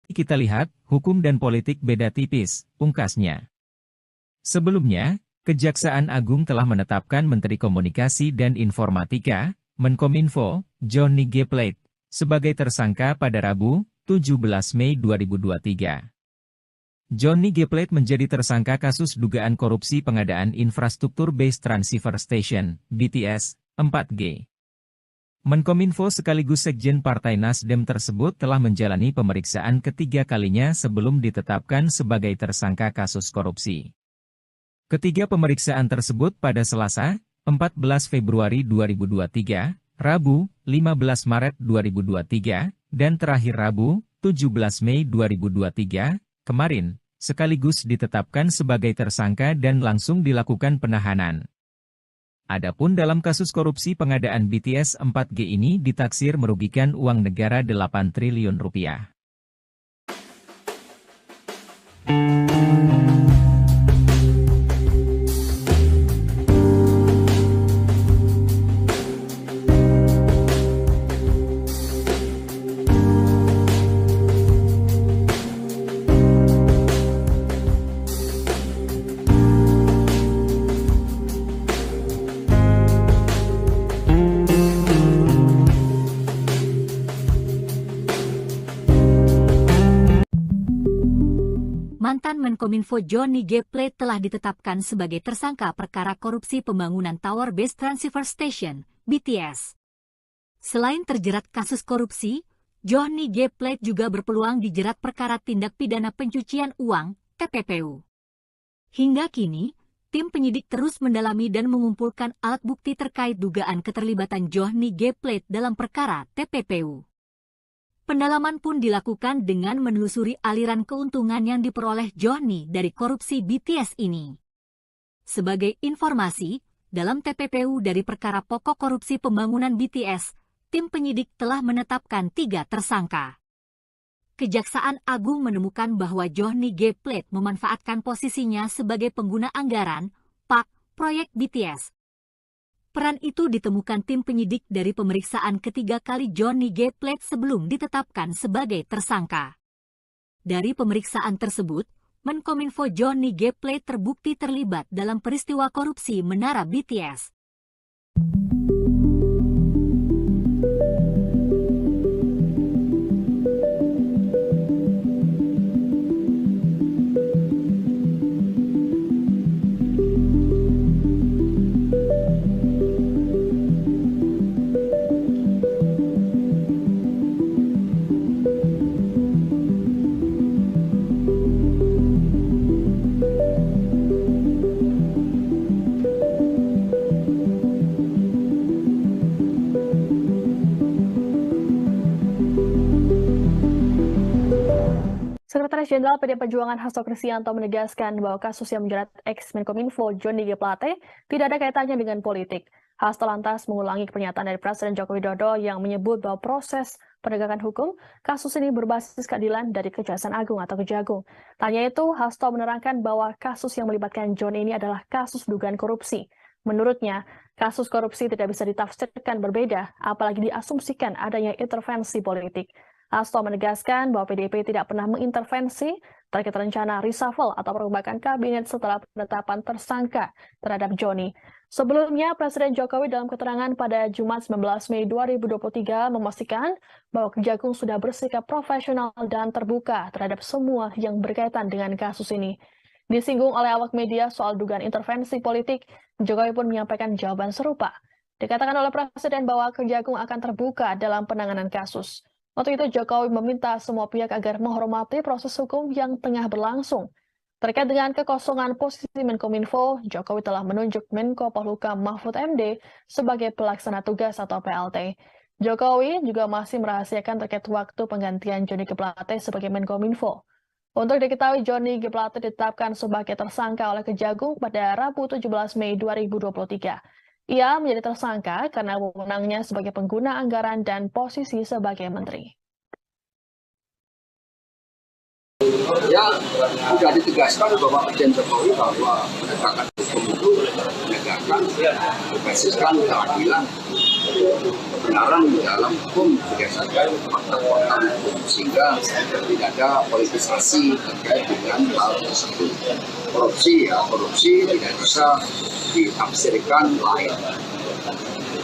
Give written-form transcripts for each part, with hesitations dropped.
Kita lihat, hukum dan politik beda tipis, pungkasnya. Sebelumnya, Kejaksaan Agung telah menetapkan Menteri Komunikasi dan Informatika, Menkominfo, Johnny G. Plate, sebagai tersangka pada Rabu, 17 Mei 2023. Johnny G. Plate menjadi tersangka kasus dugaan korupsi pengadaan infrastruktur Base Transceiver Station, BTS, 4G. Menkominfo sekaligus Sekjen Partai Nasdem tersebut telah menjalani pemeriksaan ketiga kalinya sebelum ditetapkan sebagai tersangka kasus korupsi. Ketiga pemeriksaan tersebut pada Selasa, 14 Februari 2023, Rabu, 15 Maret 2023, dan terakhir Rabu, 17 Mei 2023, kemarin, sekaligus ditetapkan sebagai tersangka dan langsung dilakukan penahanan. Adapun dalam kasus korupsi pengadaan BTS 4G ini ditaksir merugikan uang negara 8 triliun rupiah. Mantan Menkominfo Johnny G. Plate telah ditetapkan sebagai tersangka perkara korupsi pembangunan Tower Base Transceiver Station, BTS. Selain terjerat kasus korupsi, Johnny G. Plate juga berpeluang dijerat perkara tindak pidana pencucian uang, TPPU. Hingga kini, tim penyidik terus mendalami dan mengumpulkan alat bukti terkait dugaan keterlibatan Johnny G. Plate dalam perkara TPPU. Pendalaman pun dilakukan dengan menelusuri aliran keuntungan yang diperoleh Johnny dari korupsi BTS ini. Sebagai informasi, dalam TPPU dari perkara pokok korupsi pembangunan BTS, tim penyidik telah menetapkan 3 tersangka. Kejaksaan Agung menemukan bahwa Johnny G. Plate memanfaatkan posisinya sebagai pengguna anggaran, PAK, proyek BTS. Peran itu ditemukan tim penyidik dari pemeriksaan ketiga kali Johnny G. Plate sebelum ditetapkan sebagai tersangka. Dari pemeriksaan tersebut, Menkominfo Johnny G. Plate terbukti terlibat dalam peristiwa korupsi Menara BTS. Sekretaris Jenderal PD Perjuangan Hasto Kristianto menegaskan bahwa kasus yang menjerat ex-Menkominfo Johnny G. Plate tidak ada kaitannya dengan politik. Hasto lantas mengulangi pernyataan dari Presiden Joko Widodo yang menyebut bahwa proses penegakan hukum kasus ini berbasis keadilan dari Kejaksaan Agung atau Kejagung. Tanya itu, Hasto menerangkan bahwa kasus yang melibatkan Johnny ini adalah kasus dugaan korupsi. Menurutnya, kasus korupsi tidak bisa ditafsirkan berbeda, apalagi diasumsikan adanya intervensi politik. Hasto menegaskan bahwa PDIP tidak pernah mengintervensi terkait rencana reshuffle atau perombakan kabinet setelah penetapan tersangka terhadap Johnny. Sebelumnya, Presiden Jokowi dalam keterangan pada Jumat 19 Mei 2023 memastikan bahwa Kejagung sudah bersikap profesional dan terbuka terhadap semua yang berkaitan dengan kasus ini. Disinggung oleh awak media soal dugaan intervensi politik, Jokowi pun menyampaikan jawaban serupa. Dikatakan oleh Presiden bahwa Kejagung akan terbuka dalam penanganan kasus. Waktu itu Jokowi meminta semua pihak agar menghormati proses hukum yang tengah berlangsung. Terkait dengan kekosongan posisi Menkominfo, Jokowi telah menunjuk Menko Polhukam Mahfud MD sebagai pelaksana tugas atau PLT. Jokowi juga masih merahasiakan terkait waktu penggantian Johnny G. Plate sebagai Menkominfo. Untuk diketahui, Johnny G. Plate ditetapkan sebagai tersangka oleh Kejagung pada Rabu 17 Mei 2023. Ia menjadi tersangka karena wewenangnya sebagai pengguna anggaran dan posisi sebagai menteri. Ya, sudah ditegaskan bahwa Presiden Jokowi bahwa penegakan hukum itu negara menegakkan, membasiskan keadilan, kebenaran dalam hukum berdasarkan fakta-fakta hukum, sehingga tidak ada politisasi terkait dengan hal tersebut. Korupsi tidak bisa ditafsirkan lain.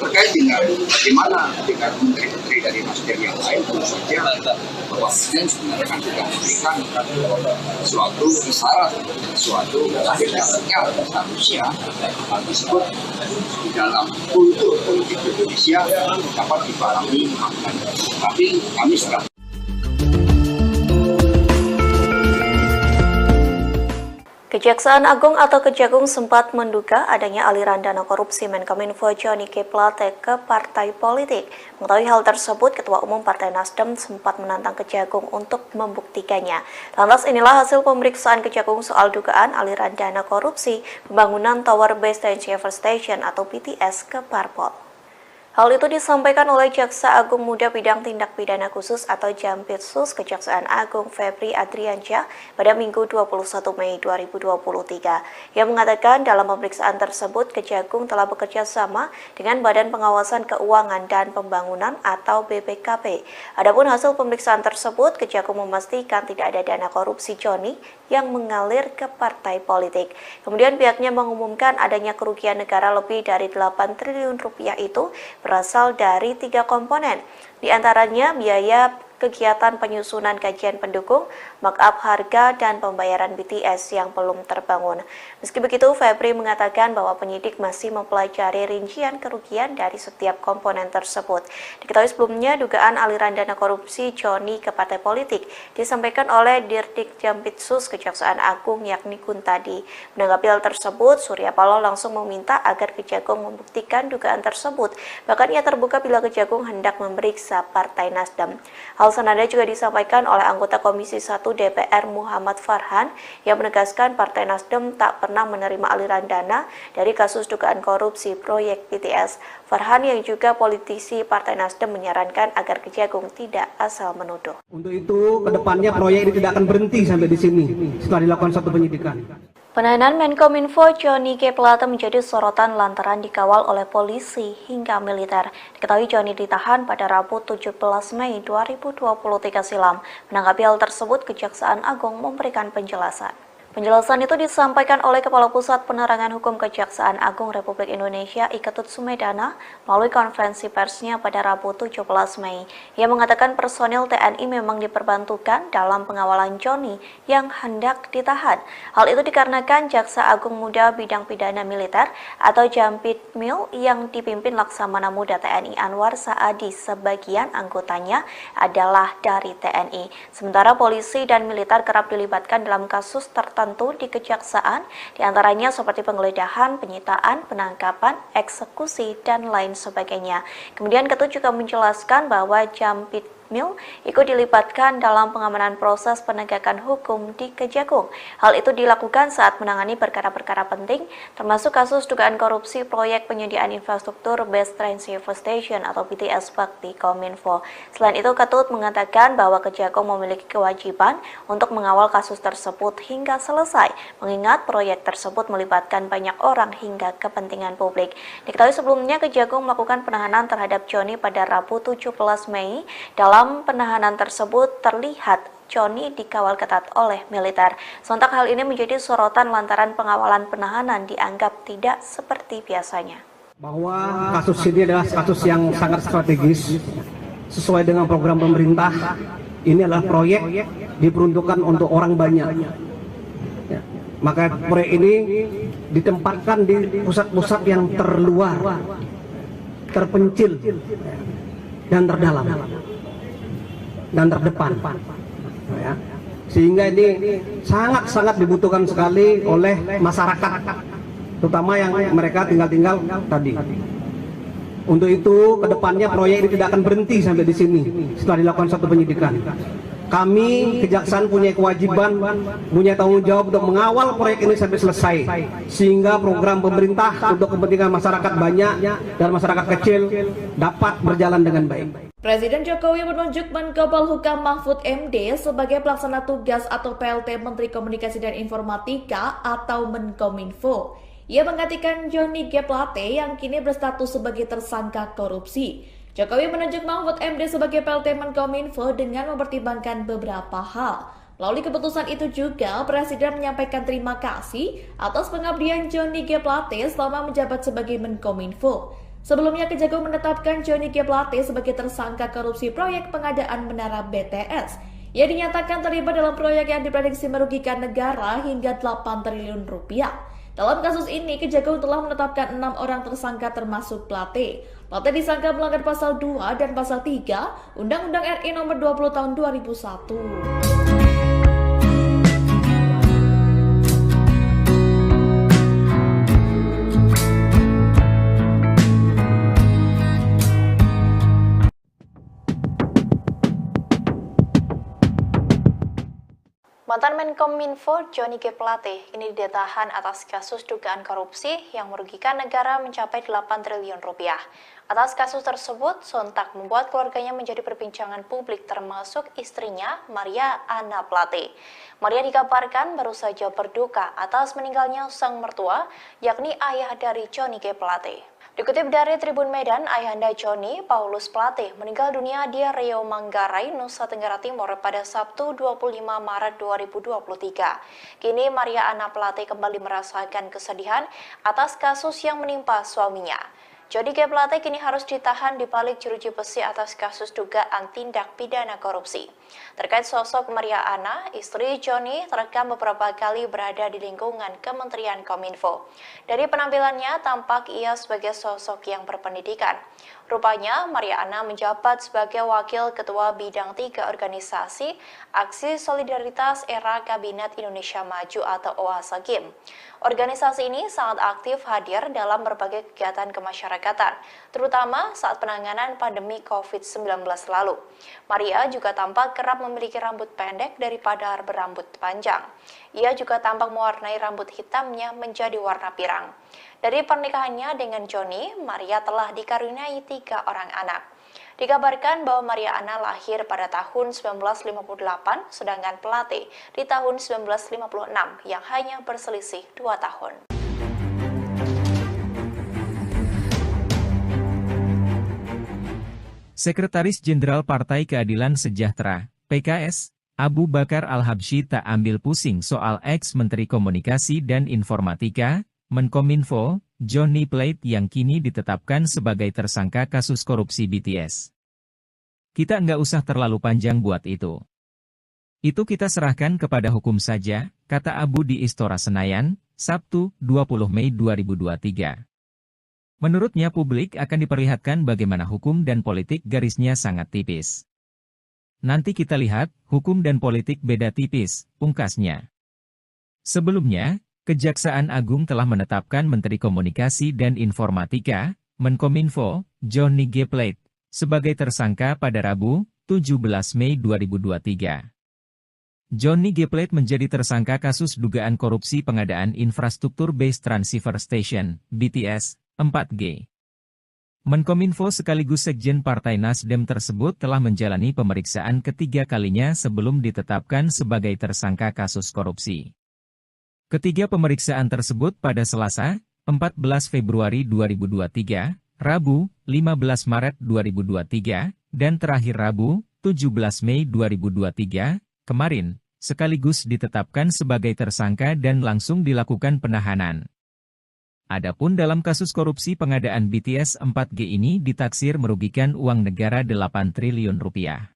Terkait dengan bagaimana ketika menteri-menteri dari nasdem yang lain, tentu saja Bapak Presiden sebenarnya kan sudah memberikan suatu isyarat, suatu sinyal seharusnya hal tersebut di dalam kultur politik Indonesia dapat dipahami maknanya. Tapi kami sudah Kejaksaan Agung atau Kejagung sempat menduga adanya aliran dana korupsi Menkominfo Johnny G. Plate ke partai politik. Mengetahui hal tersebut, Ketua Umum Partai Nasdem sempat menantang Kejagung untuk membuktikannya. Lantas inilah hasil pemeriksaan Kejagung soal dugaan aliran dana korupsi pembangunan Tower Base Transceiver Station atau BTS ke Parpol. Hal itu disampaikan oleh Jaksa Agung Muda Bidang Tindak Pidana Khusus atau Jampitsus Kejaksaan Agung Febri Adriansyah pada Minggu 21 Mei 2023. Yang mengatakan dalam pemeriksaan tersebut Kejagung telah bekerja sama dengan Badan Pengawasan Keuangan dan Pembangunan atau BPKP. Adapun hasil pemeriksaan tersebut, Kejagung memastikan tidak ada dana korupsi Johnny yang mengalir ke partai politik. Kemudian pihaknya mengumumkan adanya kerugian negara lebih dari 8 triliun rupiah itu berasal dari 3 komponen, di antaranya biaya kegiatan penyusunan kajian pendukung, markup harga, dan pembayaran BTS yang belum terbangun. Meski begitu, Febri mengatakan bahwa penyidik masih mempelajari rincian kerugian dari setiap komponen tersebut. Diketahui sebelumnya, dugaan aliran dana korupsi Johnny ke partai politik disampaikan oleh Dirdik Jampitsus Kejaksaan Agung yakni Kuntadi. Menanggapi hal tersebut, Surya Paloh langsung meminta agar Kejagung membuktikan dugaan tersebut. Bahkan ia terbuka bila Kejagung hendak memeriksa Partai Nasdem. Hal senada juga disampaikan oleh anggota Komisi 1 DPR Muhammad Farhan yang menegaskan Partai Nasdem tak pernah menerima aliran dana dari kasus dugaan korupsi proyek BTS. Farhan yang juga politisi Partai Nasdem menyarankan agar Kejagung tidak asal menuduh. Untuk itu, kedepannya proyek ini tidak akan berhenti sampai di sini setelah dilakukan satu penyidikan. Penahanan Menkominfo Johnny G. Plate menjadi sorotan lantaran dikawal oleh polisi hingga militer. Diketahui Johnny ditahan pada Rabu 17 Mei 2023 silam. Menanggapi hal tersebut, Kejaksaan Agung memberikan penjelasan. Penjelasan itu disampaikan oleh Kepala Pusat Penerangan Hukum Kejaksaan Agung Republik Indonesia Iketut Sumedana melalui konferensi persnya pada Rabu 17 Mei. Ia mengatakan personil TNI memang diperbantukan dalam pengawalan Johnny yang hendak ditahan. Hal itu dikarenakan Jaksa Agung Muda Bidang Pidana Militer atau Jampitmil yang dipimpin Laksamana Muda TNI Anwar Saadi sebagian anggotanya adalah dari TNI. Sementara polisi dan militer kerap dilibatkan dalam kasus tertentu di kejaksaan, diantaranya seperti penggeledahan, penyitaan, penangkapan, eksekusi, dan lain sebagainya. Kemudian Ketut juga menjelaskan bahwa Jampitmil ikut dilibatkan dalam pengamanan proses penegakan hukum di Kejagung. Hal itu dilakukan saat menangani perkara-perkara penting, termasuk kasus dugaan korupsi proyek penyediaan infrastruktur Base Transceiver Station atau BTS Bakti Kominfo. Selain itu, Ketut mengatakan bahwa Kejagung memiliki kewajiban untuk mengawal kasus tersebut hingga selesai, mengingat proyek tersebut melibatkan banyak orang hingga kepentingan publik. Diketahui sebelumnya Kejagung melakukan penahanan terhadap Johnny pada Rabu 17 Mei. Dalam penahanan tersebut terlihat Johnny dikawal ketat oleh militer. Sontak hal ini menjadi sorotan lantaran pengawalan penahanan dianggap tidak seperti biasanya. Bahwa kasus ini adalah kasus yang sangat strategis sesuai dengan program pemerintah. Ini adalah proyek diperuntukkan untuk orang banyak. Ya. Maka proyek ini ditempatkan di pusat-pusat yang terluar, terpencil, dan terdalam, dan terdepan, ya. Sehingga ini sangat-sangat dibutuhkan sekali oleh masyarakat, terutama yang mereka tinggal tadi. Untuk itu, kedepannya proyek ini tidak akan berhenti sampai di sini setelah dilakukan satu penyidikan. Kami Kejaksaan punya kewajiban, punya tanggung jawab untuk mengawal proyek ini sampai selesai, sehingga program pemerintah untuk kepentingan masyarakat banyak dan masyarakat kecil dapat berjalan dengan baik. Presiden Jokowi menunjuk Menko Polhukam Mahfud MD sebagai pelaksana tugas atau PLT Menteri Komunikasi dan Informatika atau Menkominfo. Ia menggantikan Johnny G. Plate yang kini berstatus sebagai tersangka korupsi. Jokowi menunjuk Mahfud MD sebagai PLT Menkominfo dengan mempertimbangkan beberapa hal. Melalui keputusan itu juga, Presiden menyampaikan terima kasih atas pengabdian Johnny G. Plate selama menjabat sebagai Menkominfo. Sebelumnya, Kejagung menetapkan Johnny G. Plate sebagai tersangka korupsi proyek pengadaan menara BTS. Ia dinyatakan terlibat dalam proyek yang diprediksi merugikan negara hingga 8 triliun rupiah. Dalam kasus ini, Kejagung telah menetapkan 6 orang tersangka termasuk Plate. Plate disangka melanggar pasal 2 dan pasal 3 Undang-Undang RI nomor 20 tahun 2001. Mantan Menkominfo Johnny G. Plate ini ditahan atas kasus dugaan korupsi yang merugikan negara mencapai 8 triliun rupiah. Atas kasus tersebut, sontak membuat keluarganya menjadi perbincangan publik termasuk istrinya, Maria Anna Plate. Maria dikabarkan baru saja berduka atas meninggalnya sang mertua, yakni ayah dari Johnny G. Plate. Dikutip dari Tribun Medan, ayahanda Johnny, Paulus Plate, meninggal dunia di Riau Manggarai, Nusa Tenggara Timur pada Sabtu 25 Maret 2023. Kini Maria Anna Plate kembali merasakan kesedihan atas kasus yang menimpa suaminya. Johnny G. Plate kini harus ditahan di balik jeruji besi atas kasus dugaan tindak pidana korupsi. Terkait sosok Maria Anna, istri Johnny terekam beberapa kali berada di lingkungan Kementerian Kominfo. Dari penampilannya, tampak ia sebagai sosok yang berpendidikan. Rupanya, Maria Anna menjabat sebagai Wakil Ketua Bidang 3 Organisasi Aksi Solidaritas Era Kabinet Indonesia Maju atau OASA-GIM. Organisasi ini sangat aktif hadir dalam berbagai kegiatan kemasyarakatan, terutama saat penanganan pandemi COVID-19 lalu. Maria juga tampak kerap memiliki rambut pendek daripada berambut panjang. Ia juga tampak mewarnai rambut hitamnya menjadi warna pirang. Dari pernikahannya dengan Johnny, Maria telah dikaruniai 3 orang anak. Dikabarkan bahwa Maria Anna lahir pada tahun 1958, sedangkan Plate di tahun 1956 yang hanya berselisih 2 tahun. Sekretaris Jenderal Partai Keadilan Sejahtera, PKS, Abu Bakar Al-Habsyi tak ambil pusing soal ex-Menteri Komunikasi dan Informatika, Menkominfo, Johnny Plate yang kini ditetapkan sebagai tersangka kasus korupsi BTS. Kita nggak usah terlalu panjang buat itu. Itu kita serahkan kepada hukum saja, kata Abu di Istora Senayan, Sabtu, 20 Mei 2023. Menurutnya publik akan diperlihatkan bagaimana hukum dan politik garisnya sangat tipis. Nanti kita lihat, hukum dan politik beda tipis, pungkasnya. Sebelumnya, Kejaksaan Agung telah menetapkan Menteri Komunikasi dan Informatika, Menkominfo, Johnny G. Plate, sebagai tersangka pada Rabu, 17 Mei 2023. Johnny G. Plate menjadi tersangka kasus dugaan korupsi pengadaan infrastruktur Base Transceiver Station, BTS, 4G. Menkominfo sekaligus Sekjen Partai Nasdem tersebut telah menjalani pemeriksaan ketiga kalinya sebelum ditetapkan sebagai tersangka kasus korupsi. Ketiga pemeriksaan tersebut pada Selasa, 14 Februari 2023, Rabu, 15 Maret 2023, dan terakhir Rabu, 17 Mei 2023, kemarin, sekaligus ditetapkan sebagai tersangka dan langsung dilakukan penahanan. Adapun dalam kasus korupsi pengadaan BTS 4G ini ditaksir merugikan uang negara 8 triliun rupiah.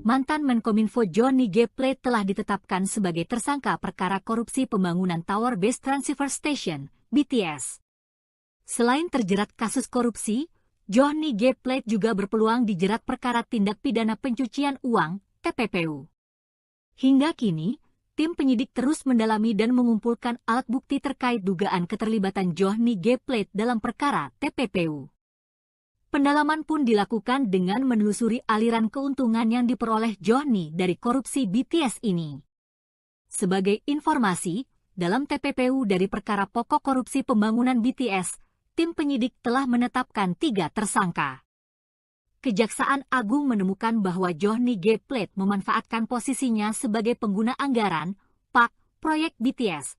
Mantan Menkominfo Johnny G. Plate telah ditetapkan sebagai tersangka perkara korupsi pembangunan Tower Base Transceiver Station, BTS. Selain terjerat kasus korupsi, Johnny G. Plate juga berpeluang dijerat perkara tindak pidana pencucian uang, TPPU. Hingga kini, tim penyidik terus mendalami dan mengumpulkan alat bukti terkait dugaan keterlibatan Johnny G. Plate dalam perkara TPPU. Pendalaman pun dilakukan dengan menelusuri aliran keuntungan yang diperoleh Johnny dari korupsi BTS ini. Sebagai informasi, dalam TPPU dari perkara pokok korupsi pembangunan BTS, tim penyidik telah menetapkan 3 tersangka. Kejaksaan Agung menemukan bahwa Johnny G. Plate memanfaatkan posisinya sebagai pengguna anggaran, PAK, proyek BTS.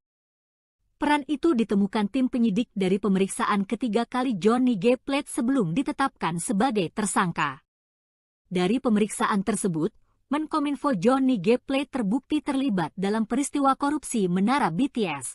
Peran itu ditemukan tim penyidik dari pemeriksaan ketiga kali Johnny G. Plate sebelum ditetapkan sebagai tersangka. Dari pemeriksaan tersebut, Menkominfo Johnny G. Plate terbukti terlibat dalam peristiwa korupsi Menara BTS.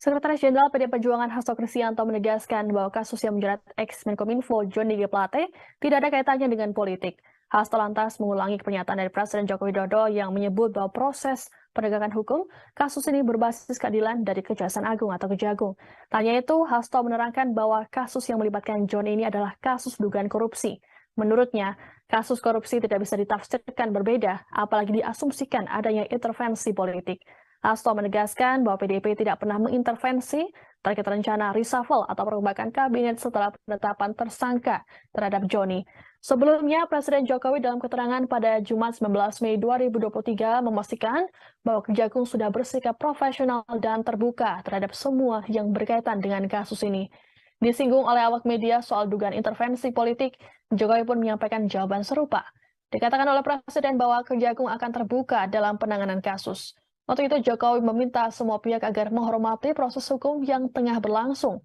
Sekretaris Jenderal PD Perjuangan Hasto Kristianto menegaskan bahwa kasus yang menjerat ex-Menkominfo Johnny G. Plate tidak ada kaitannya dengan politik. Hasto lantas mengulangi pernyataan dari Presiden Joko Widodo yang menyebut bahwa proses penegakan hukum kasus ini berbasis keadilan dari Kejaksaan Agung atau Kejagung. Tanya itu, Hasto menerangkan bahwa kasus yang melibatkan John ini adalah kasus dugaan korupsi. Menurutnya, kasus korupsi tidak bisa ditafsirkan berbeda, apalagi diasumsikan adanya intervensi politik. Hasto menegaskan bahwa PDIP tidak pernah mengintervensi terkait rencana reshuffle atau perombakan kabinet setelah penetapan tersangka terhadap Johnny. Sebelumnya, Presiden Jokowi dalam keterangan pada Jumat 19 Mei 2023 memastikan bahwa Kejagung sudah bersikap profesional dan terbuka terhadap semua yang berkaitan dengan kasus ini. Disinggung oleh awak media soal dugaan intervensi politik, Jokowi pun menyampaikan jawaban serupa. Dikatakan oleh Presiden bahwa Kejagung akan terbuka dalam penanganan kasus. Untuk itu, Jokowi meminta semua pihak agar menghormati proses hukum yang tengah berlangsung.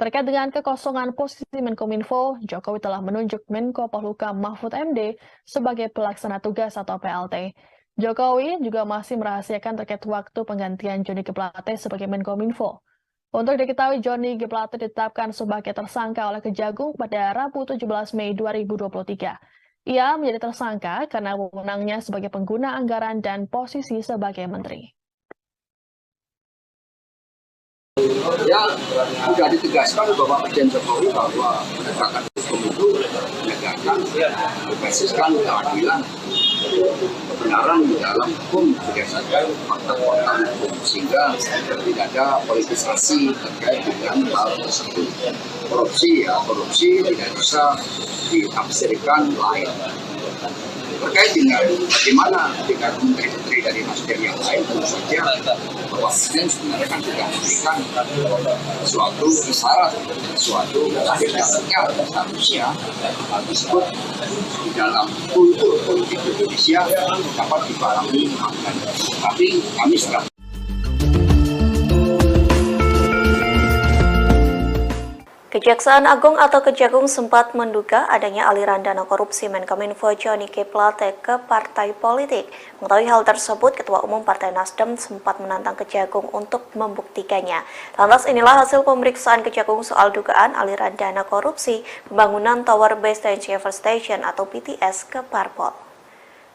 Terkait dengan kekosongan posisi Menkominfo, Jokowi telah menunjuk Menko Polhukam Mahfud MD sebagai pelaksana tugas atau PLT. Jokowi juga masih merahasiakan terkait waktu penggantian Johnny G. Plate sebagai Menkominfo. Untuk diketahui, Johnny G. Plate ditetapkan sebagai tersangka oleh Kejagung pada Rabu 17 Mei 2023. Ia menjadi tersangka karena wewenangnya sebagai pengguna anggaran dan posisi sebagai menteri. Ya, sudah ditegaskan bahwa Presiden Jokowi bahwa penegakan hukum itu menegakkan berbasiskan keadilan, kebenaran di dalam hukum berdasarkan fakta-fakta hukum, sehingga tidak ada politisasi terkait dengan hal tersebut. Korupsi tidak bisa ditafsirkan lain. Terkait dengan bagaimana dengan menteri-menteri dari Nasdem yang lain, tentu saja bahwa Presiden sebenarnya kan juga memberikan suatu isyarat, suatu adilnya statusnya tersebut di dalam kultur politik Indonesia dapat dipahami. Tapi kami sudah Kejaksaan Agung atau Kejagung sempat menduga adanya aliran dana korupsi Menkominfo Johnny G. Plate ke partai politik. Mengetahui hal tersebut, Ketua Umum Partai Nasdem sempat menantang Kejagung untuk membuktikannya. Lantas inilah hasil pemeriksaan Kejagung soal dugaan aliran dana korupsi pembangunan Tower Base Transceiver Station atau BTS ke parpol.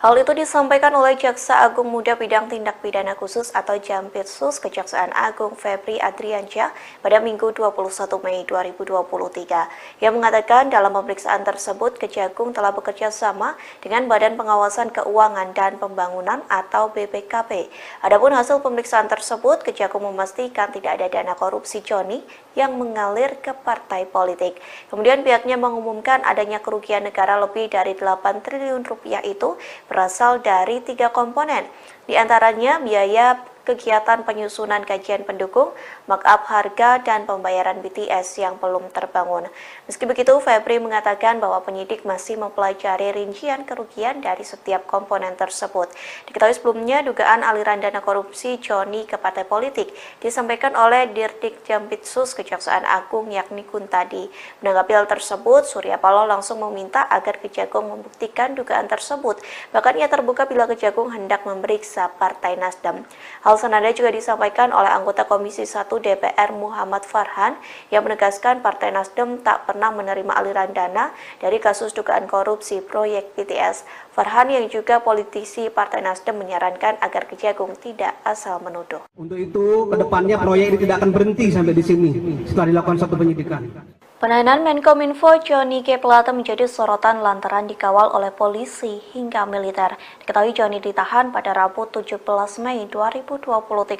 Hal itu disampaikan oleh Jaksa Agung Muda Bidang Tindak Pidana Khusus atau Jampitsus Kejaksaan Agung Febri Adriansyah pada Minggu 21 Mei 2023. Ia mengatakan dalam pemeriksaan tersebut Kejagung telah bekerja sama dengan Badan Pengawasan Keuangan dan Pembangunan atau BPKP. Adapun hasil pemeriksaan tersebut, Kejagung memastikan tidak ada dana korupsi Johnny yang mengalir ke partai politik. Kemudian pihaknya mengumumkan adanya kerugian negara lebih dari 8 triliun rupiah itu berasal dari 3 komponen, di antaranya biaya kegiatan penyusunan kajian pendukung, markup harga, dan pembayaran BTS yang belum terbangun. Meski begitu, Febri mengatakan bahwa penyidik masih mempelajari rincian kerugian dari setiap komponen tersebut. Diketahui sebelumnya, dugaan aliran dana korupsi Joni ke partai politik disampaikan oleh Dirdik Jampitsus Kejaksaan Agung yakni Kuntadi. Menanggapi hal tersebut, Surya Paloh langsung meminta agar Kejagung membuktikan dugaan tersebut. Bahkan ia terbuka bila Kejagung hendak memeriksa Partai Nasdem. Hal senada juga disampaikan oleh anggota Komisi 1 DPR Muhammad Farhan yang menegaskan Partai Nasdem tak pernah menerima aliran dana dari kasus dugaan korupsi proyek BTS. Farhan yang juga politisi Partai Nasdem menyarankan agar Kejagung tidak asal menuduh. Untuk itu, kedepannya proyek ini tidak akan berhenti sampai di sini setelah dilakukan satu penyidikan. Penahanan Menkominfo Johnny G. Plate menjadi sorotan lantaran dikawal oleh polisi hingga militer. Diketahui Johnny ditahan pada Rabu 17 Mei 2023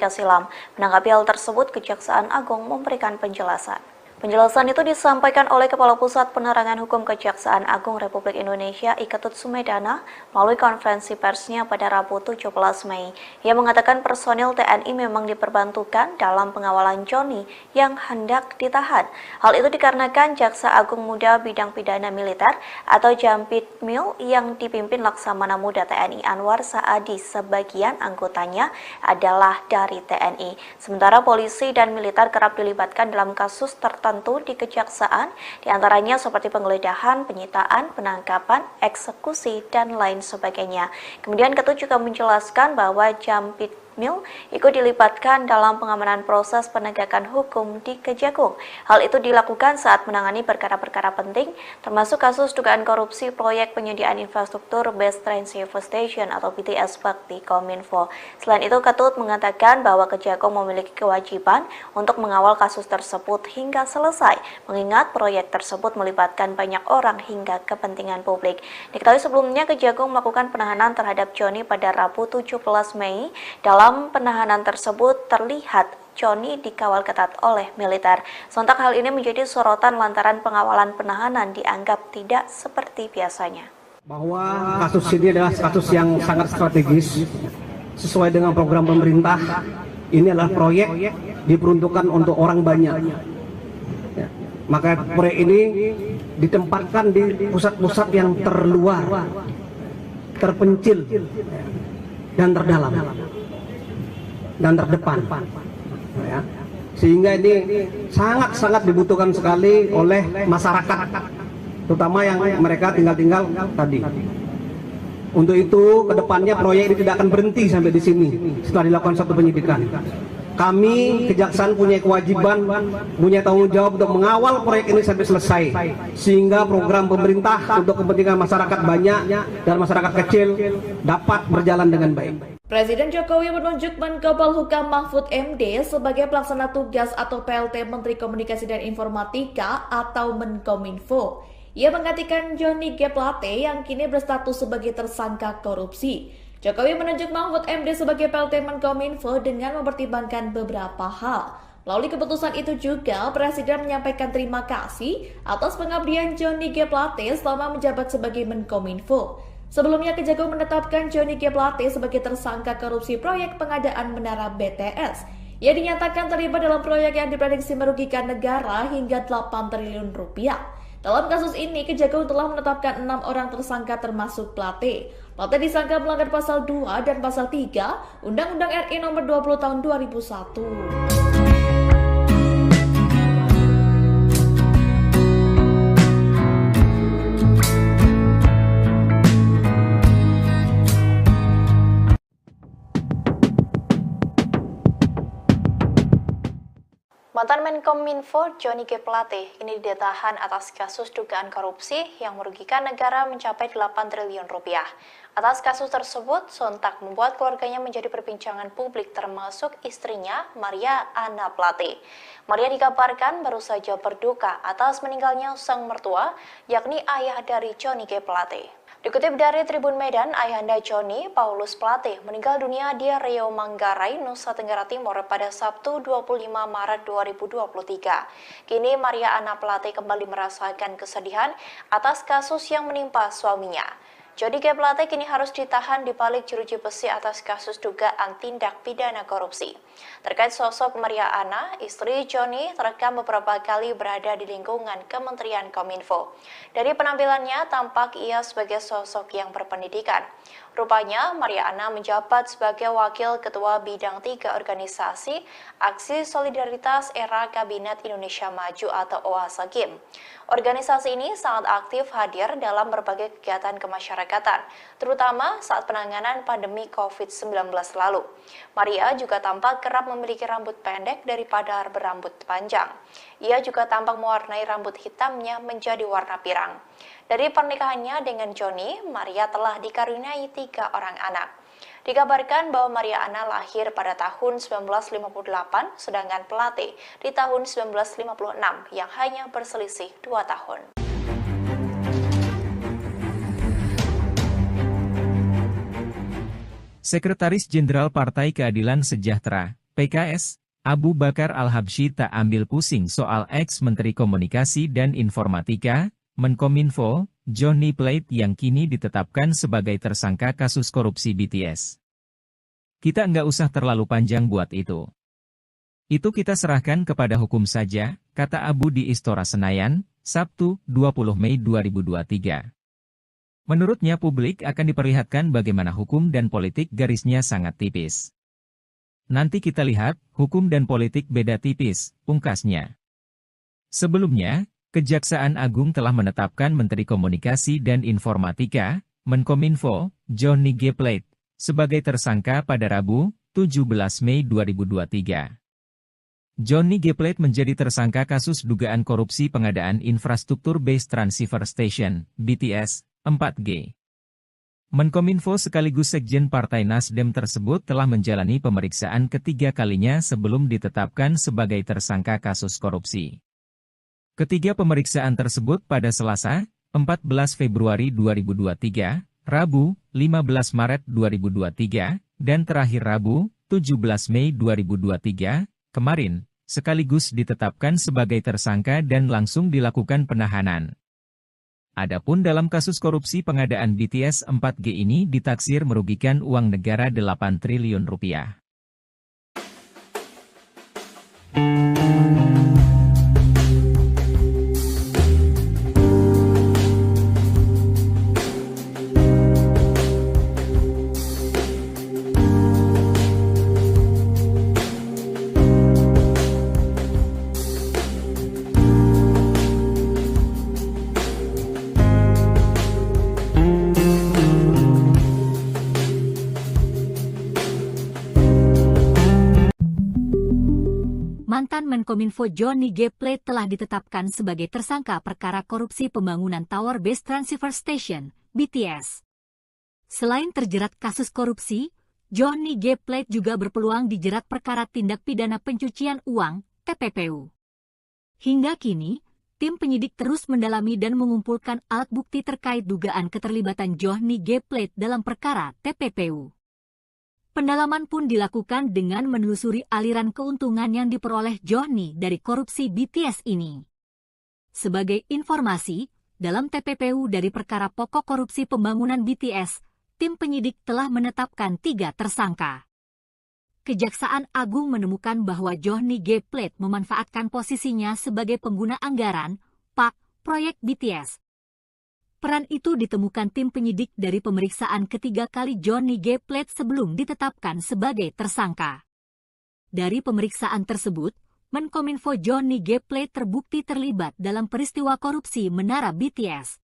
silam. Menanggapi hal tersebut, Kejaksaan Agung memberikan penjelasan. Penjelasan itu disampaikan oleh Kepala Pusat Penerangan Hukum Kejaksaan Agung Republik Indonesia Iketut Sumedana melalui konferensi persnya pada Rabu 17 Mei. Ia mengatakan personil TNI memang diperbantukan dalam pengawalan Johnny yang hendak ditahan. Hal itu dikarenakan Jaksa Agung Muda Bidang Pidana Militer atau Jampitmil yang dipimpin Laksamana Muda TNI Anwar Saadi sebagian anggotanya adalah dari TNI. Sementara polisi dan militer kerap dilibatkan dalam kasus tertentu di kejaksaan, diantaranya seperti penggeledahan, penyitaan, penangkapan, eksekusi, dan lain sebagainya. Kemudian Ketut juga menjelaskan bahwa Jampitmil ikut dilibatkan dalam pengamanan proses penegakan hukum di Kejagung. Hal itu dilakukan saat menangani perkara-perkara penting, termasuk kasus dugaan korupsi proyek penyediaan infrastruktur Base Transceiver Station atau BTS Bakti Kominfo. Selain itu, Ketut mengatakan bahwa Kejagung memiliki kewajiban untuk mengawal kasus tersebut hingga selesai, mengingat proyek tersebut melibatkan banyak orang hingga kepentingan publik. Diketahui sebelumnya Kejagung melakukan penahanan terhadap Johnny pada Rabu 17 Mei. Dalam penahanan tersebut terlihat Johnny dikawal ketat oleh militer. Sontak hal ini menjadi sorotan lantaran pengawalan penahanan dianggap tidak seperti biasanya. Bahwa kasus ini adalah kasus yang sangat strategis sesuai dengan program pemerintah. Ini adalah proyek diperuntukkan untuk orang banyak. Ya. Maka proyek ini ditempatkan di pusat-pusat yang terluar, terpencil, dan terdalam, dan terdepan, ya. Sehingga ini sangat-sangat dibutuhkan sekali oleh masyarakat, terutama yang mereka tinggal tadi. Untuk itu, kedepannya proyek ini tidak akan berhenti sampai di sini setelah dilakukan satu penyidikan. Kami, Kejaksaan punya kewajiban, punya tanggung jawab untuk mengawal proyek ini sampai selesai, sehingga program pemerintah untuk kepentingan masyarakat banyak dan masyarakat kecil dapat berjalan dengan baik. Presiden Jokowi menunjuk Menko Polhukam Mahfud MD sebagai pelaksana tugas atau PLT Menteri Komunikasi dan Informatika atau Menkominfo. Ia menggantikan Johnny G. Plate yang kini berstatus sebagai tersangka korupsi. Jokowi menunjuk Mahfud MD sebagai PLT Menkominfo dengan mempertimbangkan beberapa hal. Melalui keputusan itu juga, Presiden menyampaikan terima kasih atas pengabdian Johnny G. Plate selama menjabat sebagai Menkominfo. Sebelumnya, Kejagung menetapkan Johnny G. Plate sebagai tersangka korupsi proyek pengadaan menara BTS. Ia dinyatakan terlibat dalam proyek yang diprediksi merugikan negara hingga 8 triliun rupiah. Dalam kasus ini, Kejagung telah menetapkan 6 orang tersangka termasuk Plate. Plate disangka melanggar pasal 2 dan pasal 3 Undang-Undang RI nomor 20 tahun 2001. Mantan Menkominfo Johnny G. Plate ini ditahan atas kasus dugaan korupsi yang merugikan negara mencapai 8 triliun rupiah. Atas kasus tersebut, sontak membuat keluarganya menjadi perbincangan publik termasuk istrinya, Maria Anna Plate. Maria dikabarkan baru saja berduka atas meninggalnya sang mertua, yakni ayah dari Johnny G. Plate. Dikutip dari Tribun Medan, ayahanda Johnny, Paulus Plate, meninggal dunia di Riau Manggarai, Nusa Tenggara Timur pada Sabtu 25 Maret 2023. Kini Maria Anna Plate kembali merasakan kesedihan atas kasus yang menimpa suaminya. Johnny G. Plate kini harus ditahan di balik jeruji besi atas kasus dugaan tindak pidana korupsi. Terkait sosok Maria Ana, istri Johnny terekam beberapa kali berada di lingkungan Kementerian Kominfo. Dari penampilannya, tampak ia sebagai sosok yang berpendidikan. Rupanya, Maria Ana menjabat sebagai Wakil Ketua Bidang 3 Organisasi Aksi Solidaritas Era Kabinet Indonesia Maju atau OASAKIM. Organisasi ini sangat aktif hadir dalam berbagai kegiatan kemasyarakatan, terutama saat penanganan pandemi COVID-19 lalu. Maria juga tampak kerap memiliki rambut pendek daripada berambut panjang. Ia juga tampak mewarnai rambut hitamnya menjadi warna pirang. Dari pernikahannya dengan Johnny, Maria telah dikaruniai 3 orang anak. Dikabarkan bahwa Maria Ana lahir pada tahun 1958, sedangkan Plate di tahun 1956 yang hanya berselisih 2 tahun. Sekretaris Jenderal Partai Keadilan Sejahtera, PKS, Abu Bakar Al-Habsyi tak ambil pusing soal ex-Menteri Komunikasi dan Informatika, Menkominfo, Johnny Plate yang kini ditetapkan sebagai tersangka kasus korupsi BTS. Kita nggak usah terlalu panjang buat itu. Itu kita serahkan kepada hukum saja, kata Abu di Istora Senayan, Sabtu, 20 Mei 2023. Menurutnya publik akan diperlihatkan bagaimana hukum dan politik garisnya sangat tipis. Nanti kita lihat, hukum dan politik beda tipis, pungkasnya. Sebelumnya, Kejaksaan Agung telah menetapkan Menteri Komunikasi dan Informatika, Menkominfo, Johnny G. Plate, sebagai tersangka pada Rabu, 17 Mei 2023. Johnny G. Plate menjadi tersangka kasus dugaan korupsi pengadaan infrastruktur Base Transceiver Station, BTS, 4G. Menkominfo sekaligus Sekjen Partai Nasdem tersebut telah menjalani pemeriksaan ketiga kalinya sebelum ditetapkan sebagai tersangka kasus korupsi. Ketiga pemeriksaan tersebut pada Selasa, 14 Februari 2023, Rabu, 15 Maret 2023, dan terakhir Rabu, 17 Mei 2023, kemarin, sekaligus ditetapkan sebagai tersangka dan langsung dilakukan penahanan. Adapun dalam kasus korupsi pengadaan BTS 4G ini ditaksir merugikan uang negara 8 triliun rupiah. Mantan Menkominfo Johnny G. Plate telah ditetapkan sebagai tersangka perkara korupsi pembangunan Tower Base Transceiver Station, BTS. Selain terjerat kasus korupsi, Johnny G. Plate juga berpeluang dijerat perkara tindak pidana pencucian uang, TPPU. Hingga kini, tim penyidik terus mendalami dan mengumpulkan alat bukti terkait dugaan keterlibatan Johnny G. Plate dalam perkara TPPU. Pendalaman pun dilakukan dengan menelusuri aliran keuntungan yang diperoleh Johnny dari korupsi BTS ini. Sebagai informasi, dalam TPPU dari perkara pokok korupsi pembangunan BTS, tim penyidik telah menetapkan 3 tersangka. Kejaksaan Agung menemukan bahwa Johnny G. Plate memanfaatkan posisinya sebagai pengguna anggaran, proyek BTS. Peran itu ditemukan tim penyidik dari pemeriksaan ketiga kali Johnny G. Plate sebelum ditetapkan sebagai tersangka. Dari pemeriksaan tersebut, Menkominfo Johnny G. Plate terbukti terlibat dalam peristiwa korupsi Menara BTS.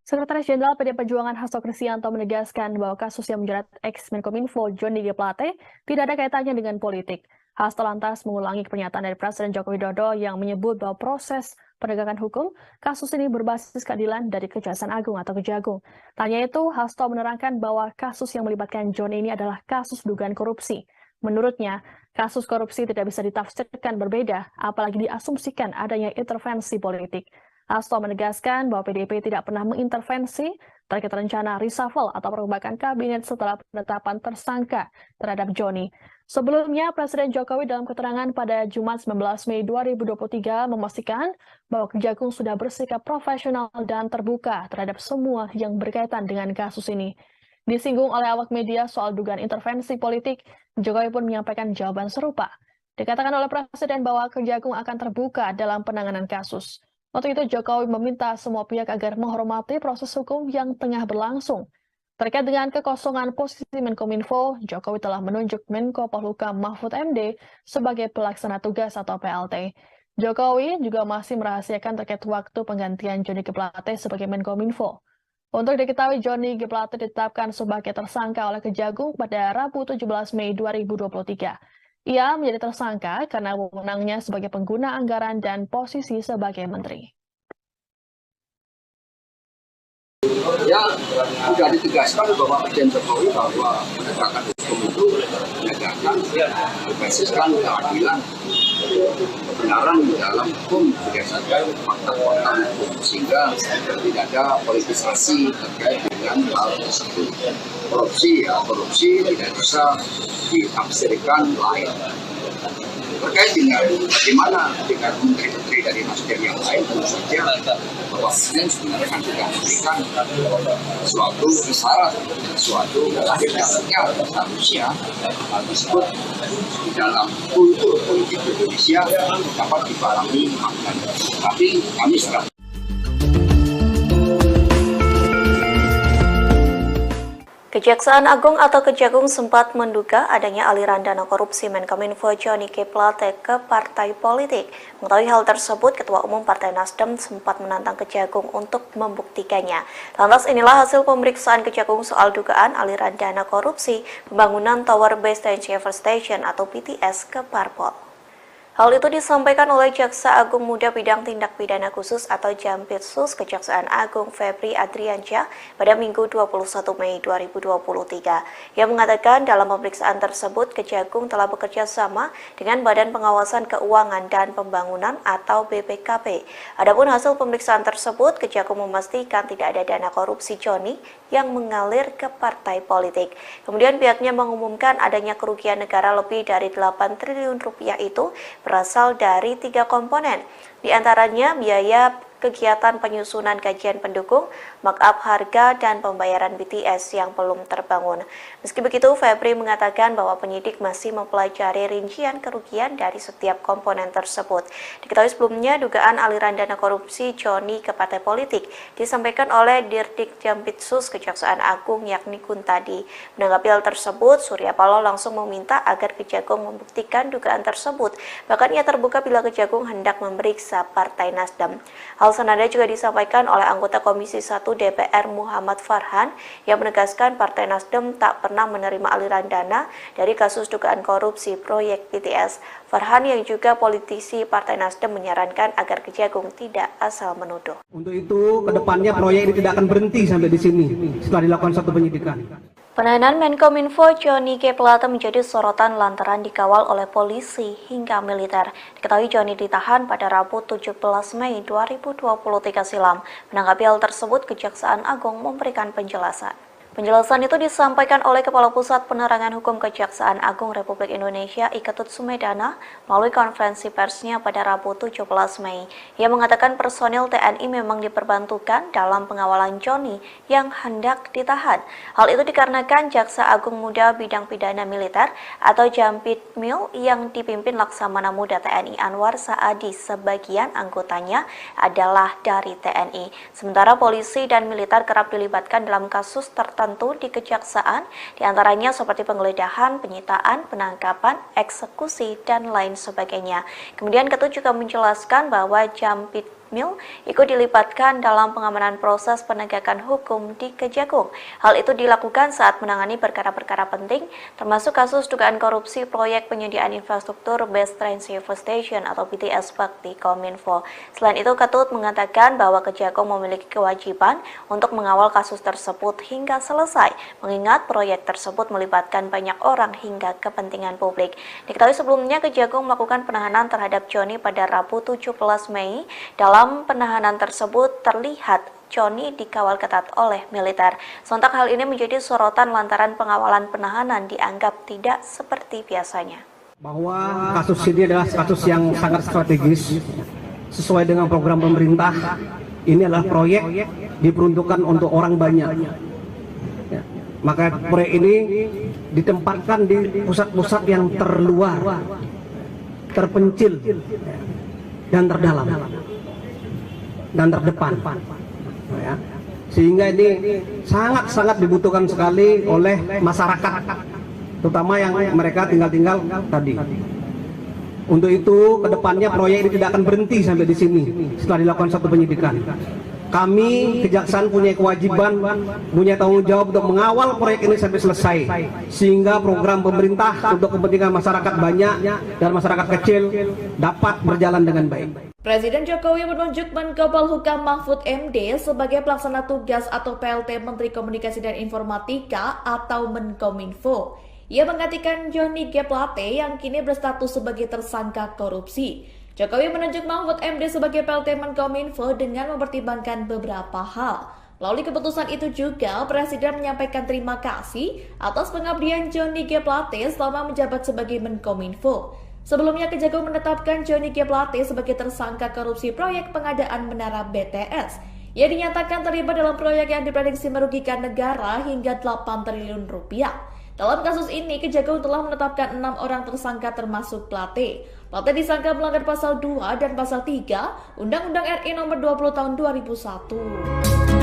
Sekretaris Jenderal PD Perjuangan Hasto Kristianto menegaskan bahwa kasus yang menjerat ex-Menkominfo Johnny G. Plate tidak ada kaitannya dengan politik. Hasto lantas mengulangi pernyataan dari Presiden Joko Widodo yang menyebut bahwa proses penegakan hukum kasus ini berbasis keadilan dari Kejaksaan Agung atau Kejagung. Tanya itu, Hasto menerangkan bahwa kasus yang melibatkan John ini adalah kasus dugaan korupsi. Menurutnya, kasus korupsi tidak bisa ditafsirkan berbeda, apalagi diasumsikan adanya intervensi politik. Hasto menegaskan bahwa PDIP tidak pernah mengintervensi terkait rencana reshuffle atau perombakan kabinet setelah penetapan tersangka terhadap Joni. Sebelumnya, Presiden Jokowi dalam keterangan pada Jumat 19 Mei 2023 memastikan bahwa Kejagung sudah bersikap profesional dan terbuka terhadap semua yang berkaitan dengan kasus ini. Disinggung oleh awak media soal dugaan intervensi politik, Jokowi pun menyampaikan jawaban serupa. Dikatakan oleh Presiden bahwa Kejagung akan terbuka dalam penanganan kasus. Waktu itu Jokowi meminta semua pihak agar menghormati proses hukum yang tengah berlangsung. Terkait dengan kekosongan posisi Menkominfo, Jokowi telah menunjuk Menko Polhukam Mahfud MD sebagai pelaksana tugas atau PLT. Jokowi juga masih merahasiakan terkait waktu penggantian Johnny G. Plate sebagai Menkominfo. Untuk diketahui, Johnny G. Plate ditetapkan sebagai tersangka oleh Kejagung pada Rabu 17 Mei 2023. Ia menjadi tersangka karena wewenangnya sebagai pengguna anggaran dan posisi sebagai menteri. Ya, sudah ditegaskan bahwa Presiden Jokowi bahwa penegakan hukum itu menegakkan berbasiskan keadilan, kebenaran dalam hukum berdasarkan fakta-fakta hukum, sehingga tidak ada politisasi terkait dengan hal tersebut. Korupsi tidak bisa ditafsirkan lain. Terkait dengan bagaimana dengan menteri-menteri dari Nasdem yang lain, tentu saja bahwa Presiden sebenarnya sudah memberikan suatu isyarat, suatu agenda seharusnya hal tersebut di dalam kultur politik Indonesia dapat dipahami maknanya. Tapi kami sedang Kejaksaan Agung atau Kejagung sempat menduga adanya aliran dana korupsi Menkominfo Johnny G. Plate ke partai politik. Mengetahui hal tersebut, Ketua Umum Partai Nasdem sempat menantang Kejagung untuk membuktikannya. Lantas inilah hasil pemeriksaan Kejagung soal dugaan aliran dana korupsi pembangunan Tower Base Transceiver Station atau BTS ke parpol. Hal itu disampaikan oleh Jaksa Agung Muda Bidang Tindak Pidana Khusus atau Jampitsus Kejaksaan Agung Febri Adriansyah pada Minggu 21 Mei 2023. Yang mengatakan dalam pemeriksaan tersebut Kejagung telah bekerja sama dengan Badan Pengawasan Keuangan dan Pembangunan atau BPKP. Adapun hasil pemeriksaan tersebut, Kejagung memastikan tidak ada dana korupsi Johnny yang mengalir ke partai politik. Kemudian pihaknya mengumumkan adanya kerugian negara lebih dari 8 triliun rupiah itu berasal dari 3 komponen, di antaranya biaya kegiatan penyusunan kajian pendukung, markup harga, dan pembayaran BTS yang belum terbangun. Meski begitu, Febri mengatakan bahwa penyidik masih mempelajari rincian kerugian dari setiap komponen tersebut. Diketahui sebelumnya, dugaan aliran dana korupsi Johnny ke partai politik disampaikan oleh Dirdik Jampitsus Kejaksaan Agung yakni Kuntadi. Menanggapi hal tersebut, Surya Paloh langsung meminta agar Kejagung membuktikan dugaan tersebut. Bahkan ia terbuka bila Kejagung hendak memeriksa Partai Nasdem. Hal senada juga disampaikan oleh anggota Komisi 1 DPR Muhammad Farhan yang menegaskan Partai Nasdem tak pernah menerima aliran dana dari kasus dugaan korupsi proyek BTS. Farhan yang juga politisi Partai Nasdem menyarankan agar Kejagung tidak asal menuduh. Untuk itu, kedepannya proyek ini tidak akan berhenti sampai di sini setelah dilakukan satu penyidikan. Penahanan Menkominfo Johnny G. Plate menjadi sorotan lantaran dikawal oleh polisi hingga militer. Diketahui Johnny ditahan pada Rabu 17 Mei 2023 silam. Menanggapi hal tersebut, Kejaksaan Agung memberikan penjelasan. Penjelasan itu disampaikan oleh Kepala Pusat Penerangan Hukum Kejaksaan Agung Republik Indonesia Iketut Sumedana melalui konferensi persnya pada Rabu 17 Mei. Ia mengatakan personil TNI memang diperbantukan dalam pengawalan Johnny yang hendak ditahan. Hal itu dikarenakan Jaksa Agung Muda Bidang Pidana Militer atau Jampitmil yang dipimpin Laksamana Muda TNI Anwar Saadi sebagian anggotanya adalah dari TNI. Sementara polisi dan militer kerap dilibatkan dalam kasus tertentu di kejaksaan, diantaranya seperti penggeledahan, penyitaan, penangkapan, eksekusi, dan lain sebagainya. Kemudian Ketut juga menjelaskan bahwa Jampit Bahlil ikut dilibatkan dalam pengamanan proses penegakan hukum di Kejagung. Hal itu dilakukan saat menangani perkara-perkara penting, termasuk kasus dugaan korupsi proyek penyediaan infrastruktur Base Transceiver Station atau BTS bakti Kominfo. Selain itu, Ketut mengatakan bahwa Kejagung memiliki kewajiban untuk mengawal kasus tersebut hingga selesai, mengingat proyek tersebut melibatkan banyak orang hingga kepentingan publik. Diketahui sebelumnya Kejagung melakukan penahanan terhadap Joni pada Rabu 17 Mei. Dalam penahanan tersebut terlihat Joni dikawal ketat oleh militer. Sontak hal ini menjadi sorotan lantaran pengawalan penahanan dianggap tidak seperti biasanya. Bahwa kasus ini adalah kasus yang sangat strategis sesuai dengan program pemerintah. Ini adalah proyek diperuntukkan untuk orang banyak. Ya. Maka proyek ini ditempatkan di pusat-pusat yang terluar, terpencil, dan terdalam, dan terdepan. Ya. Sehingga ini sangat-sangat dibutuhkan sekali oleh masyarakat, terutama yang mereka tinggal tadi. Untuk itu, kedepannya proyek ini tidak akan berhenti sampai di sini setelah dilakukan satu penyidikan. Kami, Kejaksaan punya kewajiban, punya tanggung jawab untuk mengawal proyek ini sampai selesai, sehingga program pemerintah untuk kepentingan masyarakat banyak dan masyarakat kecil dapat berjalan dengan baik. Presiden Jokowi menunjuk Menko Polhukam Mahfud MD sebagai pelaksana tugas atau PLT Menteri Komunikasi dan Informatika atau Menkominfo. Ia menggantikan Johnny G. Plate yang kini berstatus sebagai tersangka korupsi. Jokowi menunjuk Mahfud MD sebagai PLT Menkominfo dengan mempertimbangkan beberapa hal. Melalui keputusan itu juga, Presiden menyampaikan terima kasih atas pengabdian Johnny G. Plate selama menjabat sebagai Menkominfo. Sebelumnya, Kejagung menetapkan Johnny G. Plate sebagai tersangka korupsi proyek pengadaan menara BTS. Ia dinyatakan terlibat dalam proyek yang diprediksi merugikan negara hingga 8 triliun rupiah. Dalam kasus ini, Kejagung telah menetapkan 6 orang tersangka termasuk Plate. Plate disangka melanggar pasal 2 dan pasal 3 Undang-Undang RI Nomor 20 Tahun 2001.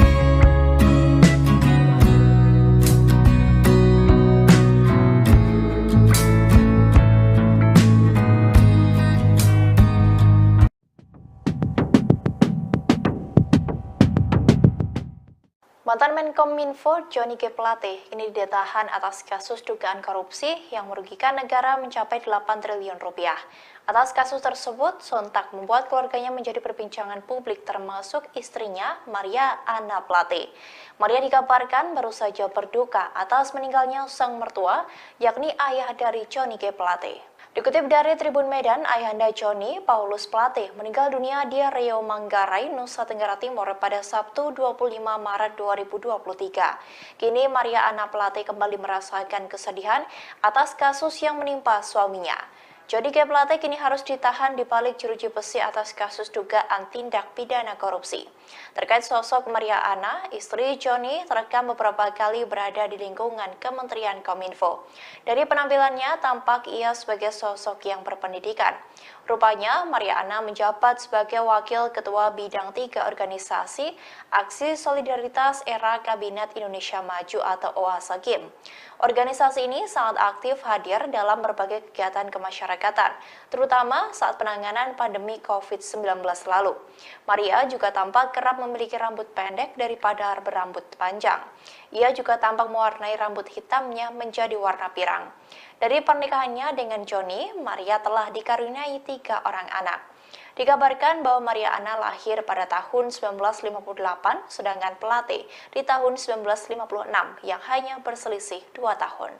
Mantan Menkominfo Johnny G. Plate kini ditahan atas kasus dugaan korupsi yang merugikan negara mencapai 8 triliun rupiah. Atas kasus tersebut, sontak membuat keluarganya menjadi perbincangan publik termasuk istrinya, Maria Anna Plate. Maria dikabarkan baru saja berduka atas meninggalnya sang mertua, yakni ayah dari Johnny G. Plate. Dikutip dari Tribun Medan, ayahanda Johnny, Paulus Plate, meninggal dunia di Riau Manggarai, Nusa Tenggara Timur pada Sabtu 25 Maret 2023. Kini Maria Anna Plate kembali merasakan kesedihan atas kasus yang menimpa suaminya. Johnny G. Plate kini harus ditahan di balik jeruji besi atas kasus dugaan tindak pidana korupsi. Terkait sosok Maria Anna, istri Johnny terekam beberapa kali berada di lingkungan Kementerian Kominfo. Dari penampilannya, tampak ia sebagai sosok yang berpendidikan. Rupanya, Maria Anna menjabat sebagai Wakil Ketua Bidang 3 Organisasi Aksi Solidaritas Era Kabinet Indonesia Maju atau OASA-GIM. Organisasi ini sangat aktif hadir dalam berbagai kegiatan kemasyarakatan, terutama saat penanganan pandemi COVID-19 lalu. Maria juga tampak kerap memiliki rambut pendek daripada berambut panjang. Ia juga tampak mewarnai rambut hitamnya menjadi warna pirang. Dari pernikahannya dengan Johnny, Maria telah dikaruniai 3 orang anak. Dikabarkan bahwa Maria Anna lahir pada tahun 1958, sedangkan Plate di tahun 1956 yang hanya berselisih 2 tahun.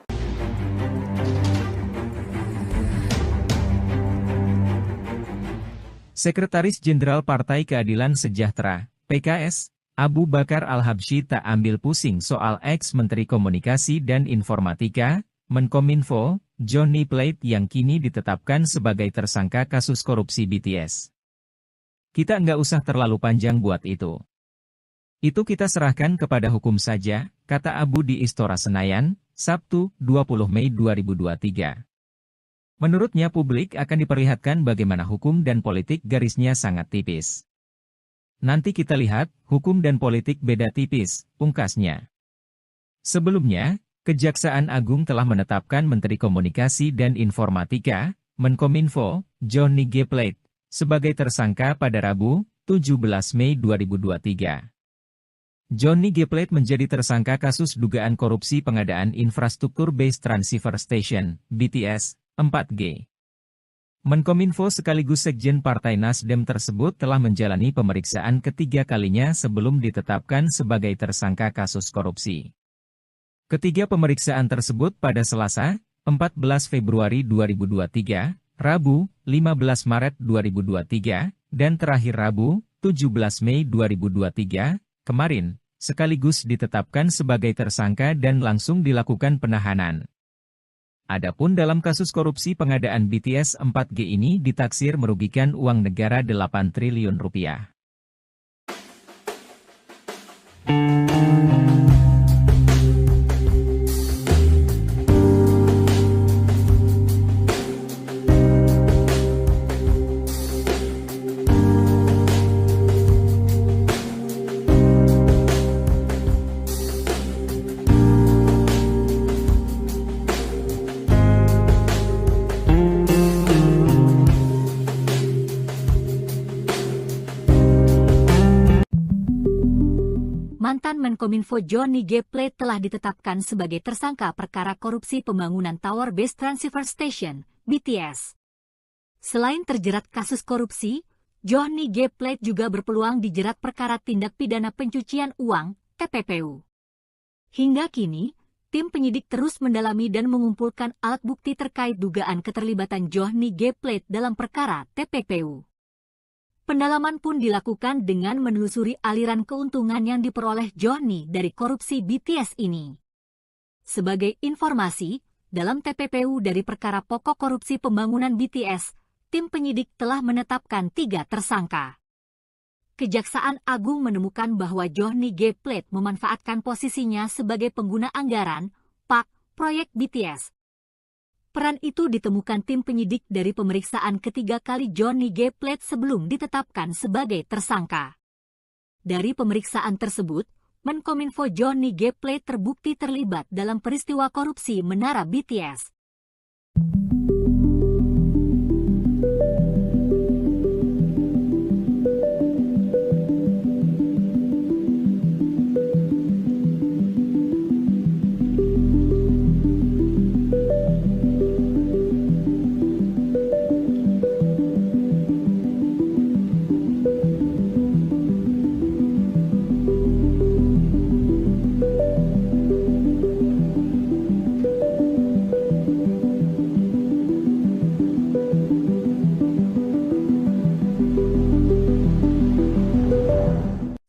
Sekretaris Jenderal Partai Keadilan Sejahtera, PKS, Abu Bakar Al-Habsyi tak ambil pusing soal ex-Menteri Komunikasi dan Informatika, Menkominfo, Johnny Plate yang kini ditetapkan sebagai tersangka kasus korupsi BTS. Kita nggak usah terlalu panjang buat itu. Itu kita serahkan kepada hukum saja, kata Abu di Istora Senayan, Sabtu, 20 Mei 2023. Menurutnya publik akan diperlihatkan bagaimana hukum dan politik garisnya sangat tipis. Nanti kita lihat, hukum dan politik beda tipis, pungkasnya. Sebelumnya, Kejaksaan Agung telah menetapkan Menteri Komunikasi dan Informatika, Menkominfo, Johnny G. Plate, sebagai tersangka pada Rabu, 17 Mei 2023. Johnny G. Plate menjadi tersangka kasus dugaan korupsi pengadaan infrastruktur Base Transceiver Station, BTS, 4G. Menkominfo sekaligus Sekjen Partai Nasdem tersebut telah menjalani pemeriksaan ketiga kalinya sebelum ditetapkan sebagai tersangka kasus korupsi. Ketiga pemeriksaan tersebut pada Selasa, 14 Februari 2023, Rabu, 15 Maret 2023, dan terakhir Rabu, 17 Mei 2023, kemarin, sekaligus ditetapkan sebagai tersangka dan langsung dilakukan penahanan. Adapun dalam kasus korupsi pengadaan BTS 4G ini ditaksir merugikan uang negara 8 triliun rupiah. Mantan Menkominfo Johnny G. Plate telah ditetapkan sebagai tersangka perkara korupsi pembangunan Tower Base Transceiver Station, BTS. Selain terjerat kasus korupsi, Johnny G. Plate juga berpeluang dijerat perkara tindak pidana pencucian uang, TPPU. Hingga kini, tim penyidik terus mendalami dan mengumpulkan alat bukti terkait dugaan keterlibatan Johnny G. Plate dalam perkara TPPU. Pendalaman pun dilakukan dengan menelusuri aliran keuntungan yang diperoleh Johnny dari korupsi BTS ini. Sebagai informasi, dalam TPPU dari perkara pokok korupsi pembangunan BTS, tim penyidik telah menetapkan 3 tersangka. Kejaksaan Agung menemukan bahwa Johnny G. Plate memanfaatkan posisinya sebagai pengguna anggaran, PAK, proyek BTS. Peran itu ditemukan tim penyidik dari pemeriksaan ketiga kali Johnny G. Plate sebelum ditetapkan sebagai tersangka. Dari pemeriksaan tersebut, Menkominfo Johnny G. Plate terbukti terlibat dalam peristiwa korupsi Menara BTS.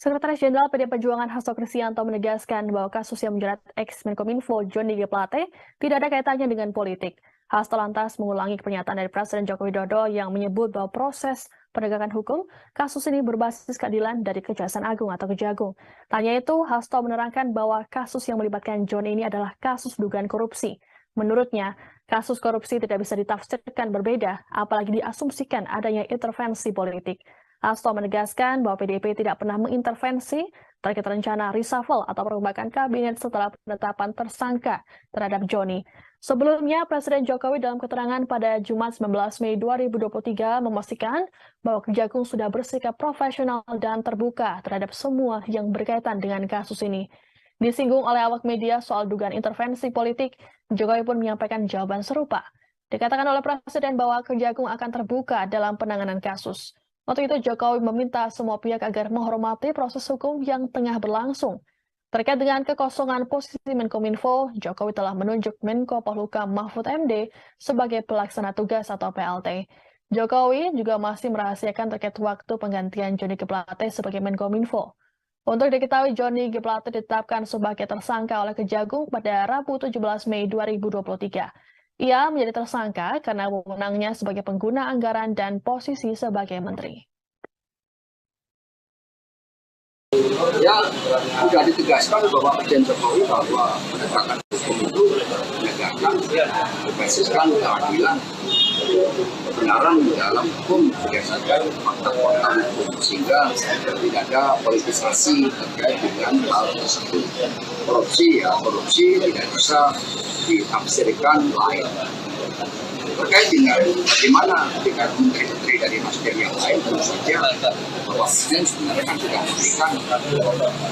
Sekretaris Jenderal PD Perjuangan Hasto Kristianto menegaskan bahwa kasus yang menjerat ex-Menkominfo Johnny G. Plate tidak ada kaitannya dengan politik. Hasto lantas mengulangi pernyataan dari Presiden Joko Widodo yang menyebut bahwa proses penegakan hukum kasus ini berbasis keadilan dari Kejaksaan Agung atau Kejagung. Tanya itu, Hasto menerangkan bahwa kasus yang melibatkan Johnny ini adalah kasus dugaan korupsi. Menurutnya, kasus korupsi tidak bisa ditafsirkan berbeda, apalagi diasumsikan adanya intervensi politik. Hasto menegaskan bahwa PDIP tidak pernah mengintervensi terkait rencana reshuffle atau perombakan kabinet setelah penetapan tersangka terhadap Johnny. Sebelumnya, Presiden Jokowi dalam keterangan pada Jumat 19 Mei 2023 memastikan bahwa Kejagung sudah bersikap profesional dan terbuka terhadap semua yang berkaitan dengan kasus ini. Disinggung oleh awak media soal dugaan intervensi politik, Jokowi pun menyampaikan jawaban serupa. Dikatakan oleh Presiden bahwa Kejagung akan terbuka dalam penanganan kasus. Untuk itu, Jokowi meminta semua pihak agar menghormati proses hukum yang tengah berlangsung. Terkait dengan kekosongan posisi Menkominfo, Jokowi telah menunjuk Menko Polhukam Mahfud MD sebagai pelaksana tugas atau PLT. Jokowi juga masih merahasiakan terkait waktu penggantian Johnny G. Plate sebagai Menkominfo. Untuk diketahui, Johnny G. Plate ditetapkan sebagai tersangka oleh Kejagung pada Rabu 17 Mei 2023. Ia menjadi tersangka karena wewenangnya sebagai pengguna anggaran dan posisi sebagai menteri. Ya, sudah ditegaskan bahwa Presiden Jokowi bahwa penegakan hukum itu menegakkan berbasiskan keadilan, kebenaran dalam hukum berdasarkan fakta-fakta hukum, sehingga tidak ada politisasi terkait dengan hal tersebut. Korupsi tidak bisa ditafsirkan lain. Terkait dengan bagaimana dengan menteri-menteri dari Nasdem yang lain, tentu saja Bapak Presiden sebenarnya kan sudah memberikan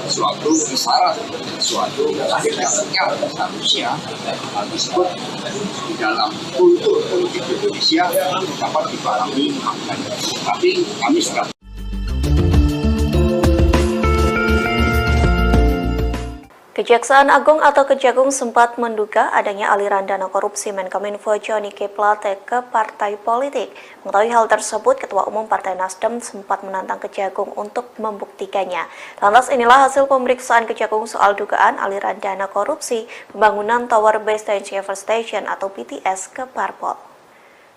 suatu isyarat, suatu sinyal seharusnya disebut di dalam kultur politik Indonesia dapat dipahami maknanya. Tapi kami sudah Kejaksaan Agung atau Kejagung sempat menduga adanya aliran dana korupsi Menkominfo Johnny G. Plate ke partai politik. Mengetahui hal tersebut, Ketua Umum Partai Nasdem sempat menantang Kejagung untuk membuktikannya. Lantas inilah hasil pemeriksaan Kejagung soal dugaan aliran dana korupsi pembangunan Tower Base Transceiver Station atau BTS ke Parpol.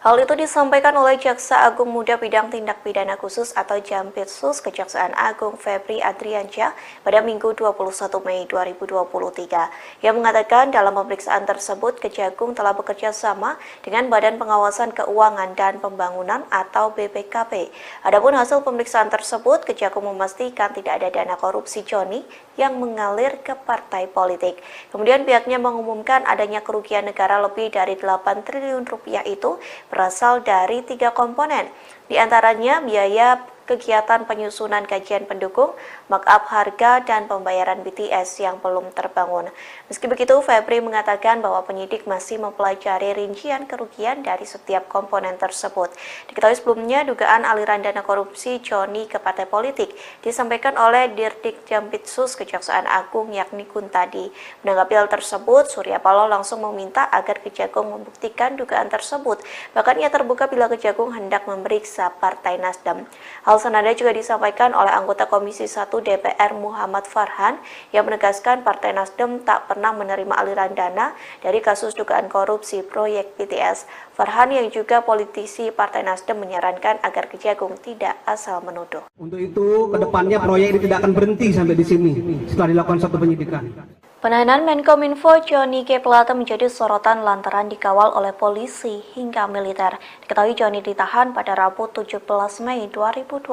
Hal itu disampaikan oleh Jaksa Agung Muda Bidang Tindak Pidana Khusus atau Jampitsus Kejaksaan Agung Febri Adriansyah pada Minggu 21 Mei 2023. Ia mengatakan dalam pemeriksaan tersebut Kejagung telah bekerja sama dengan Badan Pengawasan Keuangan dan Pembangunan atau BPKP. Adapun hasil pemeriksaan tersebut, Kejagung memastikan tidak ada dana korupsi Johnny yang mengalir ke partai politik. Kemudian pihaknya mengumumkan adanya kerugian negara lebih dari 8 triliun rupiah itu berasal dari 3 komponen, di antaranya biaya kegiatan penyusunan kajian pendukung, markup harga, dan pembayaran BTS yang belum terbangun. Meski begitu, Febri mengatakan bahwa penyidik masih mempelajari rincian kerugian dari setiap komponen tersebut. Diketahui sebelumnya, dugaan aliran dana korupsi Johnny ke partai politik disampaikan oleh Dirdik Jampitsus Kejaksaan Agung yakni Kuntadi. Menanggapi hal tersebut, Surya Paloh langsung meminta agar Kejagung membuktikan dugaan tersebut. Bahkan ia terbuka bila Kejagung hendak memeriksa Partai Nasdem. Hal senada juga disampaikan oleh anggota Komisi 1 DPR Muhammad Farhan yang menegaskan Partai Nasdem tak pernah menerima aliran dana dari kasus dugaan korupsi proyek BTS. Farhan yang juga politisi Partai Nasdem menyarankan agar Kejagung tidak asal menuduh. Untuk itu, kedepannya proyek ini tidak akan berhenti sampai di sini setelah dilakukan satu penyidikan. Penahanan Menkominfo Johnny G. Plate menjadi sorotan lantaran dikawal oleh polisi hingga militer. Diketahui Johnny ditahan pada Rabu 17 Mei 2023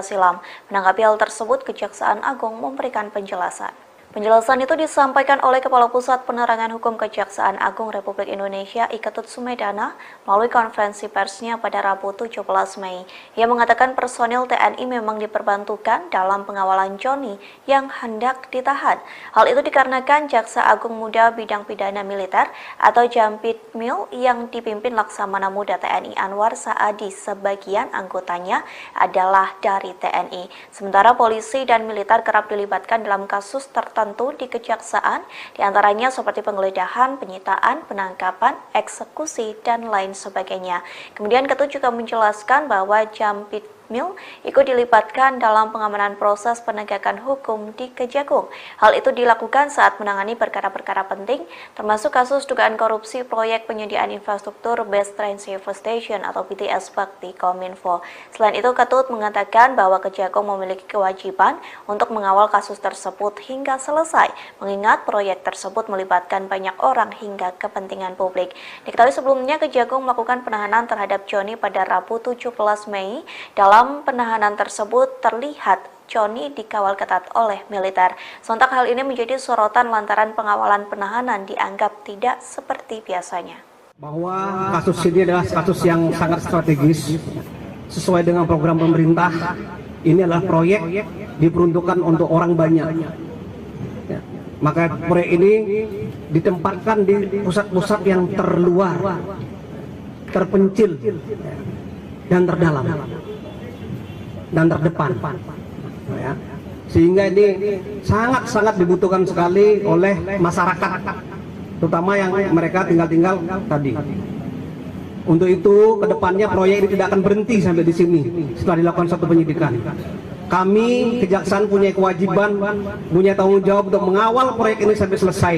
silam. Menanggapi hal tersebut, Kejaksaan Agung memberikan penjelasan. Penjelasan itu disampaikan oleh Kepala Pusat Penerangan Hukum Kejaksaan Agung Republik Indonesia Iketut Sumedana melalui konferensi persnya pada Rabu 17 Mei. Ia mengatakan personil TNI memang diperbantukan dalam pengawalan Johnny yang hendak ditahan. Hal itu dikarenakan Jaksa Agung Muda Bidang Pidana Militer atau Jampitmil yang dipimpin Laksamana Muda TNI Anwar Saadi sebagian anggotanya adalah dari TNI. Sementara polisi dan militer kerap dilibatkan dalam kasus tertentu di kejaksaan, diantaranya seperti penggeledahan, penyitaan, penangkapan, eksekusi, dan lain sebagainya. Kemudian Ketut juga menjelaskan bahwa Jampitmil ikut dilibatkan dalam pengamanan proses penegakan hukum di Kejagung. Hal itu dilakukan saat menangani perkara-perkara penting, termasuk kasus dugaan korupsi proyek penyediaan infrastruktur Base Transceiver Station atau BTS Bakti Kominfo. Selain itu, Ketut mengatakan bahwa Kejagung memiliki kewajiban untuk mengawal kasus tersebut hingga selesai, mengingat proyek tersebut melibatkan banyak orang hingga kepentingan publik. Diketahui sebelumnya Kejagung melakukan penahanan terhadap Johnny pada Rabu 17 Mei. Dalam penahanan tersebut terlihat Johnny dikawal ketat oleh militer. Sontak hal ini menjadi sorotan lantaran pengawalan penahanan dianggap tidak seperti biasanya. Bahwa kasus ini adalah kasus yang sangat strategis sesuai dengan program pemerintah. Ini adalah proyek diperuntukkan untuk orang banyak. Ya. Maka proyek ini ditempatkan di pusat-pusat yang terluar, terpencil, dan terdalam, dan terdepan, ya. Sehingga ini sangat-sangat dibutuhkan sekali oleh masyarakat, terutama yang mereka tinggal tadi. Untuk itu, kedepannya proyek ini tidak akan berhenti sampai di sini setelah dilakukan satu penyidikan. Kami, Kejaksaan punya kewajiban, punya tanggung jawab untuk mengawal proyek ini sampai selesai,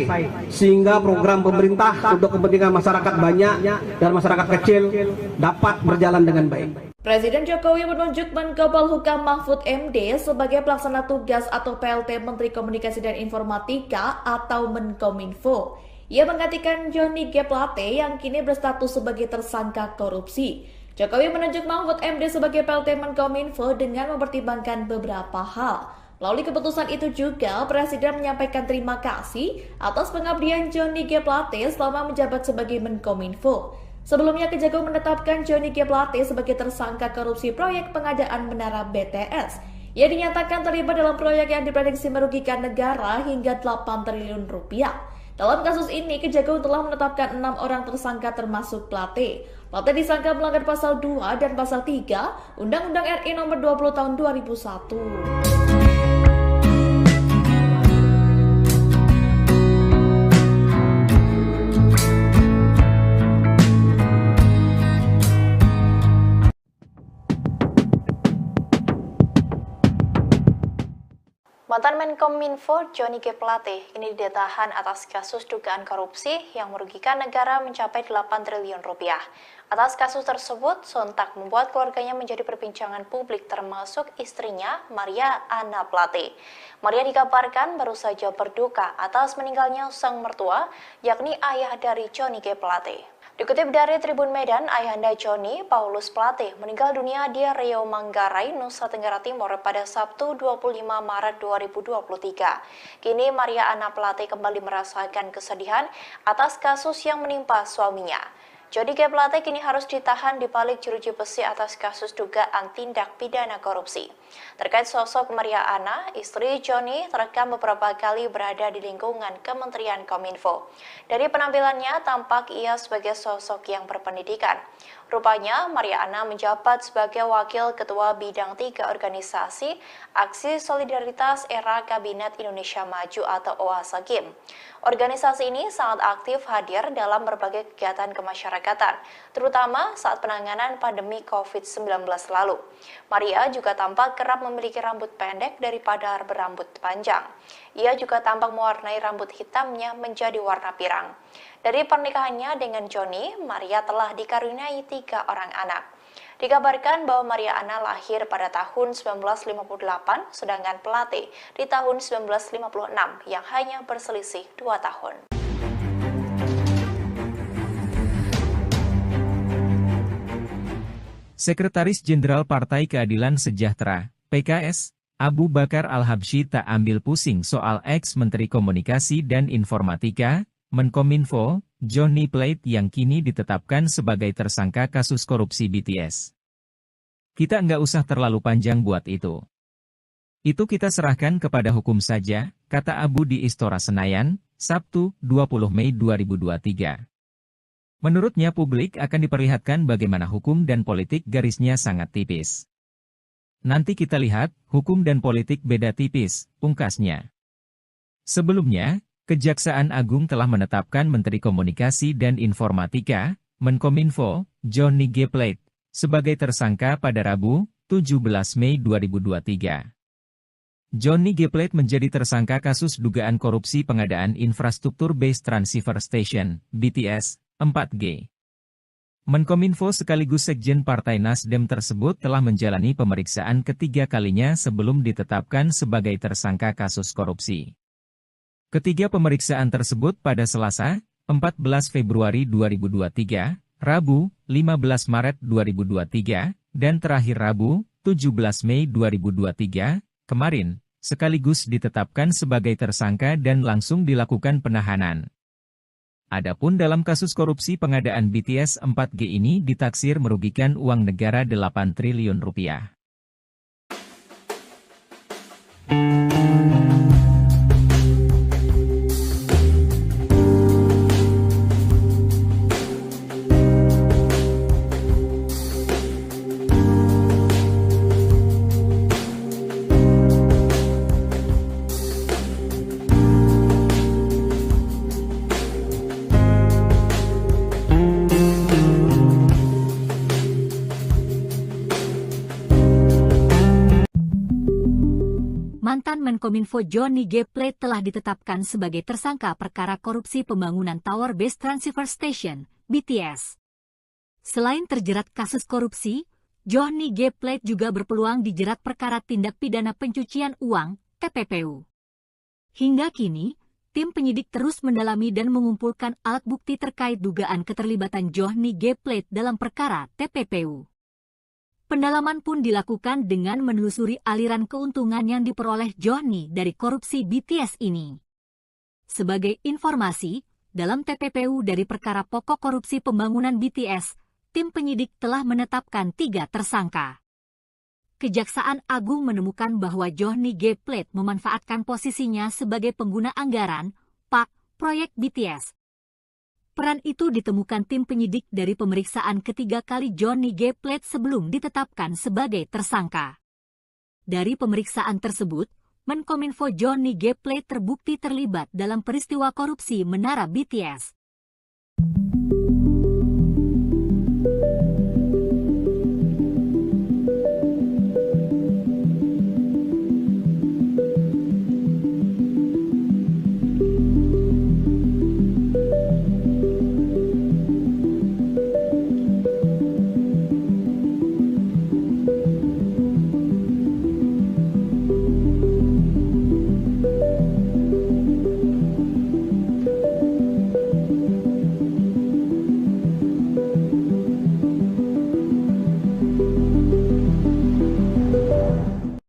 sehingga program pemerintah untuk kepentingan masyarakat banyak dan masyarakat kecil dapat berjalan dengan baik. Presiden Jokowi menunjuk Menko Polhukam Mahfud MD sebagai pelaksana tugas atau PLT Menteri Komunikasi dan Informatika atau Menkominfo. Ia menggantikan Johnny G. Plate yang kini berstatus sebagai tersangka korupsi. Jokowi menunjuk Mahfud MD sebagai PLT Menkominfo dengan mempertimbangkan beberapa hal. Melalui keputusan itu juga, Presiden menyampaikan terima kasih atas pengabdian Johnny G. Plate selama menjabat sebagai Menkominfo. Sebelumnya, Kejagung menetapkan Johnny G. Plate sebagai tersangka korupsi proyek pengadaan menara BTS. Ia dinyatakan terlibat dalam proyek yang diprediksi merugikan negara hingga 8 triliun rupiah. Dalam kasus ini, Kejagung telah menetapkan 6 orang tersangka termasuk Plate. Plate disangka melanggar pasal 2 dan pasal 3 Undang-Undang RI nomor 20 tahun 2001. Mantan Menkominfo Johnny G. Plate kini ditahan atas kasus dugaan korupsi yang merugikan negara mencapai 8 triliun rupiah. Atas kasus tersebut, sontak membuat keluarganya menjadi perbincangan publik termasuk istrinya, Maria Anna Plate. Maria dikabarkan baru saja berduka atas meninggalnya sang mertua, yakni ayah dari Johnny G. Plate. Dikutip dari Tribun Medan, ayahanda Johnny, Paulus Plate, meninggal dunia di Riau Manggarai, Nusa Tenggara Timur pada Sabtu 25 Maret 2023. Kini Maria Anna Plate kembali merasakan kesedihan atas kasus yang menimpa suaminya. Johnny G. Plate kini harus ditahan di balik jeruji besi atas kasus dugaan tindak pidana korupsi. Terkait sosok Maria Anna, istri Johnny terekam beberapa kali berada di lingkungan Kementerian Kominfo. Dari penampilannya, tampak ia sebagai sosok yang berpendidikan. Rupanya, Maria Anna menjabat sebagai Wakil Ketua Bidang 3 Organisasi Aksi Solidaritas Era Kabinet Indonesia Maju atau OASAKIM. Organisasi ini sangat aktif hadir dalam berbagai kegiatan kemasyarakatan, terutama saat penanganan pandemi COVID-19 lalu. Maria juga tampak kerap memiliki rambut pendek daripada berambut panjang. Ia juga tampak mewarnai rambut hitamnya menjadi warna pirang. Dari pernikahannya dengan Johnny, Maria telah dikaruniai 3 orang anak. Dikabarkan bahwa Maria Anna lahir pada tahun 1958, sedangkan Plate di tahun 1956 yang hanya berselisih 2 tahun. Sekretaris Jenderal Partai Keadilan Sejahtera, PKS, Abu Bakar Al-Habsyi tak ambil pusing soal ex-Menteri Komunikasi dan Informatika, Menkominfo, Johnny Plate yang kini ditetapkan sebagai tersangka kasus korupsi BTS. Kita nggak usah terlalu panjang buat itu. Itu kita serahkan kepada hukum saja, kata Abu di Istora Senayan, Sabtu, 20 Mei 2023. Menurutnya publik akan diperlihatkan bagaimana hukum dan politik garisnya sangat tipis. Nanti kita lihat, hukum dan politik beda tipis, pungkasnya. Sebelumnya, Kejaksaan Agung telah menetapkan Menteri Komunikasi dan Informatika, Menkominfo, Johnny G. Plate, sebagai tersangka pada Rabu, 17 Mei 2023. Johnny G. Plate menjadi tersangka kasus dugaan korupsi pengadaan infrastruktur Base Transceiver Station, BTS, 4G. Menkominfo sekaligus Sekjen Partai Nasdem tersebut telah menjalani pemeriksaan ketiga kalinya sebelum ditetapkan sebagai tersangka kasus korupsi. Ketiga pemeriksaan tersebut pada Selasa, 14 Februari 2023, Rabu, 15 Maret 2023, dan terakhir Rabu, 17 Mei 2023, kemarin, sekaligus ditetapkan sebagai tersangka dan langsung dilakukan penahanan. Adapun dalam kasus korupsi pengadaan BTS 4G ini ditaksir merugikan uang negara 8 triliun rupiah. Mantan Menkominfo Johnny G. Plate telah ditetapkan sebagai tersangka perkara korupsi pembangunan Tower Base Transceiver Station, BTS. Selain terjerat kasus korupsi, Johnny G. Plate juga berpeluang dijerat perkara tindak pidana pencucian uang, TPPU. Hingga kini, tim penyidik terus mendalami dan mengumpulkan alat bukti terkait dugaan keterlibatan Johnny G. Plate dalam perkara TPPU. Pendalaman pun dilakukan dengan menelusuri aliran keuntungan yang diperoleh Johnny dari korupsi BTS ini. Sebagai informasi, dalam TPPU dari perkara pokok korupsi pembangunan BTS, tim penyidik telah menetapkan 3 tersangka. Kejaksaan Agung menemukan bahwa Johnny G. Plate memanfaatkan posisinya sebagai pengguna anggaran, PAK, proyek BTS. Peran itu ditemukan tim penyidik dari pemeriksaan ketiga kali Johnny G. Plate sebelum ditetapkan sebagai tersangka. Dari pemeriksaan tersebut, Menkominfo Johnny G. Plate terbukti terlibat dalam peristiwa korupsi Menara BTS.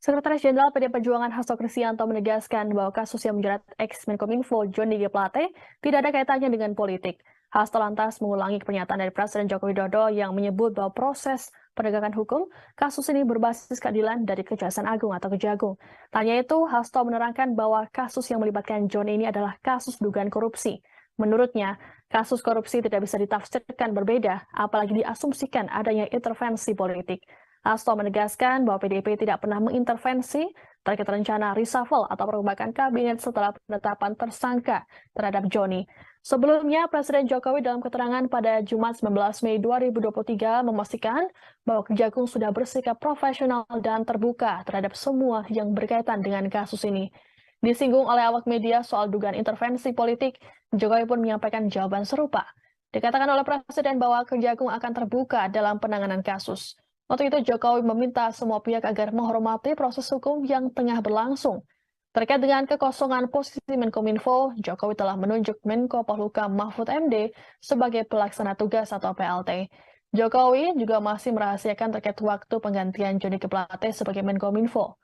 Sekretaris Jenderal PD Perjuangan Hasto Kristianto menegaskan bahwa kasus yang menjerat ex-Menkominfo Johnny G. Plate tidak ada kaitannya dengan politik. Hasto lantas mengulangi pernyataan dari Presiden Joko Widodo yang menyebut bahwa proses penegakan hukum kasus ini berbasis keadilan dari Kejaksaan Agung atau Kejagung. Tanya itu, Hasto menerangkan bahwa kasus yang melibatkan Johnny ini adalah kasus dugaan korupsi. Menurutnya, kasus korupsi tidak bisa ditafsirkan berbeda, apalagi diasumsikan adanya intervensi politik. Hasto menegaskan bahwa PDIP tidak pernah mengintervensi terkait rencana reshuffle atau perombakan kabinet setelah penetapan tersangka terhadap Johnny. Sebelumnya, Presiden Jokowi dalam keterangan pada Jumat 19 Mei 2023 memastikan bahwa Kejagung sudah bersikap profesional dan terbuka terhadap semua yang berkaitan dengan kasus ini. Disinggung oleh awak media soal dugaan intervensi politik, Jokowi pun menyampaikan jawaban serupa. Dikatakan oleh Presiden bahwa Kejagung akan terbuka dalam penanganan kasus. Waktu itu Jokowi meminta semua pihak agar menghormati proses hukum yang tengah berlangsung. Terkait dengan kekosongan posisi Menkominfo, Jokowi telah menunjuk Menko Polhukam Mahfud MD sebagai pelaksana tugas atau PLT. Jokowi juga masih merahasiakan terkait waktu penggantian Johnny G. Plate sebagai Menkominfo.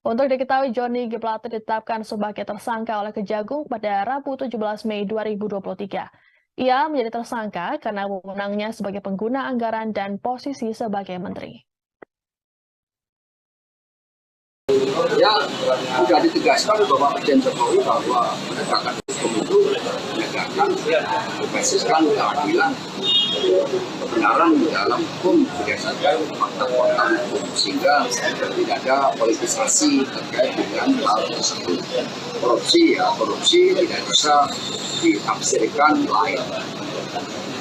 Untuk diketahui, Johnny G. Plate ditetapkan sebagai tersangka oleh Kejagung pada Rabu 17 Mei 2023. Ia menjadi tersangka karena wewenangnya sebagai pengguna anggaran dan posisi sebagai menteri. Ya, sudah ditegaskan bahwa Presiden Jokowi bahwa penegakan hukum itu menegakkan berbasiskan keadilan, kebenaran dalam hukum berdasarkan fakta-fakta hukum, sehingga tidak ada politisasi terkait dengan hal tersebut. Korupsi tidak bisa ditafsirkan lain.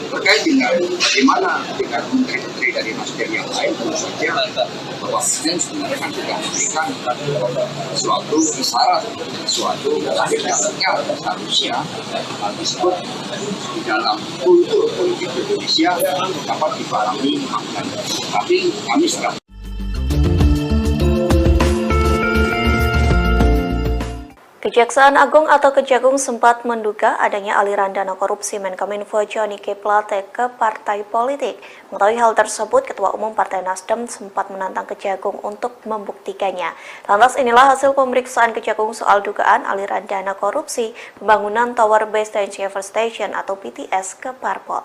Terkait dengan bagaimana dengan menteri-menteri dari Nasdem yang lain, tentu saja bahwa Presiden sebenarnya kan sudah memberikan suatu isyarat, suatu sinyal seharusnya disebut di dalam kultur politik Indonesia dapat dipahami maknanya. Tapi kami sudah Kejaksaan Agung atau Kejagung sempat menduga adanya aliran dana korupsi Menkominfo Johnny G. Plate ke partai politik. Mengetahui hal tersebut, Ketua Umum Partai Nasdem sempat menantang Kejagung untuk membuktikannya. Lantas inilah hasil pemeriksaan Kejagung soal dugaan aliran dana korupsi pembangunan Tower Base Transceiver Station atau BTS ke parpol.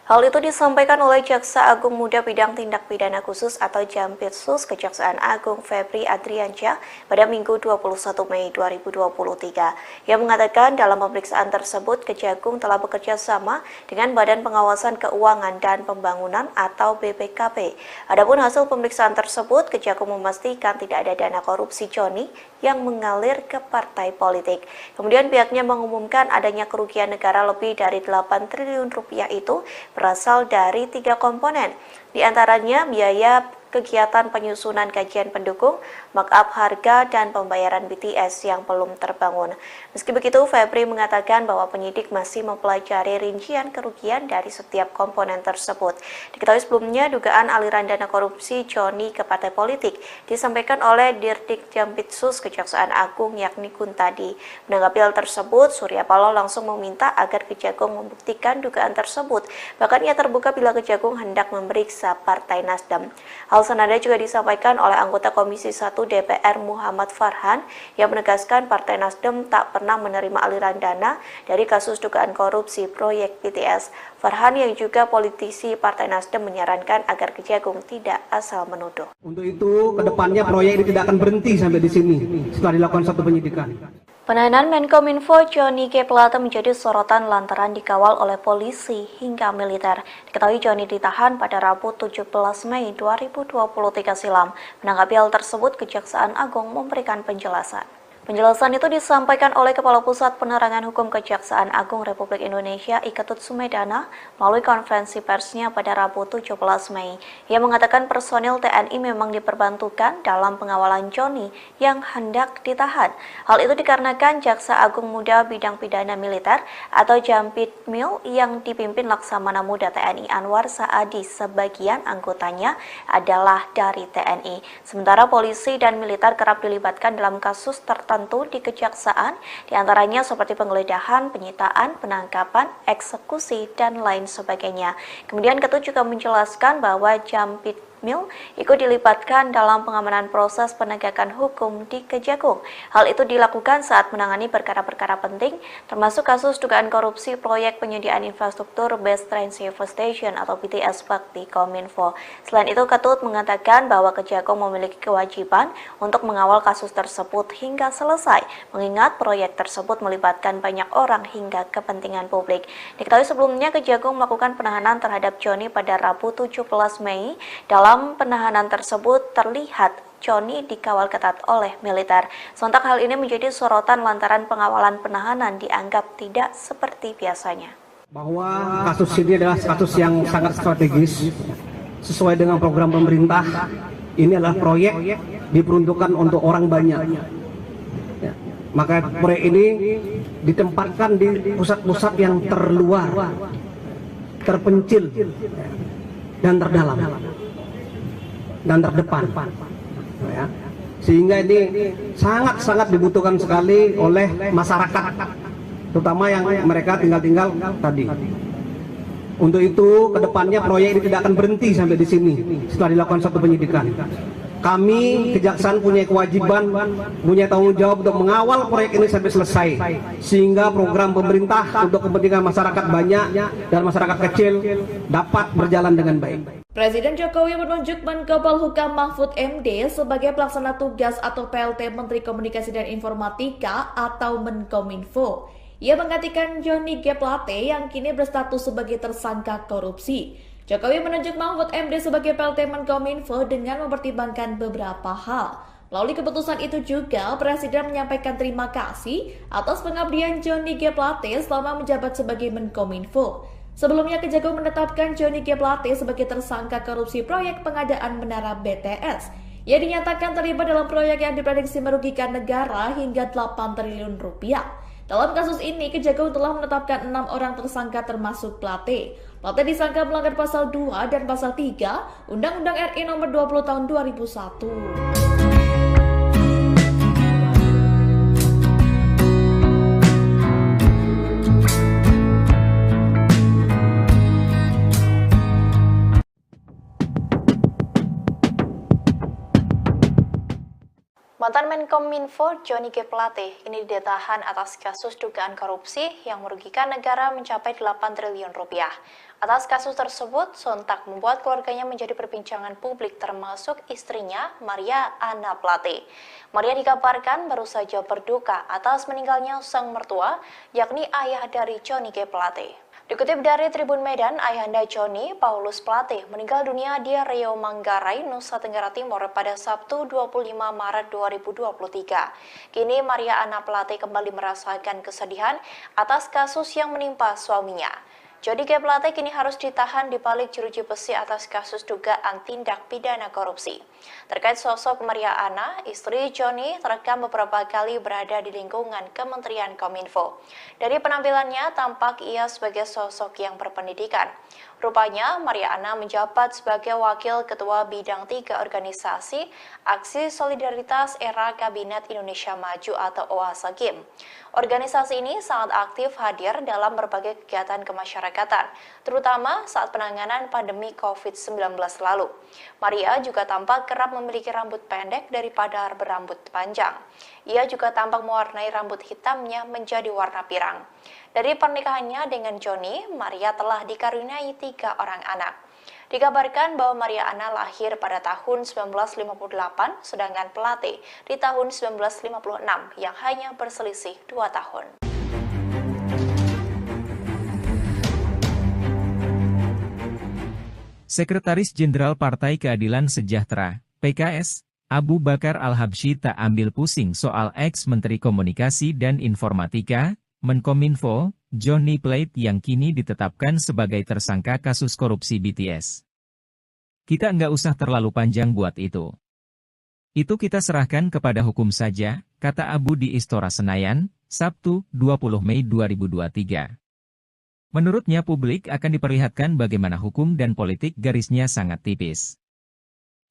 Hal itu disampaikan oleh Jaksa Agung Muda Bidang Tindak Pidana Khusus atau Jampitsus Kejaksaan Agung Febri Adriansyah pada Minggu 21 Mei 2023. Ia mengatakan dalam pemeriksaan tersebut Kejagung telah bekerja sama dengan Badan Pengawasan Keuangan dan Pembangunan atau BPKP. Adapun hasil pemeriksaan tersebut, Kejagung memastikan tidak ada dana korupsi Johnny yang mengalir ke partai politik. Kemudian pihaknya mengumumkan adanya kerugian negara lebih dari 8 triliun rupiah itu berasal dari 3 komponen, di antaranya biaya kegiatan penyusunan kajian pendukung, markup harga, dan pembayaran BTS yang belum terbangun. Meski begitu, Febri mengatakan bahwa penyidik masih mempelajari rincian kerugian dari setiap komponen tersebut. Diketahui sebelumnya, dugaan aliran dana korupsi Johnny ke partai politik disampaikan oleh Dirdik Jampitsus Kejaksaan Agung yakni Kuntadi. Menanggapi hal tersebut, Surya Paloh langsung meminta agar Kejagung membuktikan dugaan tersebut. Bahkan ia terbuka bila Kejagung hendak memeriksa sisa Partai Nasdem. Hal senada juga disampaikan oleh anggota Komisi 1 DPR Muhammad Farhan yang menegaskan Partai Nasdem tak pernah menerima aliran dana dari kasus dugaan korupsi proyek BTS. Farhan yang juga politisi Partai Nasdem menyarankan agar Kejagung tidak asal menuduh. Untuk itu, kedepannya proyek ini tidak akan berhenti sampai di sini setelah dilakukan satu penyidikan. Penahanan Menkominfo Johnny G. Plate menjadi sorotan lantaran dikawal oleh polisi hingga militer. Diketahui Johnny ditahan pada Rabu 17 Mei 2023 silam. Menanggapi hal tersebut, Kejaksaan Agung memberikan penjelasan. Penjelasan itu disampaikan oleh Kepala Pusat Penerangan Hukum Kejaksaan Agung Republik Indonesia Iketut Sumedana melalui konferensi persnya pada Rabu 17 Mei. Ia mengatakan personil TNI memang diperbantukan dalam pengawalan Johnny yang hendak ditahan. Hal itu dikarenakan Jaksa Agung Muda Bidang Pidana Militer atau Jampitmil yang dipimpin Laksamana Muda TNI Anwar Saadi sebagian anggotanya adalah dari TNI. Sementara polisi dan militer kerap dilibatkan dalam kasus tertentu di kejaksaan, diantaranya seperti penggeledahan, penyitaan, penangkapan, eksekusi, dan lain sebagainya. Kemudian Ketut juga menjelaskan bahwa Jampitmil ikut dilibatkan dalam pengamanan proses penegakan hukum di Kejagung. Hal itu dilakukan saat menangani perkara-perkara penting, termasuk kasus dugaan korupsi proyek penyediaan infrastruktur Base Transceiver Station atau BTS Bakti Kominfo. Selain itu, Ketut mengatakan bahwa Kejagung memiliki kewajiban untuk mengawal kasus tersebut hingga selesai, mengingat proyek tersebut melibatkan banyak orang hingga kepentingan publik. Diketahui sebelumnya Kejagung melakukan penahanan terhadap Johnny pada Rabu 17 Mei. Dalam penahanan tersebut terlihat Johnny dikawal ketat oleh militer. Sontak hal ini menjadi sorotan lantaran pengawalan penahanan dianggap tidak seperti biasanya. Bahwa kasus ini adalah kasus yang sangat strategis sesuai dengan program pemerintah. Ini adalah proyek diperuntukkan untuk orang banyak. Ya. Maka proyek ini ditempatkan di pusat-pusat yang terluar, terpencil, dan terdalam, dan terdepan, ya. Sehingga ini sangat-sangat dibutuhkan sekali oleh masyarakat, terutama yang mereka tinggal tadi. Untuk itu, kedepannya proyek ini tidak akan berhenti sampai di sini setelah dilakukan satu penyidikan. Kami kejaksaan punya kewajiban, punya tanggung jawab untuk mengawal proyek ini sampai selesai, sehingga program pemerintah untuk kepentingan masyarakat banyak dan masyarakat kecil dapat berjalan dengan baik. Presiden Jokowi menunjuk Menko Polhukam Mahfud MD sebagai pelaksana tugas atau PLT Menteri Komunikasi dan Informatika atau Menkominfo. Ia menggantikan Johnny G. Plate yang kini berstatus sebagai tersangka korupsi. Jokowi menunjuk Mahfud MD sebagai PLT Menkominfo dengan mempertimbangkan beberapa hal. Melalui keputusan itu juga, Presiden menyampaikan terima kasih atas pengabdian Johnny G. Plate selama menjabat sebagai Menkominfo. Sebelumnya, Kejagung menetapkan Johnny G. Plate sebagai tersangka korupsi proyek pengadaan menara BTS. Ia dinyatakan terlibat dalam proyek yang diprediksi merugikan negara hingga 8 triliun rupiah. Dalam kasus ini, Kejagung telah menetapkan 6 orang tersangka termasuk Plate. Plate disangka melanggar pasal 2 dan pasal 3 Undang-Undang RI nomor 20 tahun 2001. Mantan Menkominfo Johnny G. Plate kini ditahan atas kasus dugaan korupsi yang merugikan negara mencapai 8 triliun rupiah. Atas kasus tersebut, sontak membuat keluarganya menjadi perbincangan publik termasuk istrinya, Maria Anna Plate. Maria dikabarkan baru saja berduka atas meninggalnya sang mertua, yakni ayah dari Johnny G. Plate. Dikutip dari Tribun Medan, ayahanda Johnny, Paulus Plate, meninggal dunia di Riau Manggarai, Nusa Tenggara Timur pada Sabtu 25 Maret 2023. Kini Maria Anna Plate kembali merasakan kesedihan atas kasus yang menimpa suaminya. Johnny G. Plate kini harus ditahan di balik jeruji besi atas kasus dugaan tindak pidana korupsi. Terkait sosok Maria Anna, istri Johnny terekam beberapa kali berada di lingkungan Kementerian Kominfo. Dari penampilannya, tampak ia sebagai sosok yang berpendidikan. Rupanya, Maria Anna menjabat sebagai Wakil Ketua Bidang 3 Organisasi Aksi Solidaritas Era Kabinet Indonesia Maju atau OASAGIM. Organisasi ini sangat aktif hadir dalam berbagai kegiatan kemasyarakatan, terutama saat penanganan pandemi COVID-19 lalu. Maria juga tampak kerap memiliki rambut pendek daripada berambut panjang. Ia juga tampak mewarnai rambut hitamnya menjadi warna pirang. Dari pernikahannya dengan Johnny, Maria telah dikaruniai 3 orang anak. Dikabarkan bahwa Maria Anna lahir pada tahun 1958, sedangkan Plate di tahun 1956 yang hanya berselisih 2 tahun. Sekretaris Jenderal Partai Keadilan Sejahtera, PKS, Abu Bakar Al-Habsyi tak ambil pusing soal ex-Menteri Komunikasi dan Informatika, Menkominfo, Johnny Plate yang kini ditetapkan sebagai tersangka kasus korupsi BTS. Kita nggak usah terlalu panjang buat itu. Itu kita serahkan kepada hukum saja, kata Abu di Istora Senayan, Sabtu, 20 Mei 2023. Menurutnya publik akan diperlihatkan bagaimana hukum dan politik garisnya sangat tipis.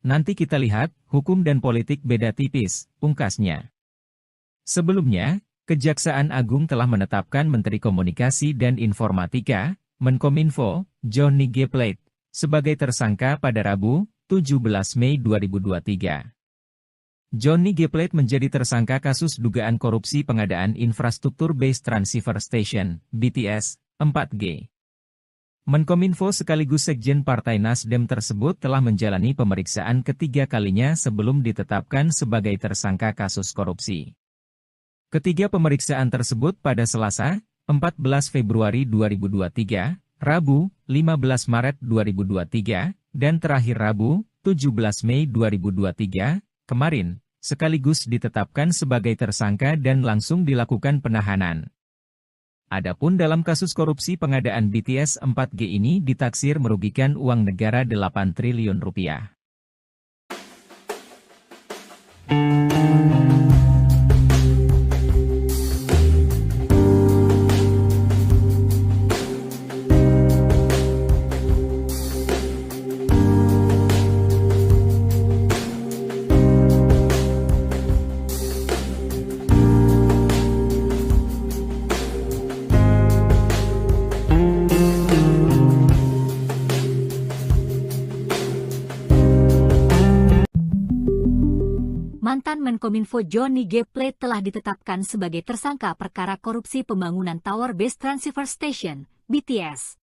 Nanti kita lihat, hukum dan politik beda tipis, pungkasnya. Sebelumnya, Kejaksaan Agung telah menetapkan Menteri Komunikasi dan Informatika, Menkominfo, Johnny G. Plate, sebagai tersangka pada Rabu, 17 Mei 2023. Johnny G. Plate menjadi tersangka kasus dugaan korupsi pengadaan infrastruktur Base Transceiver Station, BTS, 4G. Menkominfo sekaligus Sekjen Partai Nasdem tersebut telah menjalani pemeriksaan ketiga kalinya sebelum ditetapkan sebagai tersangka kasus korupsi. Ketiga pemeriksaan tersebut pada Selasa, 14 Februari 2023, Rabu, 15 Maret 2023, dan terakhir Rabu, 17 Mei 2023, kemarin, sekaligus ditetapkan sebagai tersangka dan langsung dilakukan penahanan. Adapun dalam kasus korupsi pengadaan BTS 4G ini ditaksir merugikan uang negara 8 triliun rupiah. Mantan Menkominfo Johnny G. Plate telah ditetapkan sebagai tersangka perkara korupsi pembangunan Tower Base Transceiver Station, BTS.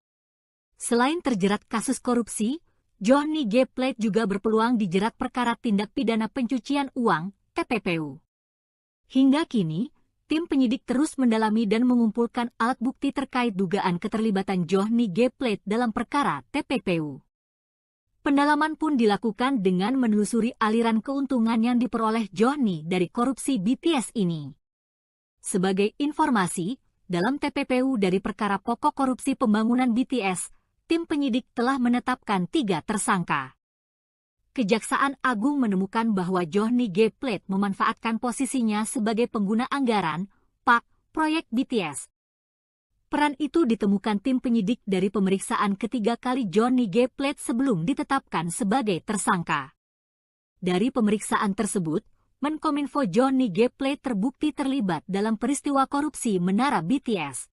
Selain terjerat kasus korupsi, Johnny G. Plate juga berpeluang dijerat perkara tindak pidana pencucian uang, TPPU. Hingga kini, tim penyidik terus mendalami dan mengumpulkan alat bukti terkait dugaan keterlibatan Johnny G. Plate dalam perkara TPPU. Pendalaman pun dilakukan dengan menelusuri aliran keuntungan yang diperoleh Johnny dari korupsi BTS ini. Sebagai informasi, dalam TPPU dari perkara pokok korupsi pembangunan BTS, tim penyidik telah menetapkan 3 tersangka. Kejaksaan Agung menemukan bahwa Johnny G. Plate memanfaatkan posisinya sebagai pengguna anggaran, PAK, proyek BTS. Peran itu ditemukan tim penyidik dari pemeriksaan ketiga kali Johnny G. Plate sebelum ditetapkan sebagai tersangka. Dari pemeriksaan tersebut, Menkominfo Johnny G. Plate terbukti terlibat dalam peristiwa korupsi Menara BTS.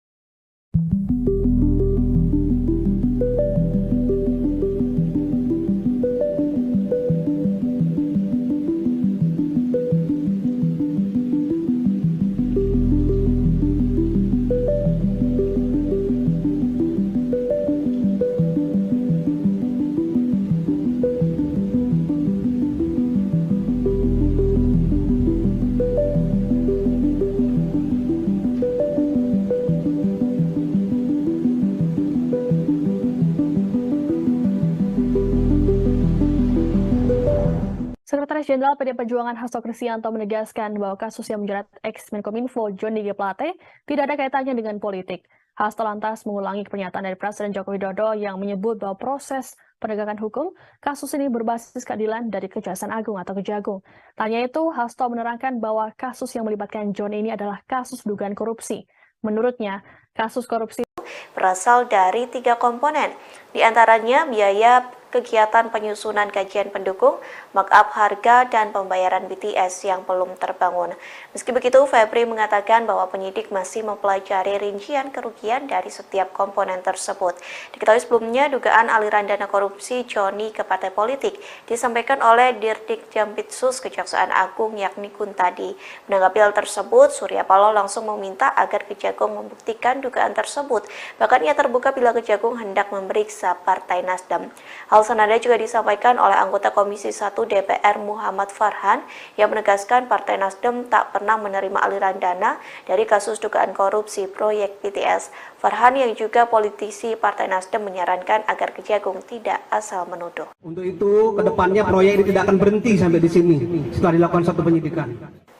Sekretaris Jenderal PD Perjuangan Hasto Kristianto menegaskan bahwa kasus yang menjerat ex-Menkominfo Johnny G. Plate tidak ada kaitannya dengan politik. Hasto lantas mengulangi pernyataan dari Presiden Joko Widodo yang menyebut bahwa proses penegakan hukum kasus ini berbasis keadilan dari Kejaksaan Agung atau Kejagung. Tanya itu, Hasto menerangkan bahwa kasus yang melibatkan Johnny ini adalah kasus dugaan korupsi. Menurutnya, kasus korupsi berasal dari 3 komponen, di antaranya biaya kegiatan penyusunan kajian pendukung, markup harga, dan pembayaran BTS yang belum terbangun. Meski begitu, Febri mengatakan bahwa penyidik masih mempelajari rincian kerugian dari setiap komponen tersebut. Diketahui sebelumnya, dugaan aliran dana korupsi Joni ke partai politik disampaikan oleh Dirdik Jampitsus Kejaksaan Agung yakni Kuntadi. Menanggapi hal tersebut, Surya Paloh langsung meminta agar Kejagung membuktikan dugaan tersebut. Bahkan ia terbuka bila Kejagung hendak memeriksa Partai Nasdem. Hal senada juga disampaikan oleh anggota Komisi 1 DPR Muhammad Farhan yang menegaskan Partai Nasdem tak pernah menerima aliran dana dari kasus dugaan korupsi proyek BTS. Farhan yang juga politisi Partai Nasdem menyarankan agar Kejagung tidak asal menuduh. Untuk itu, kedepannya proyek ini tidak akan berhenti sampai di sini setelah dilakukan satu penyidikan.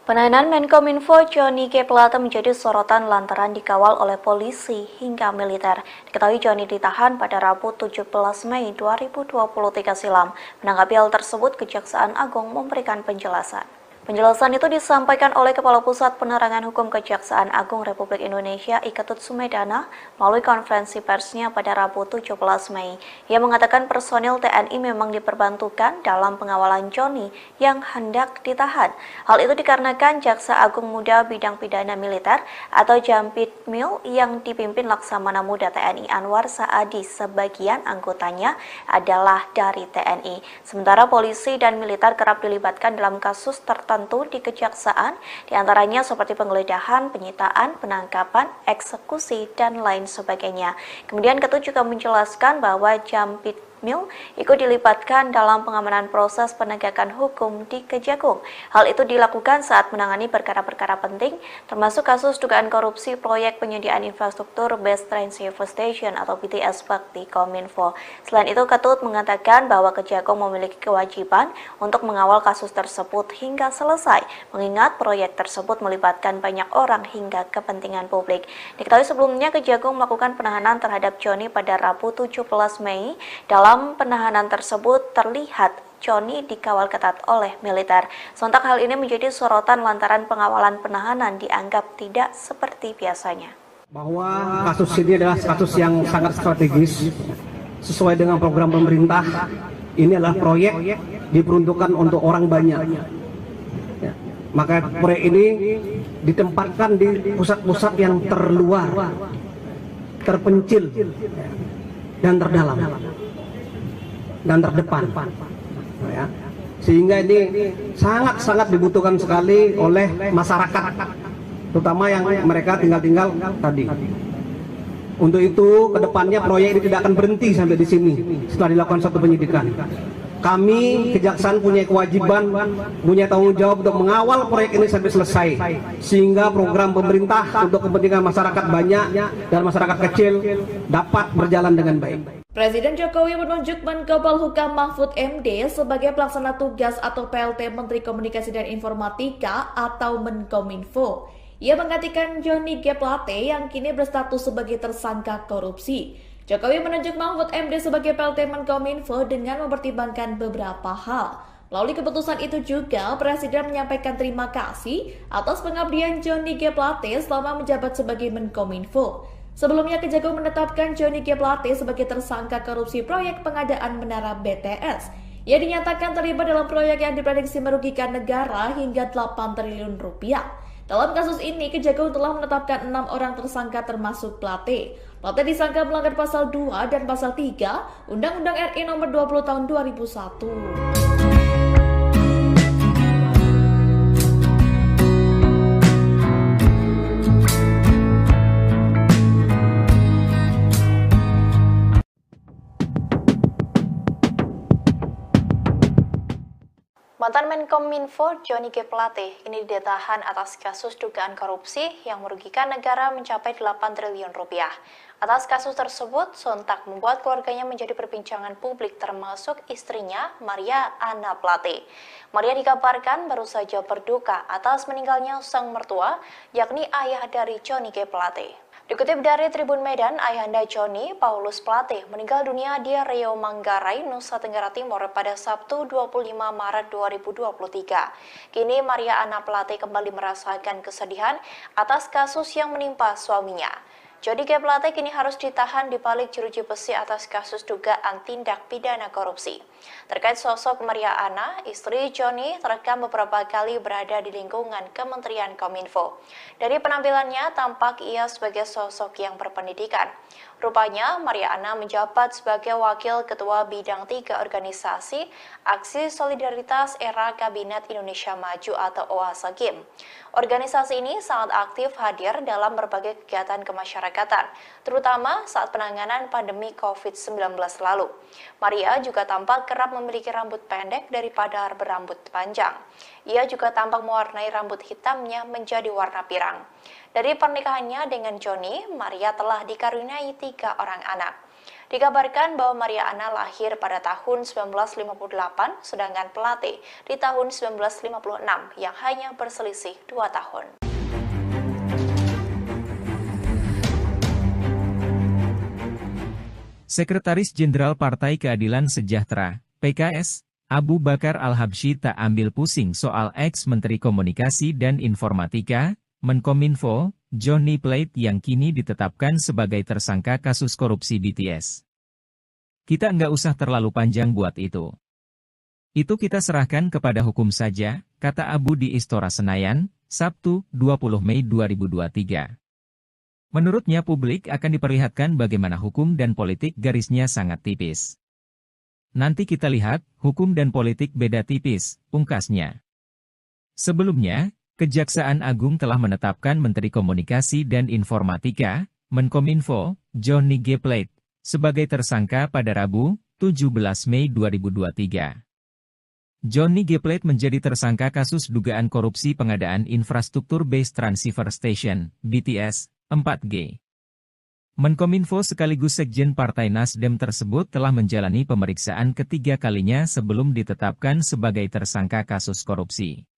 Penahanan Menkominfo Johnny G. Plate menjadi sorotan lantaran dikawal oleh polisi hingga militer. Diketahui Johnny ditahan pada Rabu 17 Mei 2023 silam. Menanggapi hal tersebut, Kejaksaan Agung memberikan penjelasan. Penjelasan itu disampaikan oleh Kepala Pusat Penerangan Hukum Kejaksaan Agung Republik Indonesia Iketut Sumedana melalui konferensi persnya pada Rabu 17 Mei. Ia mengatakan personil TNI memang diperbantukan dalam pengawalan Johnny yang hendak ditahan. Hal itu dikarenakan Jaksa Agung Muda Bidang Pidana Militer atau Jampitmil yang dipimpin Laksamana Muda TNI Anwar Saadi sebagian anggotanya adalah dari TNI. Sementara polisi dan militer kerap dilibatkan dalam kasus tertentu di kejaksaan, diantaranya seperti penggeledahan, penyitaan, penangkapan, eksekusi, dan lain sebagainya. Kemudian Ketut juga menjelaskan bahwa Jampitmil ikut dilibatkan dalam pengamanan proses penegakan hukum di Kejagung. Hal itu dilakukan saat menangani perkara-perkara penting, termasuk kasus dugaan korupsi proyek penyediaan infrastruktur Base Transceiver Station atau BTS Bakti Kominfo. Selain itu, Ketut mengatakan bahwa Kejagung memiliki kewajiban untuk mengawal kasus tersebut hingga selesai, mengingat proyek tersebut melibatkan banyak orang hingga kepentingan publik. Diketahui sebelumnya Kejagung melakukan penahanan terhadap Johnny pada Rabu 17 Mei. Dalam penahanan tersebut terlihat Johnny dikawal ketat oleh militer. Sontak hal ini menjadi sorotan lantaran pengawalan penahanan dianggap tidak seperti biasanya. Bahwa kasus ini adalah kasus yang sangat strategis sesuai dengan program pemerintah. Ini adalah proyek diperuntukkan untuk orang banyak. Ya. Maka proyek ini ditempatkan di pusat-pusat yang terluar, terpencil, dan terdalam, dan terdepan, ya. Sehingga ini sangat-sangat dibutuhkan sekali oleh masyarakat, terutama yang mereka tinggal tadi. Untuk itu, kedepannya proyek ini tidak akan berhenti sampai di sini setelah dilakukan satu penyidikan. Kami, Kejaksaan punya kewajiban, punya tanggung jawab untuk mengawal proyek ini sampai selesai, sehingga program pemerintah untuk kepentingan masyarakat banyak dan masyarakat kecil dapat berjalan dengan baik. Presiden Jokowi menunjuk Menko Polhukam Mahfud MD sebagai pelaksana tugas atau PLT Menteri Komunikasi dan Informatika atau Menkominfo. Ia menggantikan Johnny G. Plate yang kini berstatus sebagai tersangka korupsi. Jokowi menunjuk Mahfud MD sebagai PLT Menkominfo dengan mempertimbangkan beberapa hal. Melalui keputusan itu juga, Presiden menyampaikan terima kasih atas pengabdian Johnny G. Plate selama menjabat sebagai Menkominfo. Sebelumnya, Kejagung menetapkan Johnny G. Plate sebagai tersangka korupsi proyek pengadaan menara BTS. Ia dinyatakan terlibat dalam proyek yang diprediksi merugikan negara hingga 8 triliun rupiah. Dalam kasus ini, Kejagung telah menetapkan 6 orang tersangka termasuk Plate. Plate disangka melanggar pasal 2 dan pasal 3 Undang-Undang RI nomor 20 tahun 2001. Mantan Menkominfo Johnny G. Plate ini ditahan atas kasus dugaan korupsi yang merugikan negara mencapai 8 triliun rupiah. Atas kasus tersebut, sontak membuat keluarganya menjadi perbincangan publik termasuk istrinya, Maria Anna Plate. Maria dikabarkan baru saja berduka atas meninggalnya sang mertua, yakni ayah dari Johnny G. Plate. Dikutip dari Tribun Medan, ayahanda Johnny, Paulus Plate, meninggal dunia di Riau Manggarai, Nusa Tenggara Timur pada Sabtu 25 Maret 2023. Kini Maria Anna Plate kembali merasakan kesedihan atas kasus yang menimpa suaminya. Johnny G. Plate kini harus ditahan di balik jeruji besi atas kasus dugaan tindak pidana korupsi. Terkait sosok Maria Ana, istri Johnny terekam beberapa kali berada di lingkungan Kementerian Kominfo. Dari penampilannya tampak ia sebagai sosok yang berpendidikan. Rupanya Maria Ana menjabat sebagai Wakil Ketua Bidang 3 Organisasi Aksi Solidaritas Era Kabinet Indonesia Maju atau OASA-KIM. Organisasi ini sangat aktif hadir dalam berbagai kegiatan kemasyarakatan, terutama saat penanganan pandemi COVID-19 lalu. Maria juga tampak kerap memiliki rambut pendek daripada berambut panjang. Ia juga tampak mewarnai rambut hitamnya menjadi warna pirang. Dari pernikahannya dengan Johnny, Maria telah dikaruniai 3 orang anak. Dikabarkan bahwa Maria Ana lahir pada tahun 1958, sedangkan Plate di tahun 1956 yang hanya berselisih 2 tahun. Sekretaris Jenderal Partai Keadilan Sejahtera, PKS, Abu Bakar Al-Habsyi tak ambil pusing soal ex-Menteri Komunikasi dan Informatika, Menkominfo, Johnny Plate yang kini ditetapkan sebagai tersangka kasus korupsi BTS. Kita nggak usah terlalu panjang buat itu. Itu kita serahkan kepada hukum saja, kata Abu di Istora Senayan, Sabtu, 20 Mei 2023. Menurutnya publik akan diperlihatkan bagaimana hukum dan politik garisnya sangat tipis. Nanti kita lihat, hukum dan politik beda tipis, pungkasnya. Sebelumnya, Kejaksaan Agung telah menetapkan Menteri Komunikasi dan Informatika, Menkominfo, Johnny G. Plate, sebagai tersangka pada Rabu, 17 Mei 2023. Johnny G. Plate menjadi tersangka kasus dugaan korupsi pengadaan infrastruktur Base Transceiver Station, BTS, 4G. Menkominfo sekaligus Sekjen Partai Nasdem tersebut telah menjalani pemeriksaan ketiga kalinya sebelum ditetapkan sebagai tersangka kasus korupsi.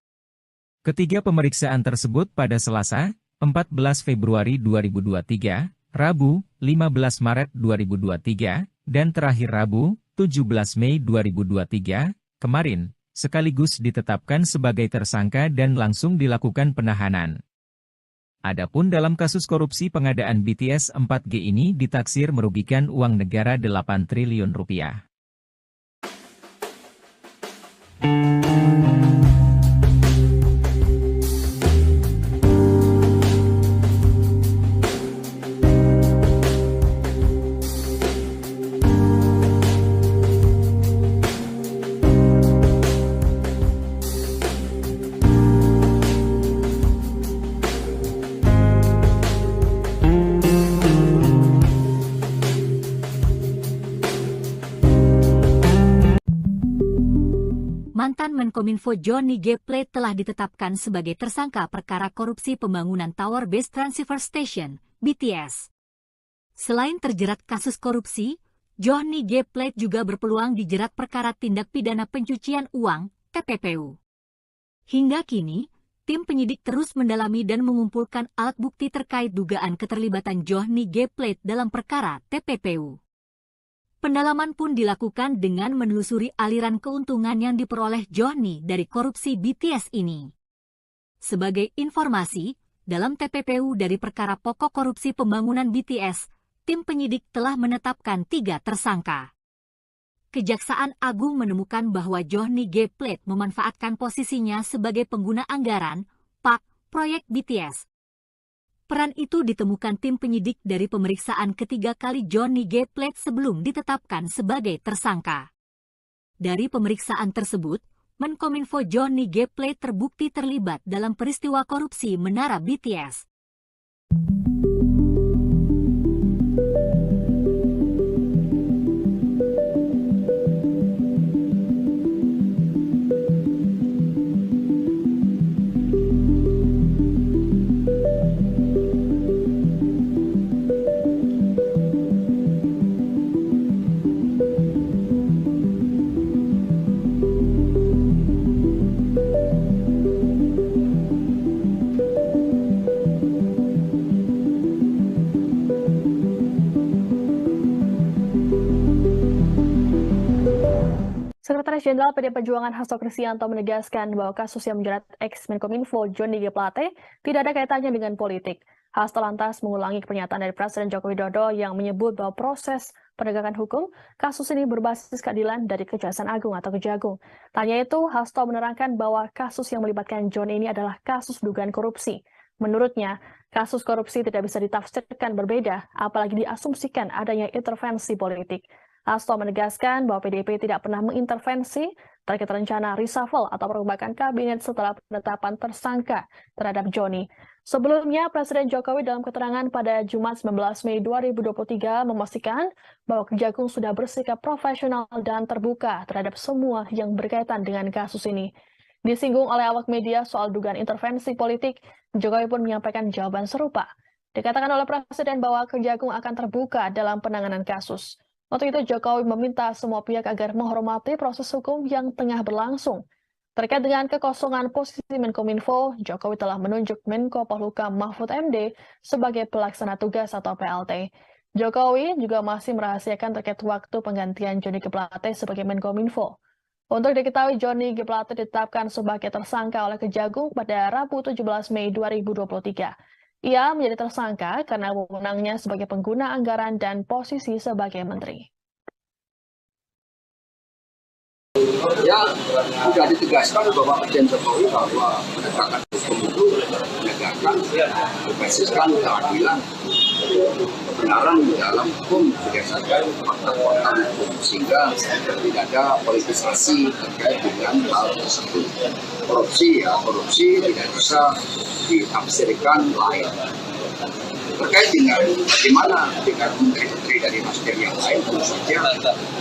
Ketiga pemeriksaan tersebut pada Selasa, 14 Februari 2023, Rabu, 15 Maret 2023, dan terakhir Rabu, 17 Mei 2023, kemarin, sekaligus ditetapkan sebagai tersangka dan langsung dilakukan penahanan. Adapun dalam kasus korupsi pengadaan BTS 4G ini ditaksir merugikan uang negara 8 triliun rupiah. Mantan Menkominfo Johnny G. Plate telah ditetapkan sebagai tersangka perkara korupsi pembangunan Tower Base Transceiver Station, BTS. Selain terjerat kasus korupsi, Johnny G. Plate juga berpeluang dijerat perkara tindak pidana pencucian uang, TPPU. Hingga kini, tim penyidik terus mendalami dan mengumpulkan alat bukti terkait dugaan keterlibatan Johnny G. Plate dalam perkara TPPU. Pendalaman pun dilakukan dengan menelusuri aliran keuntungan yang diperoleh Johnny dari korupsi BTS ini. Sebagai informasi, dalam TPPU dari perkara pokok korupsi pembangunan BTS, tim penyidik telah menetapkan 3 tersangka. Kejaksaan Agung menemukan bahwa Johnny G. Plate memanfaatkan posisinya sebagai pengguna anggaran, PAK, proyek BTS. Peran itu ditemukan tim penyidik dari pemeriksaan ketiga kali Johnny G. Plate sebelum ditetapkan sebagai tersangka. Dari pemeriksaan tersebut, Menkominfo Johnny G. Plate terbukti terlibat dalam peristiwa korupsi Menara BTS. Sekretaris Jenderal PD Perjuangan Hasto Kristianto menegaskan bahwa kasus yang menjerat ex-Menkominfo Johnny G. Plate tidak ada kaitannya dengan politik. Hasto lantas mengulangi pernyataan dari Presiden Joko Widodo yang menyebut bahwa proses penegakan hukum kasus ini berbasis keadilan dari Kejaksaan Agung atau Kejagung. Tanya itu, Hasto menerangkan bahwa kasus yang melibatkan John ini adalah kasus dugaan korupsi. Menurutnya, kasus korupsi tidak bisa ditafsirkan berbeda, apalagi diasumsikan adanya intervensi politik. Hasto menegaskan bahwa PDIP tidak pernah mengintervensi terkait rencana reshuffle atau perombakan kabinet setelah penetapan tersangka terhadap Joni. Sebelumnya, Presiden Jokowi dalam keterangan pada Jumat 19 Mei 2023 memastikan bahwa Kejagung sudah bersikap profesional dan terbuka terhadap semua yang berkaitan dengan kasus ini. Disinggung oleh awak media soal dugaan intervensi politik, Jokowi pun menyampaikan jawaban serupa. Dikatakan oleh Presiden bahwa Kejagung akan terbuka dalam penanganan kasus. Untuk itu, Jokowi meminta semua pihak agar menghormati proses hukum yang tengah berlangsung. Terkait dengan kekosongan posisi Menkominfo, Jokowi telah menunjuk Menko Polhukam Mahfud MD sebagai pelaksana tugas atau PLT. Jokowi juga masih merahasiakan terkait waktu penggantian Johnny G. Plate sebagai Menkominfo. Untuk diketahui, Johnny G. Plate ditetapkan sebagai tersangka oleh Kejagung pada Rabu 17 Mei 2023. Ia menjadi tersangka karena wewenangnya sebagai pengguna anggaran dan posisi sebagai menteri. Ya, sudah ditegaskan bahwa Presiden Jokowi bahwa penegakan hukum itu menegakkan berbasiskan keadilan, kebenaran dalam hukum berdasarkan fakta-fakta hukum, sehingga tidak ada politisasi terkait dengan hal tersebut. Korupsi tidak bisa ditafsirkan lain. Terkait dengan bagaimana dengan menteri-menteri dari Nasdem yang lain, tentu saja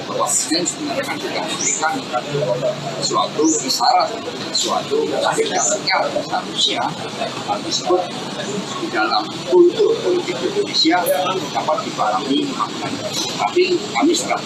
bahwa Presiden sebenarnya kan tidak memberikan suatu isyarat, suatu sinyal seharusnya hal tersebut di dalam kultur politik Indonesia dapat dipahami maknanya. Tapi kami sudah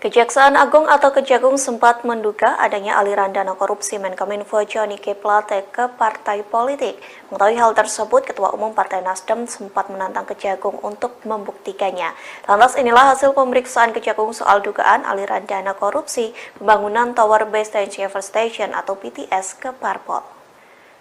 Kejaksaan Agung atau Kejagung sempat menduga adanya aliran dana korupsi Menkominfo Johnny G. Plate ke partai politik. Mengetahui hal tersebut, Ketua Umum Partai Nasdem sempat menantang Kejagung untuk membuktikannya. Lantas inilah hasil pemeriksaan Kejagung soal dugaan aliran dana korupsi pembangunan Tower Base Transceiver Station atau BTS ke parpol.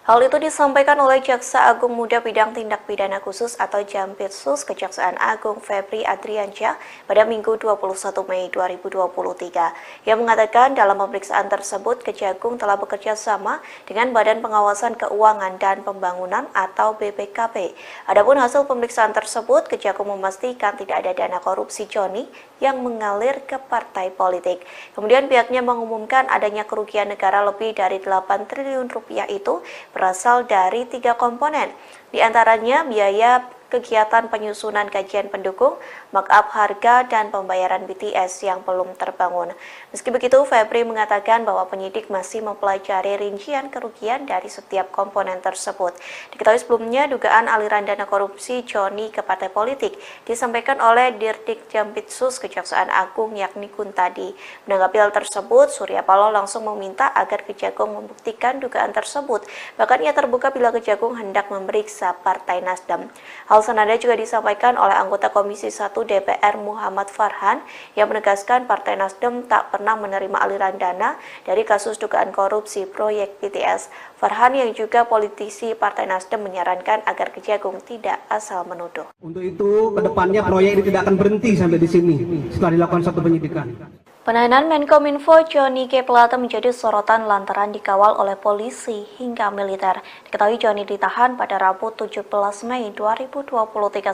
Hal itu disampaikan oleh Jaksa Agung Muda Bidang Tindak Pidana Khusus atau Jampitsus Kejaksaan Agung Febri Adriansyah pada Minggu 21 Mei 2023. Ia mengatakan dalam pemeriksaan tersebut Kejagung telah bekerja sama dengan Badan Pengawasan Keuangan dan Pembangunan atau BPKP. Adapun hasil pemeriksaan tersebut, Kejagung memastikan tidak ada dana korupsi Johnny yang mengalir ke partai politik. Kemudian pihaknya mengumumkan adanya kerugian negara lebih dari 8 triliun rupiah itu berasal dari 3 komponen, di antaranya biaya kegiatan penyusunan kajian pendukung, markup harga, dan pembayaran BTS yang belum terbangun. Meski begitu, Febri mengatakan bahwa penyidik masih mempelajari rincian kerugian dari setiap komponen tersebut. Diketahui sebelumnya, dugaan aliran dana korupsi Johnny ke partai politik disampaikan oleh Dirdik Jampitsus Kejaksaan Agung yakni Kuntadi. Menanggapi hal tersebut, Surya Paloh langsung meminta agar Kejagung membuktikan dugaan tersebut. Bahkan ia terbuka bila Kejagung hendak memeriksa Partai Nasdem. Hal senada juga disampaikan oleh anggota Komisi 1 DPR Muhammad Farhan yang menegaskan Partai Nasdem tak pernah menerima aliran dana dari kasus dugaan korupsi proyek BTS. Farhan yang juga politisi Partai Nasdem menyarankan agar Kejagung tidak asal menuduh. Untuk itu, kedepannya proyek ini tidak akan berhenti sampai di sini setelah dilakukan satu penyidikan. Penahanan Menkominfo Johnny G. Plate menjadi sorotan lantaran dikawal oleh polisi hingga militer. Diketahui Johnny ditahan pada Rabu 17 Mei 2023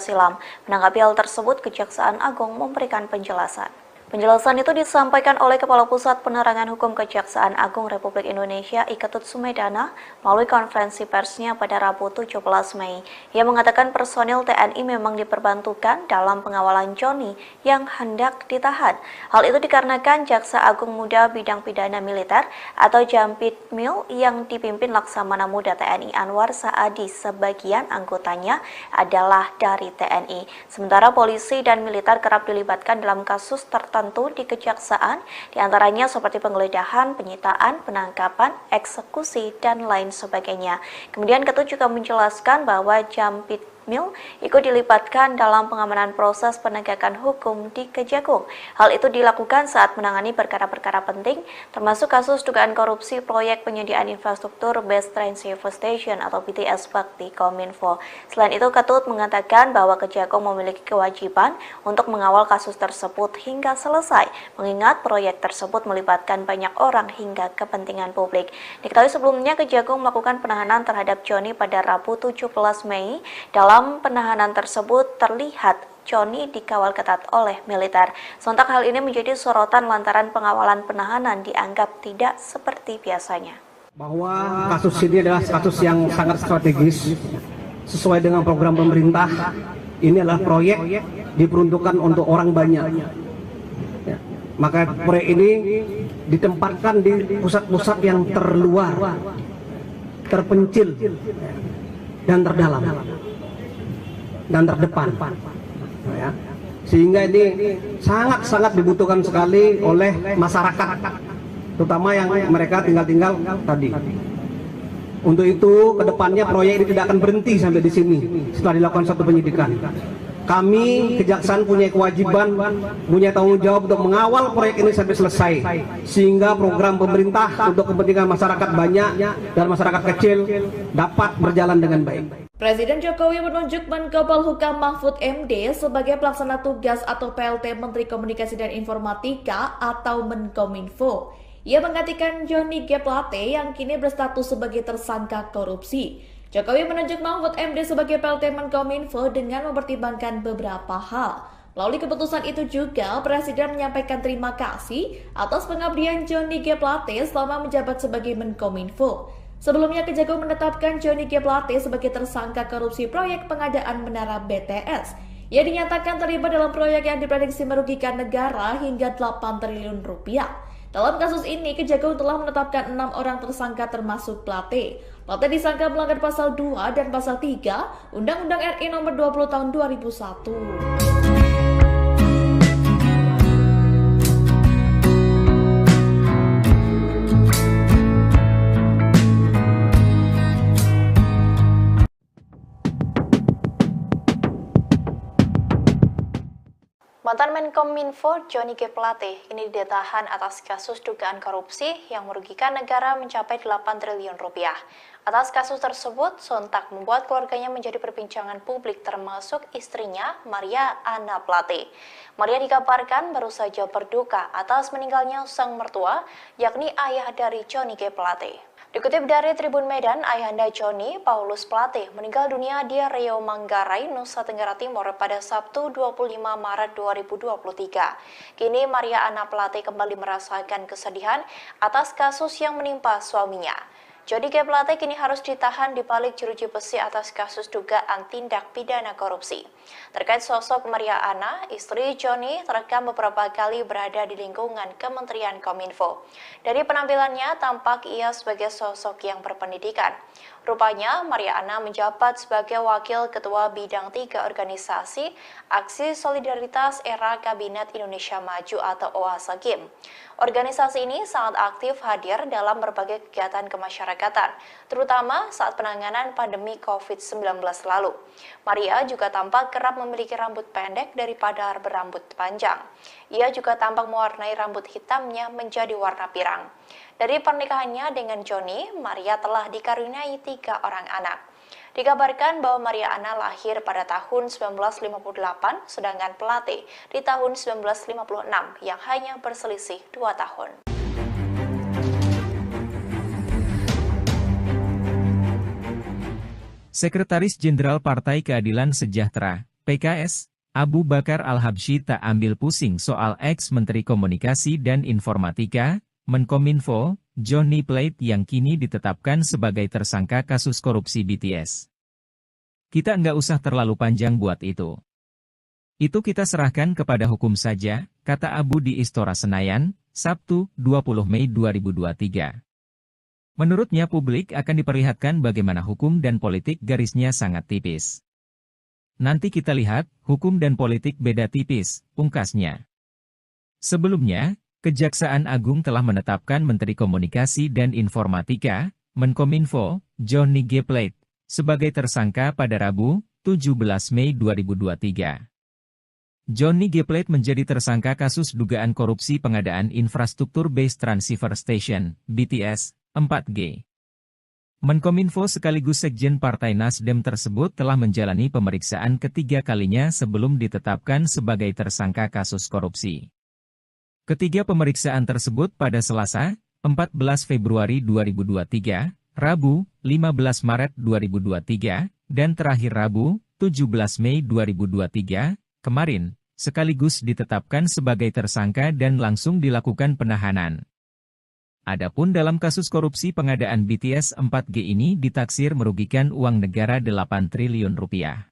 silam. Menanggapi hal tersebut, Kejaksaan Agung memberikan penjelasan. Penjelasan itu disampaikan oleh Kepala Pusat Penerangan Hukum Kejaksaan Agung Republik Indonesia Iketut Sumedana melalui konferensi persnya pada Rabu 17 Mei. Ia mengatakan personil TNI memang diperbantukan dalam pengawalan Johnny yang hendak ditahan. Hal itu dikarenakan Jaksa Agung Muda Bidang Pidana Militer atau Jampitmil yang dipimpin Laksamana Muda TNI Anwar Saadi sebagian anggotanya adalah dari TNI. Sementara polisi dan militer kerap dilibatkan dalam kasus tertentu di kejaksaan, diantaranya seperti penggeledahan, penyitaan, penangkapan, eksekusi, dan lain sebagainya. Kemudian Ketut juga menjelaskan bahwa Jampit Mil ikut dilibatkan dalam pengamanan proses penegakan hukum di Kejagung. Hal itu dilakukan saat menangani perkara-perkara penting, termasuk kasus dugaan korupsi proyek penyediaan infrastruktur Base Transceiver Station atau BTS Bakti Kominfo. Selain itu, Ketut mengatakan bahwa Kejagung memiliki kewajiban untuk mengawal kasus tersebut hingga selesai, mengingat proyek tersebut melibatkan banyak orang hingga kepentingan publik. Diketahui sebelumnya Kejagung melakukan penahanan terhadap Joni pada Rabu 17 Mei. Dalam penahanan tersebut terlihat Joni dikawal ketat oleh militer. Sontak hal ini menjadi sorotan lantaran pengawalan penahanan dianggap tidak seperti biasanya. Bahwa kasus ini adalah kasus yang sangat strategis sesuai dengan program pemerintah. Ini adalah proyek diperuntukkan untuk orang banyak. Ya. Maka proyek ini ditempatkan di pusat-pusat yang terluar, terpencil, dan terdalam, dan terdepan, ya. Sehingga ini sangat-sangat dibutuhkan sekali oleh masyarakat, terutama yang mereka tinggal tadi. Untuk itu, kedepannya proyek ini tidak akan berhenti sampai di sini setelah dilakukan satu penyidikan. Kami, Kejaksaan punya kewajiban, punya tanggung jawab untuk mengawal proyek ini sampai selesai, sehingga program pemerintah untuk kepentingan masyarakat banyak dan masyarakat kecil dapat berjalan dengan baik. Presiden Jokowi menunjuk Menko Polhukam Mahfud MD sebagai pelaksana tugas atau PLT Menteri Komunikasi dan Informatika atau Menkominfo. Ia menggantikan Johnny G. Plate yang kini berstatus sebagai tersangka korupsi. Jokowi menunjuk Mahfud MD sebagai PLT Menkominfo dengan mempertimbangkan beberapa hal. Melalui keputusan itu juga, Presiden menyampaikan terima kasih atas pengabdian Johnny G. Plate selama menjabat sebagai Menkominfo. Sebelumnya, Kejagung menetapkan Johnny G. Plate sebagai tersangka korupsi proyek pengadaan menara BTS. Ia dinyatakan terlibat dalam proyek yang diprediksi merugikan negara hingga 8 triliun rupiah. Dalam kasus ini, Kejagung telah menetapkan 6 orang tersangka termasuk Plate. Plate disangka melanggar pasal 2 dan pasal 3 Undang-Undang RI nomor 20 tahun 2001. Mantan Menkominfo Johnny G. Plate kini ditahan atas kasus dugaan korupsi yang merugikan negara mencapai 8 triliun rupiah. Atas kasus tersebut, sontak membuat keluarganya menjadi perbincangan publik termasuk istrinya, Maria Anna Plate. Maria dikabarkan baru saja berduka atas meninggalnya sang mertua, yakni ayah dari Johnny G. Plate. Dikutip dari Tribun Medan, ayahanda Johnny, Paulus Plate, meninggal dunia di Riau Manggarai, Nusa Tenggara Timur pada Sabtu 25 Maret 2023. Kini Maria Anna Plate kembali merasakan kesedihan atas kasus yang menimpa suaminya. Johnny G. Plate kini harus ditahan di balik jeruji besi atas kasus dugaan tindak pidana korupsi. Terkait sosok Maria Anna, istri Johnny terekam beberapa kali berada di lingkungan Kementerian Kominfo. Dari penampilannya, tampak ia sebagai sosok yang berpendidikan. Rupanya, Maria Anna menjabat sebagai Wakil Ketua Bidang 3 Organisasi Aksi Solidaritas Era Kabinet Indonesia Maju atau OASA-GIM. Organisasi ini sangat aktif hadir dalam berbagai kegiatan kemasyarakatan, terutama saat penanganan pandemi COVID-19 lalu. Maria juga tampak kerap memiliki rambut pendek daripada berambut panjang. Ia juga tampak mewarnai rambut hitamnya menjadi warna pirang. Dari pernikahannya dengan Johnny, Maria telah dikaruniai 3 orang anak. Dikabarkan bahwa Maria Anna lahir pada tahun 1958, sedangkan Plate di tahun 1956 yang hanya berselisih 2 tahun. Sekretaris Jenderal Partai Keadilan Sejahtera, PKS, Abu Bakar Al-Habsyi tak ambil pusing soal ex-Menteri Komunikasi dan Informatika, Menkominfo, Johnny Plate yang kini ditetapkan sebagai tersangka kasus korupsi BTS. Kita nggak usah terlalu panjang buat itu. Itu kita serahkan kepada hukum saja, kata Abu di Istora Senayan, Sabtu, 20 Mei 2023. Menurutnya publik akan diperlihatkan bagaimana hukum dan politik garisnya sangat tipis. Nanti kita lihat, hukum dan politik beda tipis, pungkasnya. Sebelumnya, Kejaksaan Agung telah menetapkan Menteri Komunikasi dan Informatika, Menkominfo, Johnny G. Plate, sebagai tersangka pada Rabu, 17 Mei 2023. Johnny G. Plate menjadi tersangka kasus dugaan korupsi pengadaan infrastruktur Base Transceiver Station, BTS, 4G. Menkominfo sekaligus Sekjen Partai Nasdem tersebut telah menjalani pemeriksaan ketiga kalinya sebelum ditetapkan sebagai tersangka kasus korupsi. Ketiga pemeriksaan tersebut pada Selasa, 14 Februari 2023, Rabu, 15 Maret 2023, dan terakhir Rabu, 17 Mei 2023, kemarin, sekaligus ditetapkan sebagai tersangka dan langsung dilakukan penahanan. Adapun dalam kasus korupsi pengadaan BTS 4G ini ditaksir merugikan uang negara 8 triliun rupiah.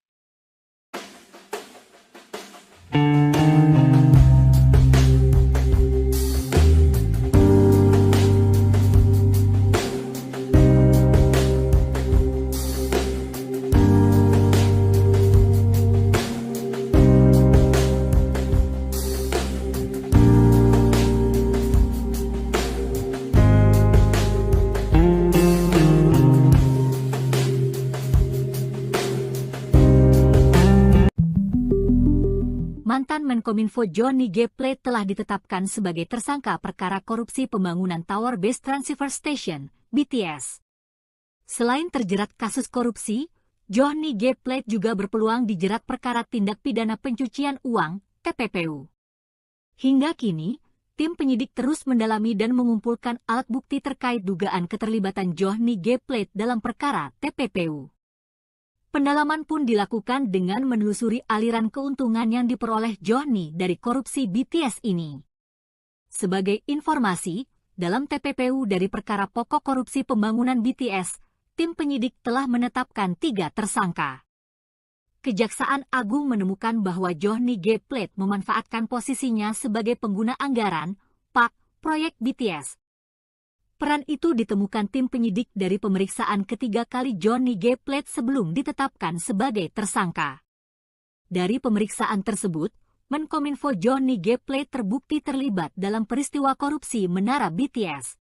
Mantan Menkominfo Johnny G. Plate telah ditetapkan sebagai tersangka perkara korupsi pembangunan Tower Base Transceiver Station, BTS. Selain terjerat kasus korupsi, Johnny G. Plate juga berpeluang dijerat perkara tindak pidana pencucian uang, TPPU. Hingga kini, tim penyidik terus mendalami dan mengumpulkan alat bukti terkait dugaan keterlibatan Johnny G. Plate dalam perkara TPPU. Pendalaman pun dilakukan dengan menelusuri aliran keuntungan yang diperoleh Johnny dari korupsi BTS ini. Sebagai informasi, dalam TPPU dari perkara pokok korupsi pembangunan BTS, tim penyidik telah menetapkan 3 tersangka. Kejaksaan Agung menemukan bahwa Johnny G. Plate memanfaatkan posisinya sebagai pengguna anggaran, PAK, proyek BTS. Peran itu ditemukan tim penyidik dari pemeriksaan ketiga kali Johnny G. Plate sebelum ditetapkan sebagai tersangka. Dari pemeriksaan tersebut, Menkominfo Johnny G. Plate terbukti terlibat dalam peristiwa korupsi Menara BTS.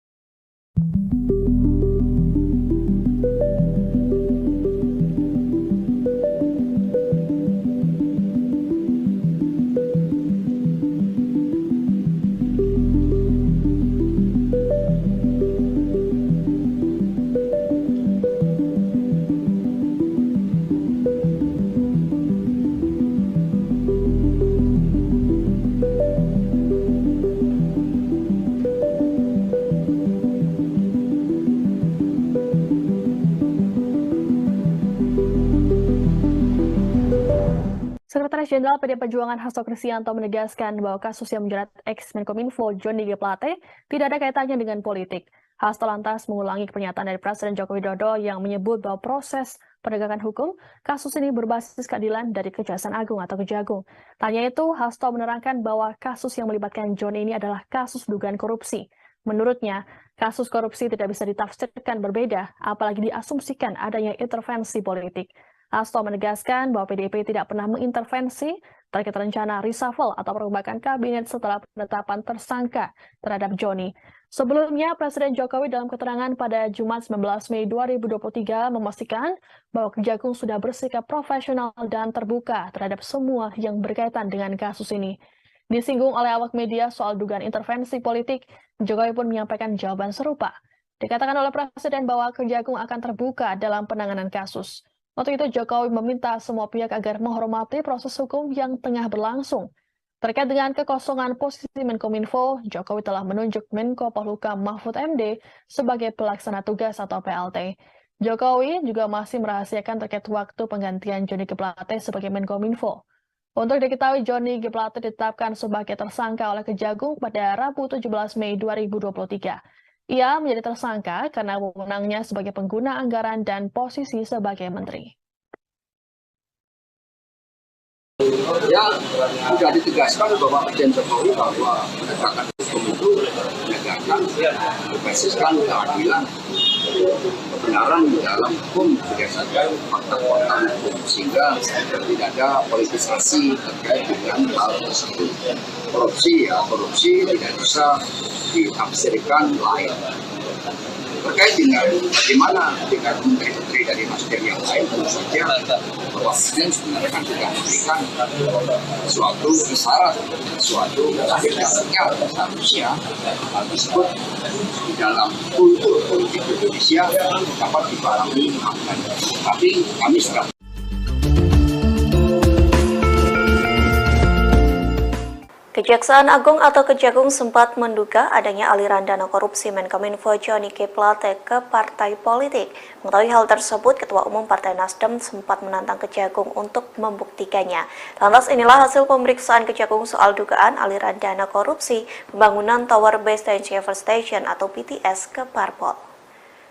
Sekretaris Jenderal PD Perjuangan Hasto Kristianto menegaskan bahwa kasus yang menjerat ex-Menkominfo Johnny G. Plate tidak ada kaitannya dengan politik. Hasto lantas mengulangi pernyataan dari Presiden Joko Widodo yang menyebut bahwa proses penegakan hukum kasus ini berbasis keadilan dari Kejaksaan Agung atau Kejagung. Tanya itu, Hasto menerangkan bahwa kasus yang melibatkan Johnny ini adalah kasus dugaan korupsi. Menurutnya, kasus korupsi tidak bisa ditafsirkan berbeda, apalagi diasumsikan adanya intervensi politik. Hasto menegaskan bahwa PDIP tidak pernah mengintervensi terkait rencana reshuffle atau perombakan kabinet setelah penetapan tersangka terhadap Johnny. Sebelumnya, Presiden Jokowi dalam keterangan pada Jumat 19 Mei 2023 memastikan bahwa Kejagung sudah bersikap profesional dan terbuka terhadap semua yang berkaitan dengan kasus ini. Disinggung oleh awak media soal dugaan intervensi politik, Jokowi pun menyampaikan jawaban serupa. Dikatakan oleh Presiden bahwa Kejagung akan terbuka dalam penanganan kasus. Waktu itu Jokowi meminta semua pihak agar menghormati proses hukum yang tengah berlangsung. Terkait dengan kekosongan posisi Menkominfo, Jokowi telah menunjuk Menko Polhukam Mahfud MD sebagai pelaksana tugas atau PLT. Jokowi juga masih merahasiakan terkait waktu penggantian Johnny G. Plate sebagai Menkominfo. Untuk diketahui, Johnny G. Plate ditetapkan sebagai tersangka oleh Kejagung pada Rabu 17 Mei 2023. Ia menjadi tersangka karena wewenangnya sebagai pengguna anggaran dan posisi sebagai menteri. Ya, sudah ditegaskan bahwa Presiden Jokowi bahwa penegakan hukum itu menegakkan berbasiskan keadilan, kebenaran dalam hukum berdasarkan fakta-fakta hukum, sehingga tidak ada politisasi terkait dengan hal tersebut. Korupsi tidak bisa ditafsirkan lain. Terkait dengan bagaimana dengan menteri-menteri dari nasdem yang lain, tentu saja bahwa Presiden sebenarnya kan sudah memberikan suatu isyarat, suatu sinyal seharusnya hal tersebut di dalam kultur politik Indonesia dapat dipahami. Tapi kami setelah Kejaksaan Agung atau Kejagung sempat menduga adanya aliran dana korupsi Menkominfo Johnny G. Plate ke partai politik. Mengetahui hal tersebut, Ketua Umum Partai Nasdem sempat menantang Kejagung untuk membuktikannya. Lantas inilah hasil pemeriksaan Kejagung soal dugaan aliran dana korupsi pembangunan Tower Base Transceiver Station atau BTS ke Parpol.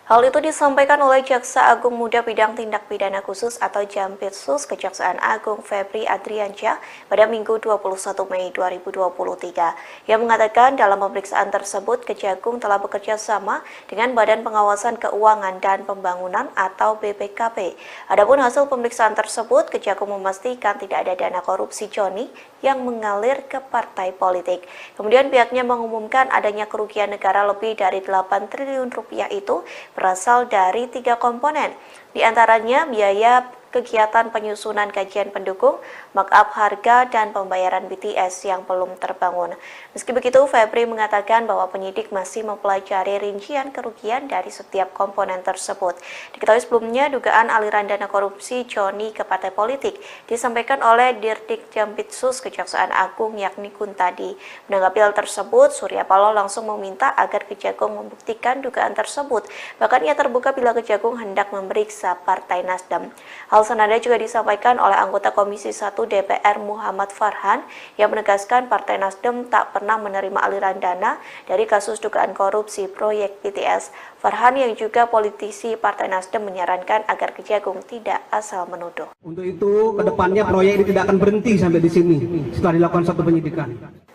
Hal itu disampaikan oleh Jaksa Agung Muda Bidang Tindak Pidana Khusus atau Jampitsus Kejaksaan Agung Febri Adriansyah pada Minggu 21 Mei 2023. Yang mengatakan dalam pemeriksaan tersebut Kejagung telah bekerja sama dengan Badan Pengawasan Keuangan dan Pembangunan atau BPKP. Adapun hasil pemeriksaan tersebut, Kejagung memastikan tidak ada dana korupsi Johnny yang mengalir ke partai politik. Kemudian pihaknya mengumumkan adanya kerugian negara lebih dari 8 triliun rupiah itu berasal dari 3 komponen, di antaranya biaya kegiatan penyusunan kajian pendukung, markup harga, dan pembayaran BTS yang belum terbangun. Meski begitu, Febri mengatakan bahwa penyidik masih mempelajari rincian kerugian dari setiap komponen tersebut. Diketahui sebelumnya, dugaan aliran dana korupsi Johnny ke partai politik disampaikan oleh Dirdik Jampitsus Kejaksaan Agung yakni Kuntadi. Menanggapi hal tersebut, Surya Paloh langsung meminta agar Kejagung membuktikan dugaan tersebut. Bahkan ia terbuka bila Kejagung hendak memeriksa Partai Nasdem. Hal senada juga disampaikan oleh anggota Komisi 1 DPR Muhammad Farhan yang menegaskan Partai Nasdem tak pernah menerima aliran dana dari kasus dugaan korupsi proyek BTS. Farhan yang juga politisi Partai Nasdem menyarankan agar Kejagung tidak asal menuduh. Untuk itu, kedepannya proyek ini tidak akan berhenti sampai di sini setelah dilakukan satu penyidikan.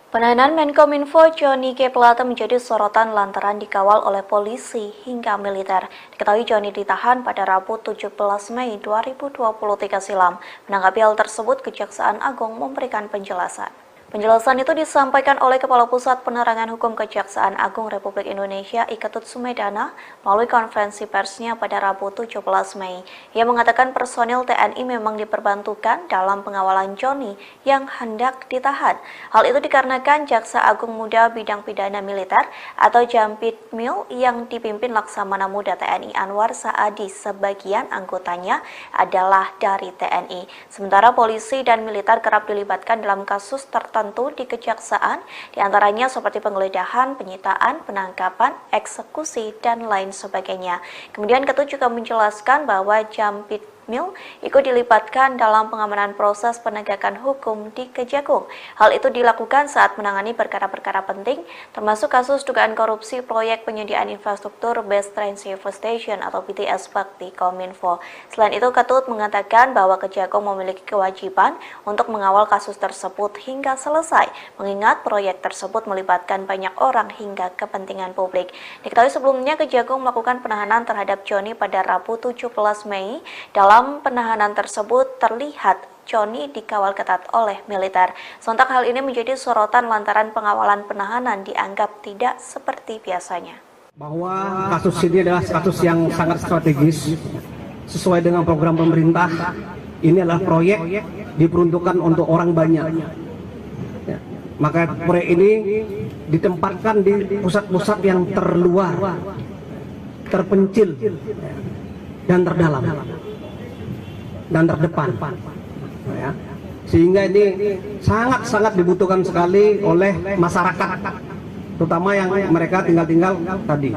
Penahanan Menkominfo Johnny G. Plate menjadi sorotan lantaran dikawal oleh polisi hingga militer. Diketahui Johnny ditahan pada Rabu 17 Mei 2023 silam. Menanggapi hal tersebut, Kejaksaan Agung memberikan penjelasan. Penjelasan itu disampaikan oleh Kepala Pusat Penerangan Hukum Kejaksaan Agung Republik Indonesia Iketut Sumedana melalui konferensi persnya pada Rabu 17 Mei. Ia mengatakan personil TNI memang diperbantukan dalam pengawalan Johnny yang hendak ditahan. Hal itu dikarenakan Jaksa Agung Muda Bidang Pidana Militer atau Jampitmil yang dipimpin Laksamana Muda TNI Anwar Saadi sebagian anggotanya adalah dari TNI. Sementara polisi dan militer kerap dilibatkan dalam kasus tertentu di kejaksaan, diantaranya seperti penggeledahan, penyitaan, penangkapan, eksekusi, dan lain sebagainya. Kemudian Ketut juga menjelaskan bahwa Jampitmil ikut dilibatkan dalam pengamanan proses penegakan hukum di Kejagung. Hal itu dilakukan saat menangani perkara-perkara penting, termasuk kasus dugaan korupsi proyek penyediaan infrastruktur Base Transceiver Station atau BTS Bakti Kominfo. Selain itu, Ketut mengatakan bahwa Kejagung memiliki kewajiban untuk mengawal kasus tersebut hingga selesai, mengingat proyek tersebut melibatkan banyak orang hingga kepentingan publik. Diketahui sebelumnya Kejagung melakukan penahanan terhadap Johnny pada Rabu 17 Mei. Dalam penahanan tersebut terlihat Johnny dikawal ketat oleh militer. Sontak hal ini menjadi sorotan lantaran pengawalan penahanan dianggap tidak seperti biasanya. Bahwa kasus ini adalah kasus yang sangat strategis sesuai dengan program pemerintah. Ini adalah proyek diperuntukkan untuk orang banyak. Ya. Maka proyek ini ditempatkan di pusat-pusat yang terluar, terpencil, dan terdalam, dan terdepan, ya. Sehingga ini sangat-sangat dibutuhkan sekali oleh masyarakat, terutama yang mereka tinggal tadi.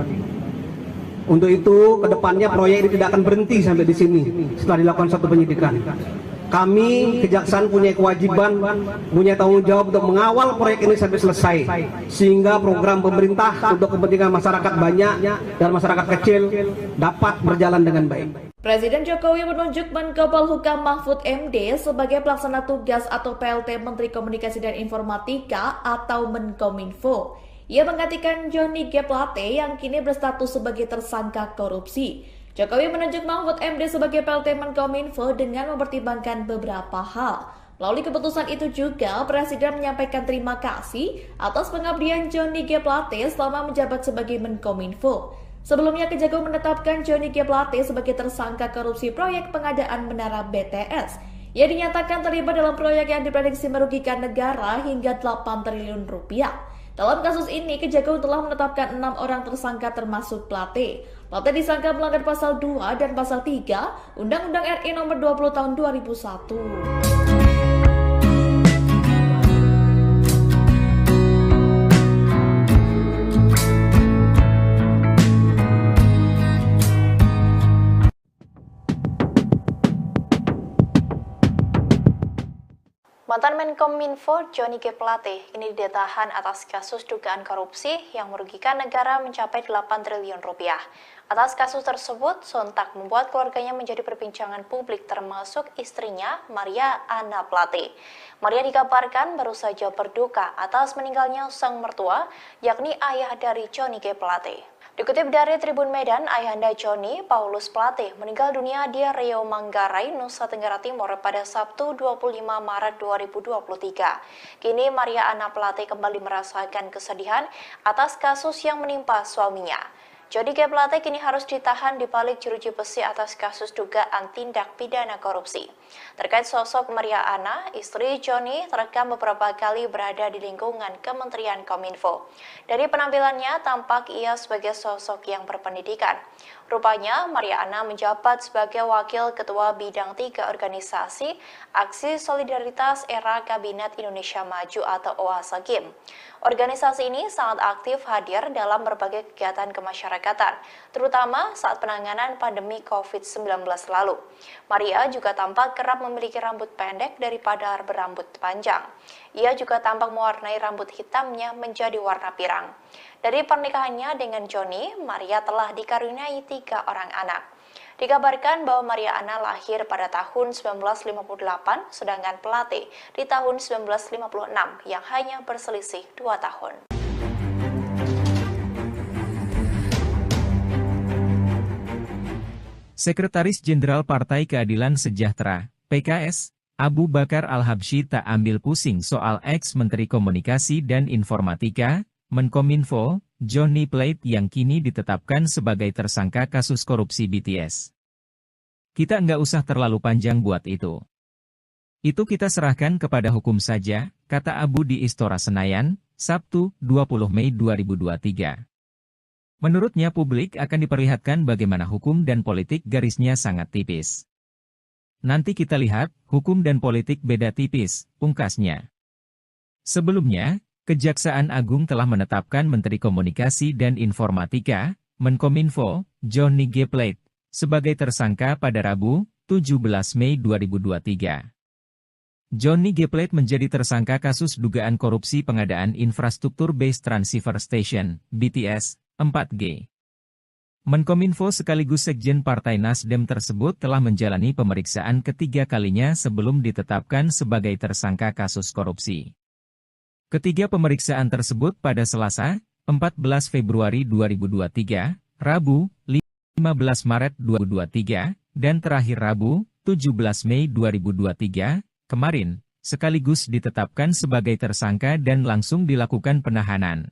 Untuk itu, kedepannya proyek ini tidak akan berhenti sampai di sini setelah dilakukan satu penyidikan. Kami Kejaksaan punya kewajiban, punya tanggung jawab untuk mengawal proyek ini sampai selesai, sehingga program pemerintah untuk kepentingan masyarakat banyak dan masyarakat kecil dapat berjalan dengan baik. Presiden Jokowi menunjuk Menko Polhukam Mahfud MD sebagai pelaksana tugas atau PLT Menteri Komunikasi dan Informatika atau Menkominfo. Ia menggantikan Johnny G. Plate yang kini berstatus sebagai tersangka korupsi. Jokowi menunjuk Mahfud MD sebagai PLT Menkominfo dengan mempertimbangkan beberapa hal. Melalui keputusan itu juga, Presiden menyampaikan terima kasih atas pengabdian Johnny G. Plate selama menjabat sebagai Menkominfo. Sebelumnya, Kejagung menetapkan Johnny G. Plate sebagai tersangka korupsi proyek pengadaan menara BTS. Ia dinyatakan terlibat dalam proyek yang diprediksi merugikan negara hingga 8 triliun rupiah. Dalam kasus ini, Kejagung telah menetapkan 6 orang tersangka termasuk Plate. Plate disangka melanggar pasal 2 dan pasal 3 Undang-Undang RI nomor 20 tahun 2001. Mantan Menkominfo Johnny G. Plate ini ditahan atas kasus dugaan korupsi yang merugikan negara mencapai 8 triliun rupiah. Atas kasus tersebut, sontak membuat keluarganya menjadi perbincangan publik termasuk istrinya, Maria Anna Plate. Maria dikabarkan baru saja berduka atas meninggalnya sang mertua, yakni ayah dari Johnny G. Plate. Dikutip dari Tribun Medan, ayahanda Johnny, Paulus Plate, meninggal dunia di Riau Manggarai, Nusa Tenggara Timur pada Sabtu 25 Maret 2023. Kini Maria Anna Plate kembali merasakan kesedihan atas kasus yang menimpa suaminya. Johnny G. Plate kini harus ditahan di balik jeruji besi atas kasus dugaan tindak pidana korupsi. Terkait sosok Maria Anna, istri Johnny terekam beberapa kali berada di lingkungan Kementerian Kominfo. Dari penampilannya, tampak ia sebagai sosok yang berpendidikan. Rupanya, Maria Anna menjabat sebagai Wakil Ketua Bidang 3 Organisasi Aksi Solidaritas Era Kabinet Indonesia Maju atau OASA-KIM. Organisasi ini sangat aktif hadir dalam berbagai kegiatan kemasyarakatan, terutama saat penanganan pandemi COVID-19 lalu. Maria juga tampak kerap memiliki rambut pendek daripada berambut panjang. Ia juga tampak mewarnai rambut hitamnya menjadi warna pirang. Dari pernikahannya dengan Johnny, Maria telah dikaruniai 3 orang anak. Dikabarkan bahwa Maria Anna lahir pada tahun 1958, sedangkan Plate di tahun 1956 yang hanya berselisih 2 tahun. Sekretaris Jenderal Partai Keadilan Sejahtera, PKS, Abu Bakar Al-Habsyi tak ambil pusing soal ex-Menteri Komunikasi dan Informatika, Menkominfo, Johnny Plate yang kini ditetapkan sebagai tersangka kasus korupsi BTS. Kita nggak usah terlalu panjang buat itu. Itu kita serahkan kepada hukum saja, kata Abu di Istora Senayan, Sabtu, 20 Mei 2023. Menurutnya publik akan diperlihatkan bagaimana hukum dan politik garisnya sangat tipis. Nanti kita lihat, hukum dan politik beda tipis, pungkasnya. Sebelumnya, Kejaksaan Agung telah menetapkan Menteri Komunikasi dan Informatika, Menkominfo, Johnny G. Plate, sebagai tersangka pada Rabu, 17 Mei 2023. Johnny G. Plate menjadi tersangka kasus dugaan korupsi pengadaan infrastruktur Base Transceiver Station, BTS, 4G. Menkominfo sekaligus Sekjen Partai Nasdem tersebut telah menjalani pemeriksaan ketiga kalinya sebelum ditetapkan sebagai tersangka kasus korupsi. Ketiga pemeriksaan tersebut pada Selasa, 14 Februari 2023, Rabu, 15 Maret 2023, dan terakhir Rabu, 17 Mei 2023, kemarin, sekaligus ditetapkan sebagai tersangka dan langsung dilakukan penahanan.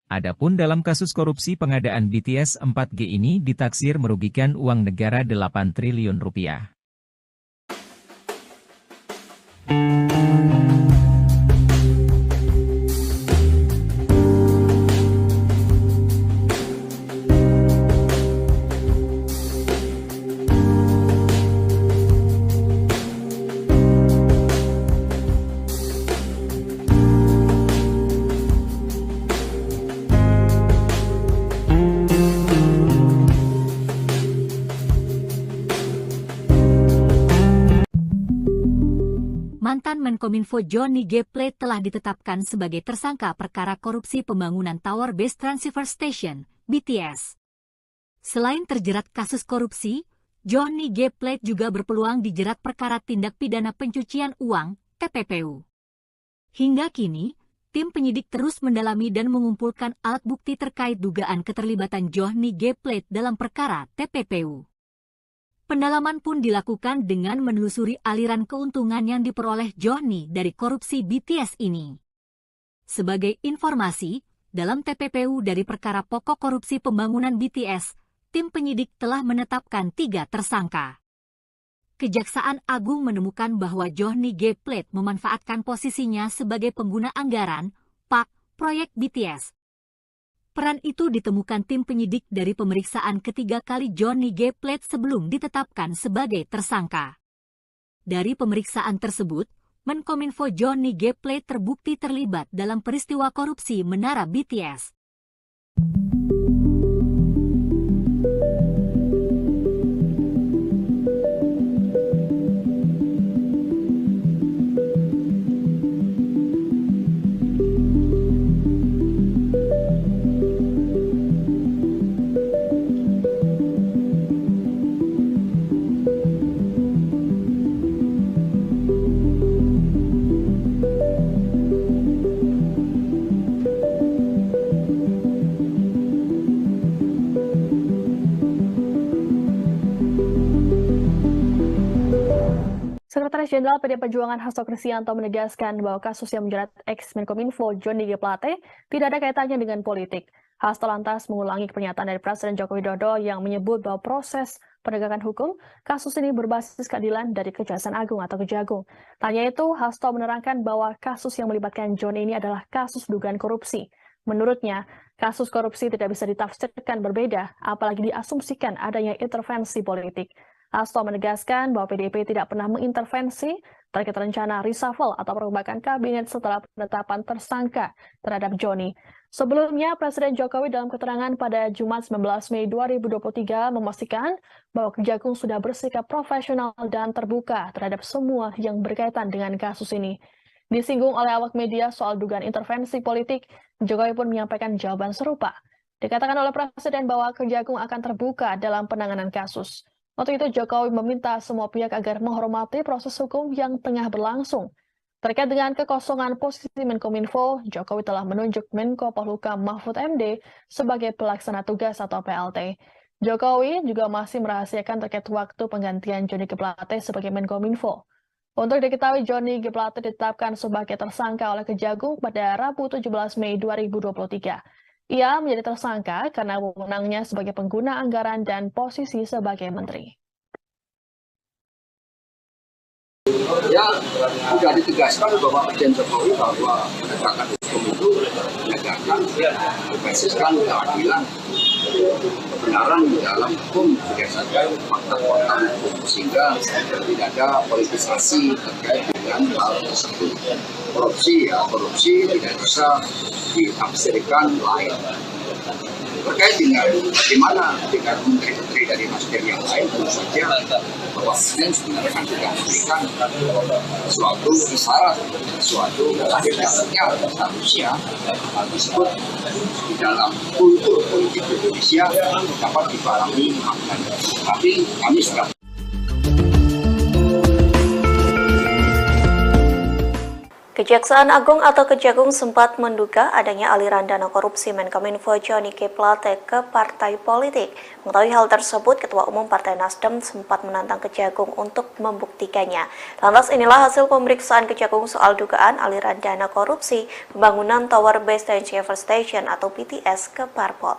Adapun dalam kasus korupsi pengadaan BTS 4G ini ditaksir merugikan uang negara 8 triliun rupiah. Mantan Menkominfo Johnny G. Plate telah ditetapkan sebagai tersangka perkara korupsi pembangunan Tower Base Transceiver Station, BTS. Selain terjerat kasus korupsi, Johnny G. Plate juga berpeluang dijerat perkara tindak pidana pencucian uang, TPPU. Hingga kini, tim penyidik terus mendalami dan mengumpulkan alat bukti terkait dugaan keterlibatan Johnny G. Plate dalam perkara TPPU. Pendalaman pun dilakukan dengan menelusuri aliran keuntungan yang diperoleh Johnny dari korupsi BTS ini. Sebagai informasi, dalam TPPU dari perkara pokok korupsi pembangunan BTS, tim penyidik telah menetapkan 3 tersangka. Kejaksaan Agung menemukan bahwa Johnny G. Plate memanfaatkan posisinya sebagai pengguna anggaran, PAK, proyek BTS. Peran itu ditemukan tim penyidik dari pemeriksaan ketiga kali Johnny G. Plate sebelum ditetapkan sebagai tersangka. Dari pemeriksaan tersebut, Menkominfo Johnny G. Plate terbukti terlibat dalam peristiwa korupsi Menara BTS. Sekretaris Jenderal PD Perjuangan Hasto Kristianto menegaskan bahwa kasus yang menjerat ex-Menkominfo Johnny G. Plate tidak ada kaitannya dengan politik. Hasto lantas mengulangi pernyataan dari Presiden Joko Widodo yang menyebut bahwa proses penegakan hukum kasus ini berbasis keadilan dari Kejaksaan Agung atau Kejagung. Tanya itu, Hasto menerangkan bahwa kasus yang melibatkan Johnny ini adalah kasus dugaan korupsi. Menurutnya, kasus korupsi tidak bisa ditafsirkan berbeda, apalagi diasumsikan adanya intervensi politik. Hasto menegaskan bahwa PDIP tidak pernah mengintervensi terkait rencana reshuffle atau perombakan kabinet setelah penetapan tersangka terhadap Johnny. Sebelumnya, Presiden Jokowi dalam keterangan pada Jumat 19 Mei 2023 memastikan bahwa Kejagung sudah bersikap profesional dan terbuka terhadap semua yang berkaitan dengan kasus ini. Disinggung oleh awak media soal dugaan intervensi politik, Jokowi pun menyampaikan jawaban serupa. Dikatakan oleh Presiden bahwa Kejagung akan terbuka dalam penanganan kasus. Waktu itu Jokowi meminta semua pihak agar menghormati proses hukum yang tengah berlangsung. Terkait dengan kekosongan posisi Menkominfo, Jokowi telah menunjuk Menko Polhukam Mahfud MD sebagai pelaksana tugas atau PLT. Jokowi juga masih merahasiakan terkait waktu penggantian Johnny G. Plate sebagai Menkominfo. Untuk diketahui, Johnny G. Plate ditetapkan sebagai tersangka oleh Kejagung pada Rabu 17 Mei 2023. Ia menjadi tersangka karena wewenangnya sebagai pengguna anggaran dan posisi sebagai menteri. Ya, sudah ditegaskan bahwa Presiden Jokowi bahwa penegakan hukum itu menegakkan berbasiskan keadilan, kebenaran dalam hukum berdasarkan fakta-fakta hukum, sehingga tidak ada politisasi terkait dengan hal tersebut. Korupsi tidak bisa ditafsirkan lain. Terkait dengan bagaimana dengan menteri-menteri dari Nasdem yang lain, tentu saja bahwa Presiden sebenarnya kan tidak memberikan suatu isyarat, suatu agendanya seharusnya hal tersebut di dalam kultur politik Indonesia dapat dipahami maknanya. Tapi kami sudah Kejaksaan Agung atau Kejagung sempat menduga adanya aliran dana korupsi Menkominfo Johnny G. Plate ke partai politik. Mengetahui hal tersebut, Ketua Umum Partai Nasdem sempat menantang Kejagung untuk membuktikannya. Lantas inilah hasil pemeriksaan Kejagung soal dugaan aliran dana korupsi pembangunan Tower Base Transceiver Station atau BTS ke parpol.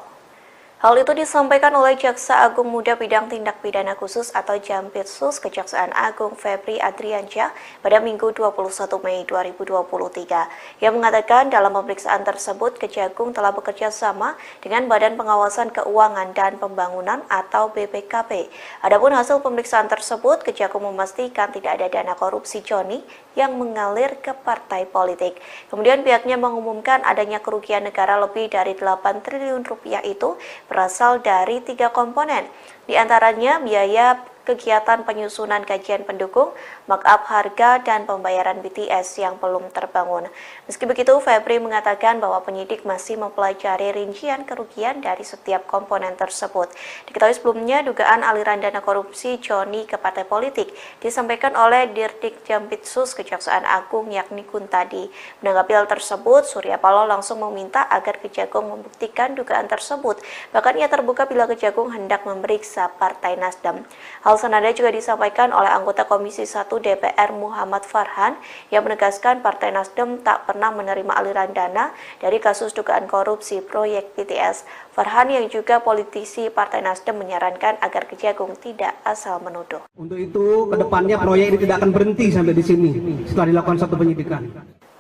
Hal itu disampaikan oleh Jaksa Agung Muda Bidang Tindak Pidana Khusus atau Jampitsus Kejaksaan Agung Febri Adriansyah pada Minggu 21 Mei 2023. Ia mengatakan dalam pemeriksaan tersebut Kejagung telah bekerja sama dengan Badan Pengawasan Keuangan dan Pembangunan atau BPKP. Adapun hasil pemeriksaan tersebut, Kejagung memastikan tidak ada dana korupsi Johnny yang mengalir ke partai politik. Kemudian pihaknya mengumumkan adanya kerugian negara lebih dari 8 triliun rupiah itu berasal dari 3 komponen, di antaranya biaya kegiatan penyusunan kajian pendukung, markup harga, dan pembayaran BTS yang belum terbangun. Meski begitu, Febri mengatakan bahwa penyidik masih mempelajari rincian kerugian dari setiap komponen tersebut. Diketahui sebelumnya, dugaan aliran dana korupsi Johnny ke partai politik disampaikan oleh Dirdik Jampitsus Kejaksaan Agung yakni Kuntadi. Menanggapi hal tersebut, Surya Paloh langsung meminta agar Kejagung membuktikan dugaan tersebut. Bahkan ia terbuka bila Kejagung hendak memeriksa Partai Nasdem. Hal Hal senada juga disampaikan oleh anggota Komisi 1 DPR Muhammad Farhan yang menegaskan Partai Nasdem tak pernah menerima aliran dana dari kasus dugaan korupsi proyek BTS. Farhan yang juga politisi Partai Nasdem menyarankan agar Kejagung tidak asal menuduh. Untuk itu, kedepannya proyek ini tidak akan berhenti sampai di sini setelah dilakukan satu penyidikan.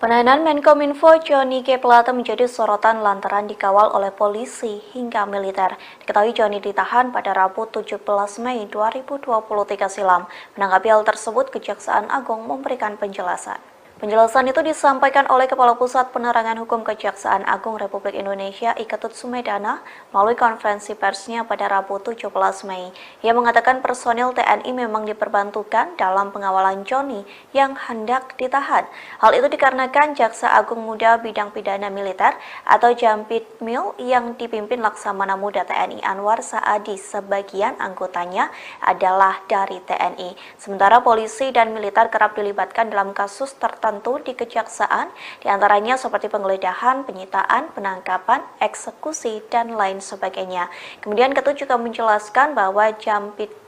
Penahanan Menkominfo Johnny G. Plate menjadi sorotan lantaran dikawal oleh polisi hingga militer. Diketahui Johnny ditahan pada Rabu 17 Mei 2023 silam. Menanggapi hal tersebut, Kejaksaan Agung memberikan penjelasan. Penjelasan itu disampaikan oleh Kepala Pusat Penerangan Hukum Kejaksaan Agung Republik Indonesia Iketut Sumedana melalui konferensi persnya pada Rabu 17 Mei. Ia mengatakan personil TNI memang diperbantukan dalam pengawalan Johnny yang hendak ditahan. Hal itu dikarenakan Jaksa Agung Muda Bidang Pidana Militer atau Jampitmil yang dipimpin Laksamana Muda TNI Anwar Saadi sebagian anggotanya adalah dari TNI. Sementara polisi dan militer kerap dilibatkan dalam kasus tertentu di kejaksaan, diantaranya seperti penggeledahan, penyitaan, penangkapan, eksekusi, dan lain sebagainya. Kemudian Ketut juga menjelaskan bahwa Jampitmil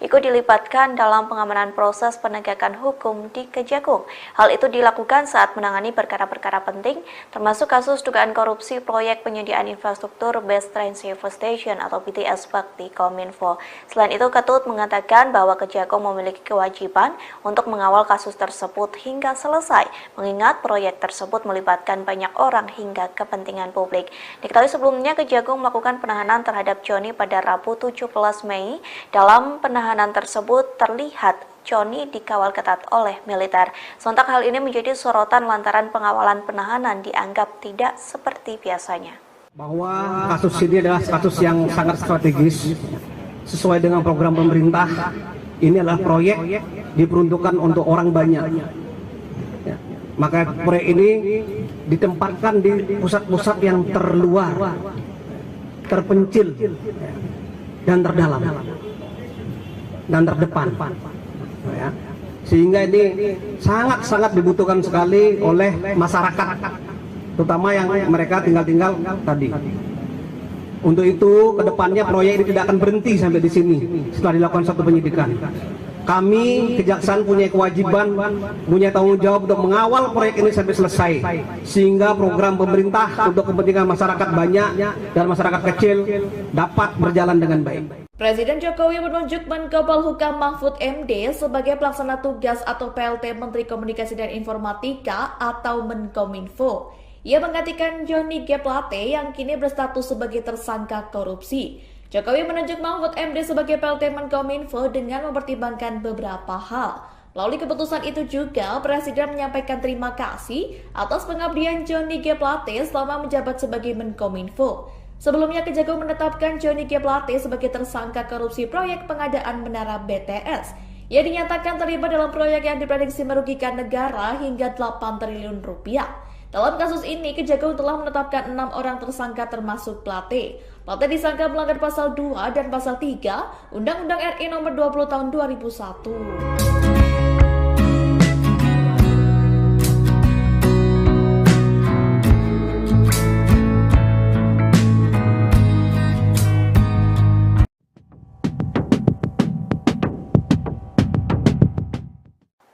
ikut dilibatkan dalam pengamanan proses penegakan hukum di Kejagung. Hal itu dilakukan saat menangani perkara-perkara penting, termasuk kasus dugaan korupsi proyek penyediaan infrastruktur Base Transceiver Station atau BTS Bakti Kominfo. Selain itu, Ketut mengatakan bahwa Kejagung memiliki kewajiban untuk mengawal kasus tersebut hingga selesai, mengingat proyek tersebut melibatkan banyak orang hingga kepentingan publik. Diketahui sebelumnya Kejagung melakukan penahanan terhadap Johnny pada Rabu 17 Mei. Dalam penahanan tersebut terlihat Johnny dikawal ketat oleh militer. Sontak hal ini menjadi sorotan lantaran pengawalan penahanan dianggap tidak seperti biasanya. Bahwa kasus ini adalah kasus yang sangat strategis sesuai dengan program pemerintah. Ini adalah proyek diperuntukkan untuk orang banyak. Ya. Maka proyek ini ditempatkan di pusat-pusat yang terluar, terpencil, dan terdalam, dan terdepan, ya. Sehingga ini sangat-sangat dibutuhkan sekali oleh masyarakat, terutama yang mereka tinggal tadi. Untuk itu, kedepannya proyek ini tidak akan berhenti sampai di sini setelah dilakukan satu penyidikan. Kami, Kejaksaan punya kewajiban, punya tanggung jawab untuk mengawal proyek ini sampai selesai, sehingga program pemerintah untuk kepentingan masyarakat banyak dan masyarakat kecil dapat berjalan dengan baik. Presiden Jokowi menunjuk Menko Polhukam Mahfud MD sebagai pelaksana tugas atau PLT Menteri Komunikasi dan Informatika atau Menkominfo. Ia menggantikan Johnny G. Plate yang kini berstatus sebagai tersangka korupsi. Jokowi menunjuk Mahfud MD sebagai PLT Menkominfo dengan mempertimbangkan beberapa hal. Melalui keputusan itu juga, Presiden menyampaikan terima kasih atas pengabdian Johnny G. Plate selama menjabat sebagai Menkominfo. Sebelumnya, Kejagung menetapkan Johnny G. Plate sebagai tersangka korupsi proyek pengadaan menara BTS. Ia dinyatakan terlibat dalam proyek yang diprediksi merugikan negara hingga 8 triliun rupiah. Dalam kasus ini, Kejagung telah menetapkan 6 orang tersangka termasuk Plate. Plate disangka melanggar pasal 2 dan pasal 3 Undang-Undang RI nomor 20 tahun 2001.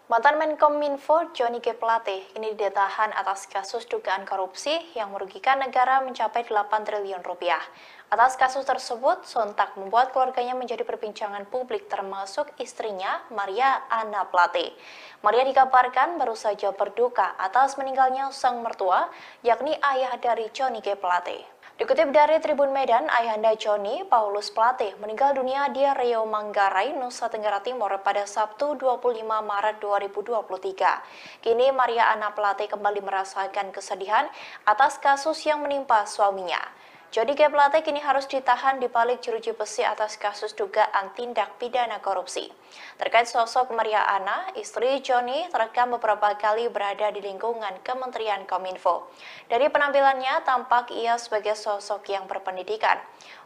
Mantan Menkominfo Johnny G. Plate kini ditahan atas kasus dugaan korupsi yang merugikan negara mencapai 8 triliun rupiah. Atas kasus tersebut, sontak membuat keluarganya menjadi perbincangan publik termasuk istrinya, Maria Anna Plate. Maria dikabarkan baru saja berduka atas meninggalnya sang mertua, yakni ayah dari Johnny G. Plate. Dikutip dari Tribun Medan, ayahanda Johnny, Paulus Plate, meninggal dunia di Riau Manggarai, Nusa Tenggara Timur pada Sabtu 25 Maret 2023. Kini Maria Anna Plate kembali merasakan kesedihan atas kasus yang menimpa suaminya. Johnny G. Plate kini harus ditahan di balik jeruji besi atas kasus dugaan tindak pidana korupsi. Terkait sosok Maria Ana, istri Joni terekam beberapa kali berada di lingkungan Kementerian Kominfo. Dari penampilannya tampak ia sebagai sosok yang berpendidikan.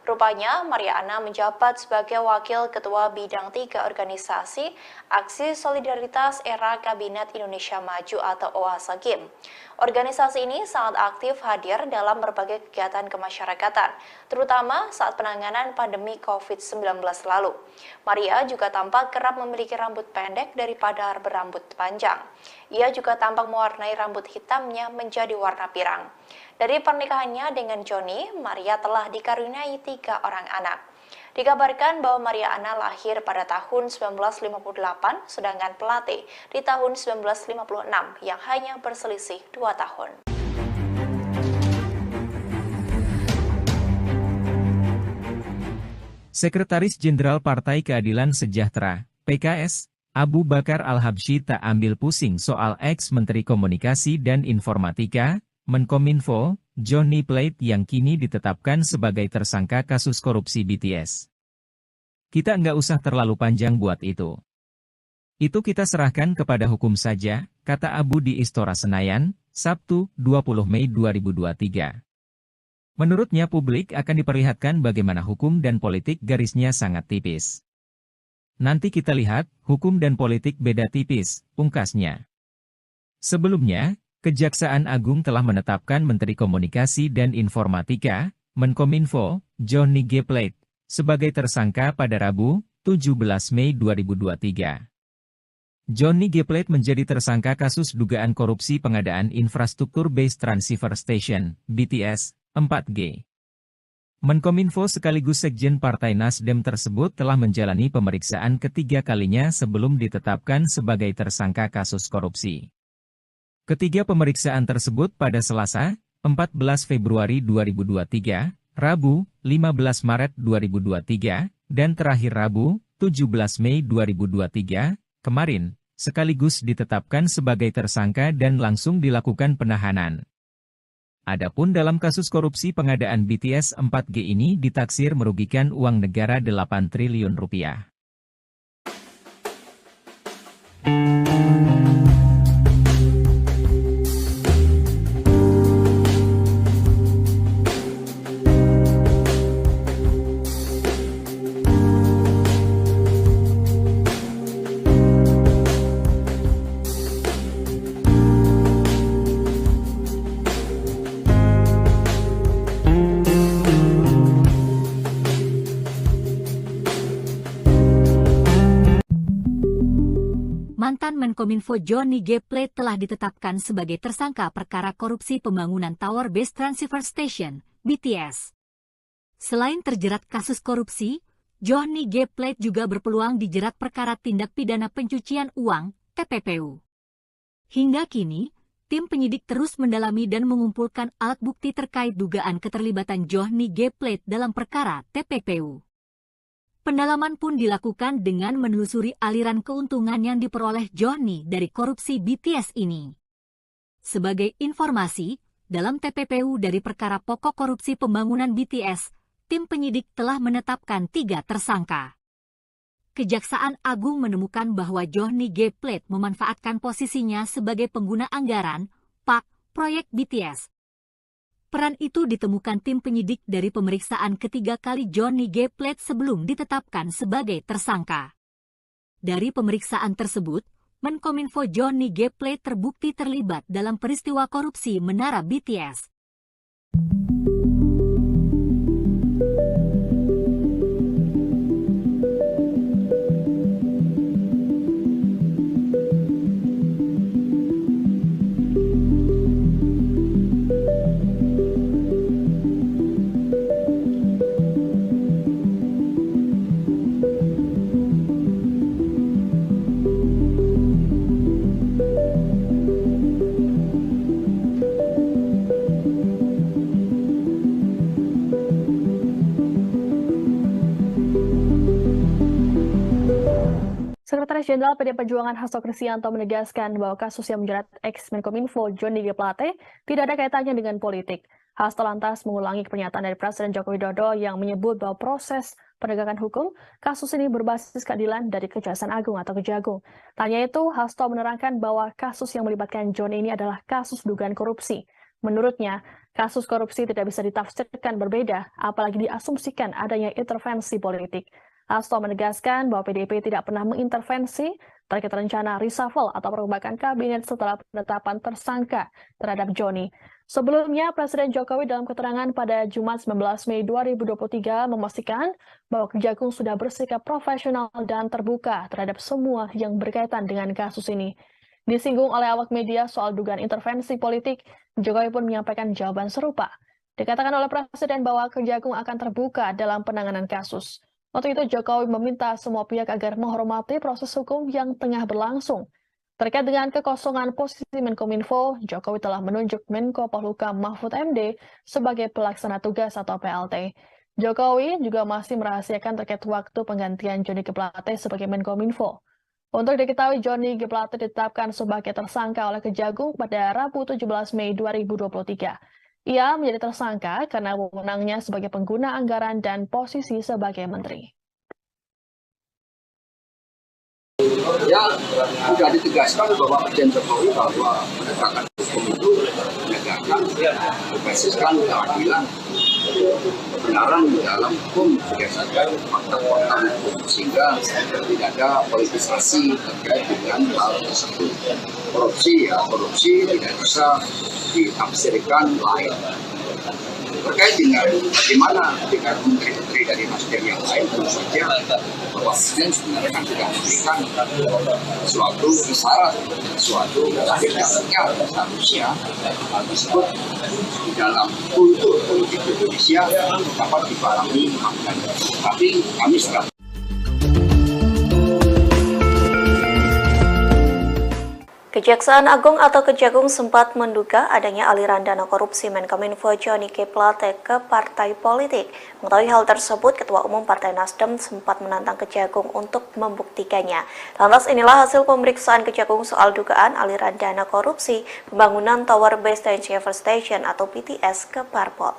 Rupanya Maria Ana menjabat sebagai Wakil Ketua Bidang 3 Organisasi Aksi Solidaritas Era Kabinet Indonesia Maju atau OASA-GIM. Organisasi ini sangat aktif hadir dalam berbagai kegiatan kemasyarakatan, terutama saat penanganan pandemi COVID-19 lalu. Maria juga tampak kerap memiliki rambut pendek daripada berambut panjang. Ia juga tampak mewarnai rambut hitamnya menjadi warna pirang. Dari pernikahannya dengan Joni, Maria telah dikaruniai 3 orang anak. Dikabarkan bahwa Maria Ana lahir pada tahun 1958, sedangkan Plate di tahun 1956 yang hanya berselisih 2 tahun. Sekretaris Jenderal Partai Keadilan Sejahtera, PKS, Abu Bakar Al-Habsyi tak ambil pusing soal ex-Menteri Komunikasi dan Informatika, Menkominfo, Johnny Plate yang kini ditetapkan sebagai tersangka kasus korupsi BTS. Kita nggak usah terlalu panjang buat itu. Itu kita serahkan kepada hukum saja, kata Abu di Istora Senayan, Sabtu, 20 Mei 2023. Menurutnya publik akan diperlihatkan bagaimana hukum dan politik garisnya sangat tipis. Nanti kita lihat, hukum dan politik beda tipis, pungkasnya. Sebelumnya, Kejaksaan Agung telah menetapkan Menteri Komunikasi dan Informatika, Menkominfo, Johnny G. Plate, sebagai tersangka pada Rabu, 17 Mei 2023. Johnny G. Plate menjadi tersangka kasus dugaan korupsi pengadaan infrastruktur Base Transceiver Station, BTS, 4G. Menkominfo sekaligus Sekjen Partai Nasdem tersebut telah menjalani pemeriksaan ketiga kalinya sebelum ditetapkan sebagai tersangka kasus korupsi. Ketiga pemeriksaan tersebut pada Selasa, 14 Februari 2023, Rabu, 15 Maret 2023, dan terakhir Rabu, 17 Mei 2023, kemarin, sekaligus ditetapkan sebagai tersangka dan langsung dilakukan penahanan. Adapun dalam kasus korupsi pengadaan BTS 4G ini ditaksir merugikan uang negara 8 triliun rupiah. Mantan Menkominfo Johnny G. Plate telah ditetapkan sebagai tersangka perkara korupsi pembangunan Tower Base Transceiver Station, BTS. Selain terjerat kasus korupsi, Johnny G. Plate juga berpeluang dijerat perkara tindak pidana pencucian uang, TPPU. Hingga kini, tim penyidik terus mendalami dan mengumpulkan alat bukti terkait dugaan keterlibatan Johnny G. Plate dalam perkara TPPU. Pendalaman pun dilakukan dengan menelusuri aliran keuntungan yang diperoleh Johnny dari korupsi BTS ini. Sebagai informasi, dalam TPPU dari perkara pokok korupsi pembangunan BTS, tim penyidik telah menetapkan 3 tersangka. Kejaksaan Agung menemukan bahwa Johnny G. Plate memanfaatkan posisinya sebagai pengguna anggaran, PAK, proyek BTS. Peran itu ditemukan tim penyidik dari pemeriksaan ketiga kali Johnny G. Plate sebelum ditetapkan sebagai tersangka. Dari pemeriksaan tersebut, Menkominfo Johnny G. Plate terbukti terlibat dalam peristiwa korupsi Menara BTS. Sekretaris Jenderal PD Perjuangan Hasto Kristianto menegaskan bahwa kasus yang menjerat ex-Menkominfo Johnny G. Plate tidak ada kaitannya dengan politik. Hasto lantas mengulangi pernyataan dari Presiden Joko Widodo yang menyebut bahwa proses penegakan hukum kasus ini berbasis keadilan dari Kejaksaan Agung atau Kejagung. Tanya itu, Hasto menerangkan bahwa kasus yang melibatkan John ini adalah kasus dugaan korupsi. Menurutnya, kasus korupsi tidak bisa ditafsirkan berbeda, apalagi diasumsikan adanya intervensi politik. Hasto menegaskan bahwa PDIP tidak pernah mengintervensi terkait rencana reshuffle atau perombakan kabinet setelah penetapan tersangka terhadap Joni. Sebelumnya, Presiden Jokowi dalam keterangan pada Jumat 19 Mei 2023 memastikan bahwa Kejagung sudah bersikap profesional dan terbuka terhadap semua yang berkaitan dengan kasus ini. Disinggung oleh awak media soal dugaan intervensi politik, Jokowi pun menyampaikan jawaban serupa. Dikatakan oleh Presiden bahwa Kejagung akan terbuka dalam penanganan kasus. Waktu itu Jokowi meminta semua pihak agar menghormati proses hukum yang tengah berlangsung. Terkait dengan kekosongan posisi Menkominfo, Jokowi telah menunjuk Menko Polhukam Mahfud MD sebagai pelaksana tugas atau PLT. Jokowi juga masih merahasiakan terkait waktu penggantian Johnny G. Plate sebagai Menkominfo. Untuk diketahui, Johnny G. Plate ditetapkan sebagai tersangka oleh Kejagung pada Rabu 17 Mei 2023. Ia menjadi tersangka karena wewenangnya sebagai pengguna anggaran dan posisi sebagai menteri. Ya, sudah ditegaskan bahwa Presiden Jokowi bahwa penegakan hukum itu menegakkan berbasiskan keadilan, kebenaran dalam hukum berdasarkan fakta-fakta hukum, sehingga tidak ada politisasi terkait dengan hal tersebut. Korupsi tidak bisa ditafsirkan lain. Terkait dengan bagaimana dengan menteri-menteri dari Nasdem yang lain, tentu saja bahwa Presiden sebenarnya kan sudah memberikan suatu isyarat, suatu sinyal seharusnya hal tersebut di dalam kultur politik Indonesia dapat dipahami. Tapi kami sudah Kejaksaan Agung atau Kejagung sempat menduga adanya aliran dana korupsi Menkominfo Johnny G. Plate ke partai politik. Mengetahui hal tersebut, Ketua Umum Partai Nasdem sempat menantang Kejagung untuk membuktikannya. Lantas inilah hasil pemeriksaan Kejagung soal dugaan aliran dana korupsi pembangunan Tower Base Transceiver Station atau BTS ke parpol.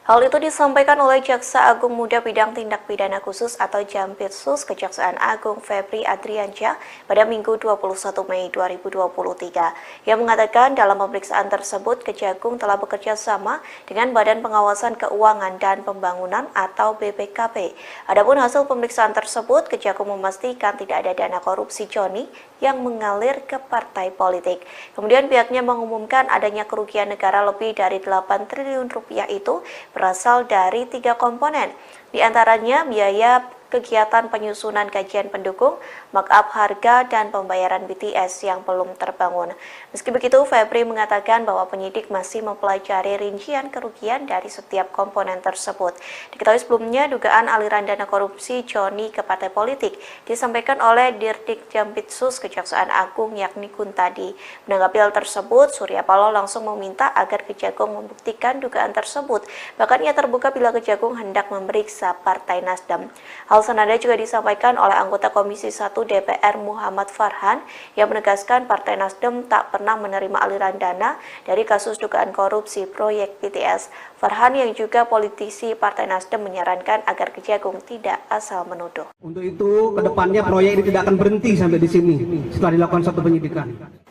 Hal itu disampaikan oleh Jaksa Agung Muda Bidang Tindak Pidana Khusus atau Jampitsus Kejaksaan Agung Febri Adriansyah pada Minggu 21 Mei 2023. Ia mengatakan dalam pemeriksaan tersebut Kejagung telah bekerja sama dengan Badan Pengawasan Keuangan dan Pembangunan atau BPKP. Adapun hasil pemeriksaan tersebut, Kejagung memastikan tidak ada dana korupsi Johnny yang mengalir ke partai politik. Kemudian pihaknya mengumumkan adanya kerugian negara lebih dari 8 triliun rupiah itu berasal dari 3 komponen, di antaranya biaya kegiatan penyusunan kajian pendukung, markup harga, dan pembayaran BTS yang belum terbangun. Meski begitu, Febri mengatakan bahwa penyidik masih mempelajari rincian kerugian dari setiap komponen tersebut. Diketahui sebelumnya, dugaan aliran dana korupsi Johnny ke partai politik disampaikan oleh Dirdik Jampitsus Kejaksaan Agung yakni Kuntadi. Menanggapi hal tersebut, Surya Paloh langsung meminta agar Kejagung membuktikan dugaan tersebut. Bahkan ia terbuka bila Kejagung hendak memeriksa Partai Nasdem. Hal senada juga disampaikan oleh anggota Komisi 1 DPR Muhammad Farhan yang menegaskan Partai Nasdem tak pernah menerima aliran dana dari kasus dugaan korupsi proyek BTS. Farhan yang juga politisi Partai Nasdem menyarankan agar Kejagung tidak asal menuduh. Untuk itu, kedepannya proyek ini tidak akan berhenti sampai di sini setelah dilakukan satu penyidikan.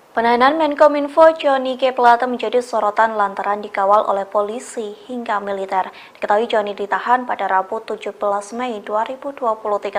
Penahanan Menkominfo Johnny G. Plate menjadi sorotan lantaran dikawal oleh polisi hingga militer. Diketahui Johnny ditahan pada Rabu 17 Mei 2023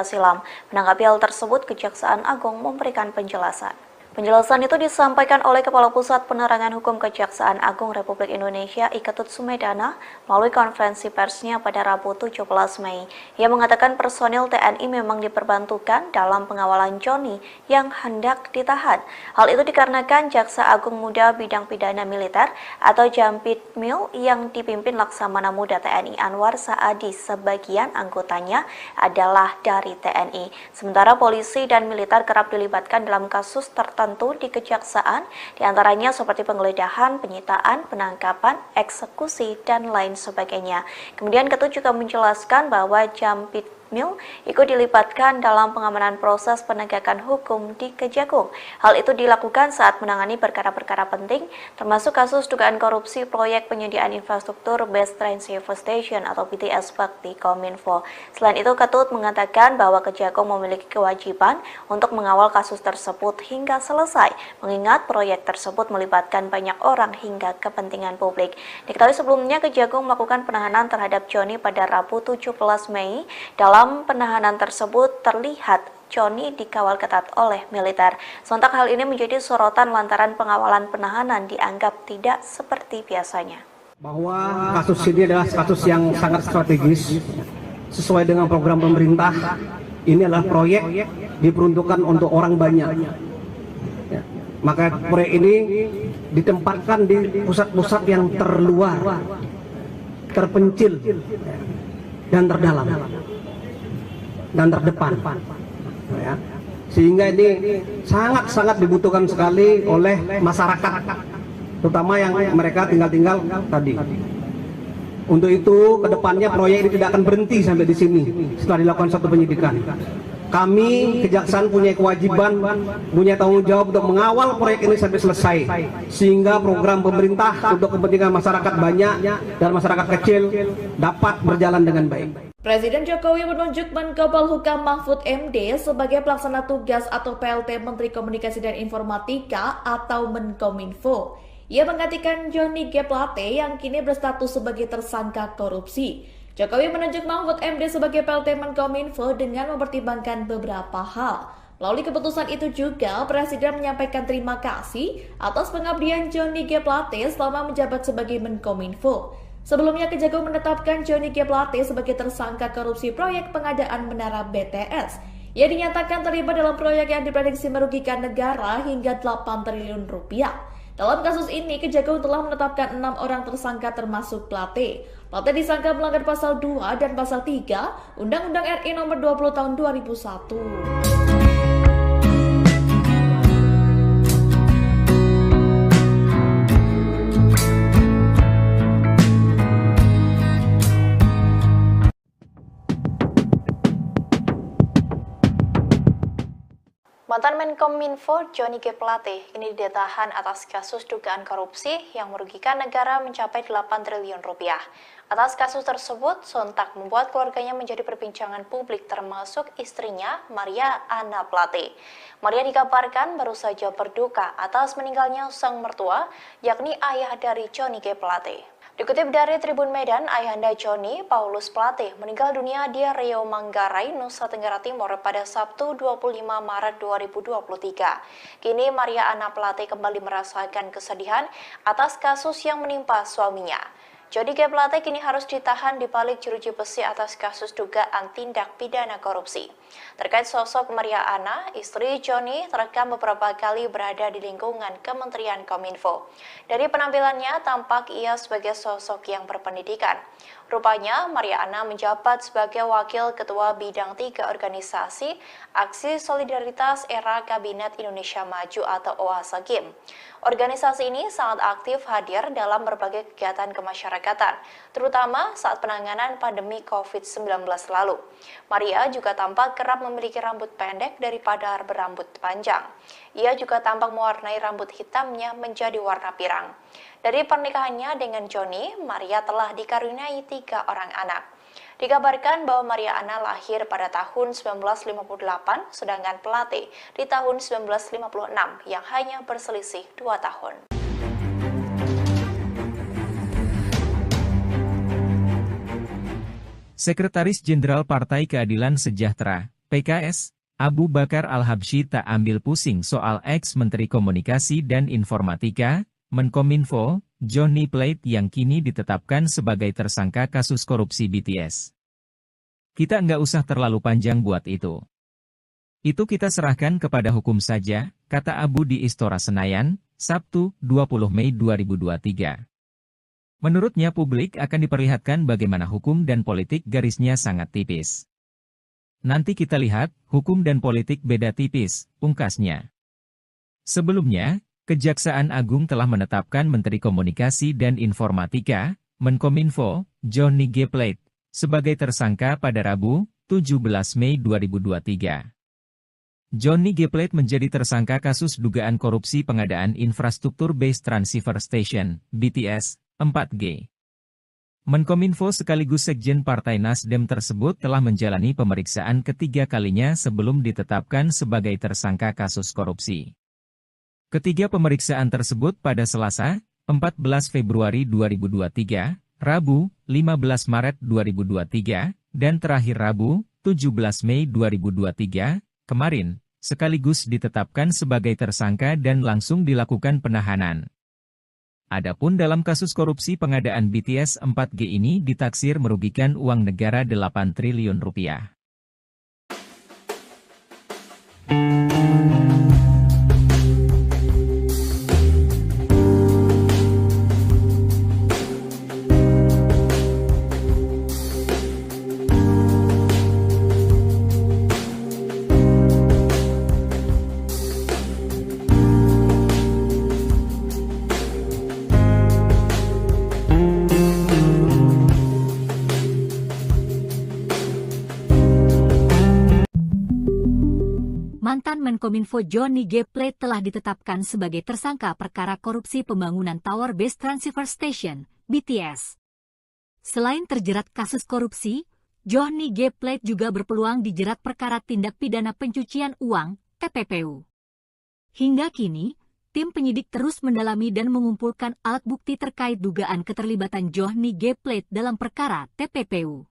silam. Menanggapi hal tersebut, Kejaksaan Agung memberikan penjelasan. Penjelasan itu disampaikan oleh Kepala Pusat Penerangan Hukum Kejaksaan Agung Republik Indonesia Iketut Sumedana melalui konferensi persnya pada Rabu 17 Mei. Ia mengatakan personil TNI memang diperbantukan dalam pengawalan Johnny yang hendak ditahan. Hal itu dikarenakan Jaksa Agung Muda Bidang Pidana Militer atau Jampitmil yang dipimpin Laksamana Muda TNI Anwar Saadi sebagian anggotanya adalah dari TNI. Sementara polisi dan militer kerap dilibatkan dalam kasus tertentu di kejaksaan, diantaranya seperti penggeledahan, penyitaan, penangkapan, eksekusi, dan lain sebagainya. Kemudian Ketut juga menjelaskan bahwa Jampitmil Sukmil ikut dilibatkan dalam pengamanan proses penegakan hukum di Kejagung. Hal itu dilakukan saat menangani perkara-perkara penting, termasuk kasus dugaan korupsi proyek penyediaan infrastruktur Base Transceiver Station atau BTS bakti Kominfo. Selain itu, Ketut mengatakan bahwa Kejagung memiliki kewajiban untuk mengawal kasus tersebut hingga selesai, mengingat proyek tersebut melibatkan banyak orang hingga kepentingan publik. Diketahui sebelumnya Kejagung melakukan penahanan terhadap Joni pada Rabu 17 Mei. Dalam penahanan tersebut terlihat Joni dikawal ketat oleh militer. Sontak hal ini menjadi sorotan lantaran pengawalan penahanan dianggap tidak seperti biasanya. Bahwa kasus ini adalah kasus yang sangat strategis sesuai dengan program pemerintah. Ini adalah proyek diperuntukkan untuk orang banyak. Ya. Maka proyek ini ditempatkan di pusat-pusat yang terluar, terpencil, dan terdalam, dan terdepan. Ya. Sehingga ini sangat-sangat dibutuhkan sekali oleh masyarakat, terutama yang mereka tinggal tadi. Untuk itu, kedepannya proyek ini tidak akan berhenti sampai di sini setelah dilakukan satu penyidikan. Kami, Kejaksaan punya kewajiban, punya tanggung jawab untuk mengawal proyek ini sampai selesai. Sehingga program pemerintah untuk kepentingan masyarakat banyak dan masyarakat kecil dapat berjalan dengan baik. Presiden Jokowi menunjuk Menko Polhukam Mahfud MD sebagai pelaksana tugas atau PLT Menteri Komunikasi dan Informatika atau Menkominfo. Ia menggantikan Johnny G. Plate yang kini berstatus sebagai tersangka korupsi. Jokowi menunjuk Mahfud MD sebagai PLT Menkominfo dengan mempertimbangkan beberapa hal. Melalui keputusan itu juga, Presiden menyampaikan terima kasih atas pengabdian Johnny G. Plate selama menjabat sebagai Menkominfo. Sebelumnya, Kejagung menetapkan Johnny G. Plate sebagai tersangka korupsi proyek pengadaan menara BTS. Ia dinyatakan terlibat dalam proyek yang diprediksi merugikan negara hingga 8 triliun rupiah. Dalam kasus ini, Kejagung telah menetapkan 6 orang tersangka termasuk Plate. Plate disangka melanggar pasal 2 dan pasal 3 Undang-Undang RI nomor 20 tahun 2001. Mantan Menkominfo Johnny G. Plate ini ditahan atas kasus dugaan korupsi yang merugikan negara mencapai 8 triliun rupiah. Atas kasus tersebut, sontak membuat keluarganya menjadi perbincangan publik termasuk istrinya, Maria Anna Plate. Maria dikabarkan baru saja berduka atas meninggalnya sang mertua, yakni ayah dari Johnny G. Plate. Dikutip dari Tribun Medan, ayahanda Johnny, Paulus Plate, meninggal dunia di Riau Manggarai, Nusa Tenggara Timur pada Sabtu 25 Maret 2023. Kini Maria Anna Plate kembali merasakan kesedihan atas kasus yang menimpa suaminya. Johnny G. Plate kini harus ditahan di balik jeruji besi atas kasus dugaan tindak pidana korupsi. Terkait sosok Maria Anna, istri Johnny terekam beberapa kali berada di lingkungan Kementerian Kominfo. Dari penampilannya, tampak ia sebagai sosok yang berpendidikan. Rupanya, Maria Anna menjabat sebagai Wakil Ketua Bidang 3 Organisasi Aksi Solidaritas Era Kabinet Indonesia Maju atau OASA-KIM. Organisasi ini sangat aktif hadir dalam berbagai kegiatan kemasyarakatan, terutama saat penanganan pandemi COVID-19 lalu. Maria juga tampak kerap memiliki rambut pendek daripada berambut panjang. Ia juga tampak mewarnai rambut hitamnya menjadi warna pirang. Dari pernikahannya dengan Johnny, Maria telah dikaruniai 3 orang anak. Dikabarkan bahwa Maria Anna lahir pada tahun 1958, sedangkan Plate di tahun 1956 yang hanya berselisih 2 tahun. Sekretaris Jenderal Partai Keadilan Sejahtera, PKS, Abu Bakar Al-Habsyi tak ambil pusing soal ex-Menteri Komunikasi dan Informatika, Menkominfo, Johnny Plate yang kini ditetapkan sebagai tersangka kasus korupsi BTS. Kita nggak usah terlalu panjang buat itu. Itu kita serahkan kepada hukum saja, kata Abu di Istora Senayan, Sabtu, 20 Mei 2023. Menurutnya publik akan diperlihatkan bagaimana hukum dan politik garisnya sangat tipis. Nanti kita lihat, hukum dan politik beda tipis, pungkasnya. Sebelumnya, Kejaksaan Agung telah menetapkan Menteri Komunikasi dan Informatika, Menkominfo, Johnny G. Plate, sebagai tersangka pada Rabu, 17 Mei 2023. Johnny G. Plate menjadi tersangka kasus dugaan korupsi pengadaan infrastruktur Base Transceiver Station, BTS, 4G. Menkominfo sekaligus Sekjen Partai Nasdem tersebut telah menjalani pemeriksaan ketiga kalinya sebelum ditetapkan sebagai tersangka kasus korupsi. Ketiga pemeriksaan tersebut pada Selasa, 14 Februari 2023, Rabu, 15 Maret 2023, dan terakhir Rabu, 17 Mei 2023, kemarin, sekaligus ditetapkan sebagai tersangka dan langsung dilakukan penahanan. Adapun dalam kasus korupsi pengadaan BTS 4G ini ditaksir merugikan uang negara 8 triliun rupiah. Mantan Menkominfo Johnny G. Plate telah ditetapkan sebagai tersangka perkara korupsi pembangunan Tower Base Transceiver Station, BTS. Selain terjerat kasus korupsi, Johnny G. Plate juga berpeluang dijerat perkara tindak pidana pencucian uang, TPPU. Hingga kini, tim penyidik terus mendalami dan mengumpulkan alat bukti terkait dugaan keterlibatan Johnny G. Plate dalam perkara TPPU.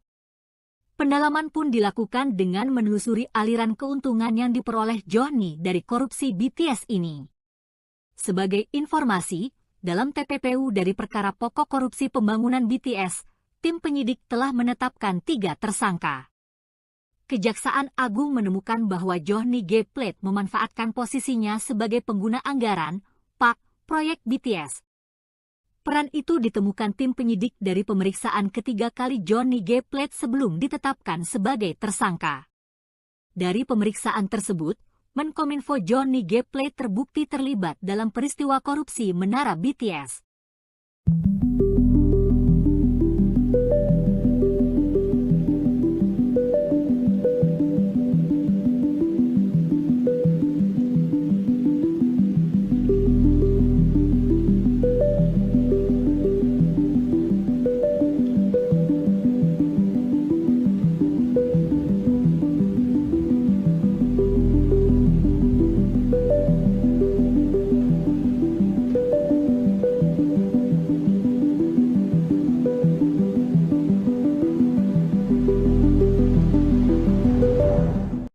Pendalaman pun dilakukan dengan menelusuri aliran keuntungan yang diperoleh Johnny dari korupsi BTS ini. Sebagai informasi, dalam TPPU dari perkara pokok korupsi pembangunan BTS, tim penyidik telah menetapkan 3 tersangka. Kejaksaan Agung menemukan bahwa Johnny G. Plate memanfaatkan posisinya sebagai pengguna anggaran, PAK, proyek BTS. Peran itu ditemukan tim penyidik dari pemeriksaan ketiga kali Johnny G. Plate sebelum ditetapkan sebagai tersangka. Dari pemeriksaan tersebut, Menkominfo Johnny G. Plate terbukti terlibat dalam peristiwa korupsi Menara BTS.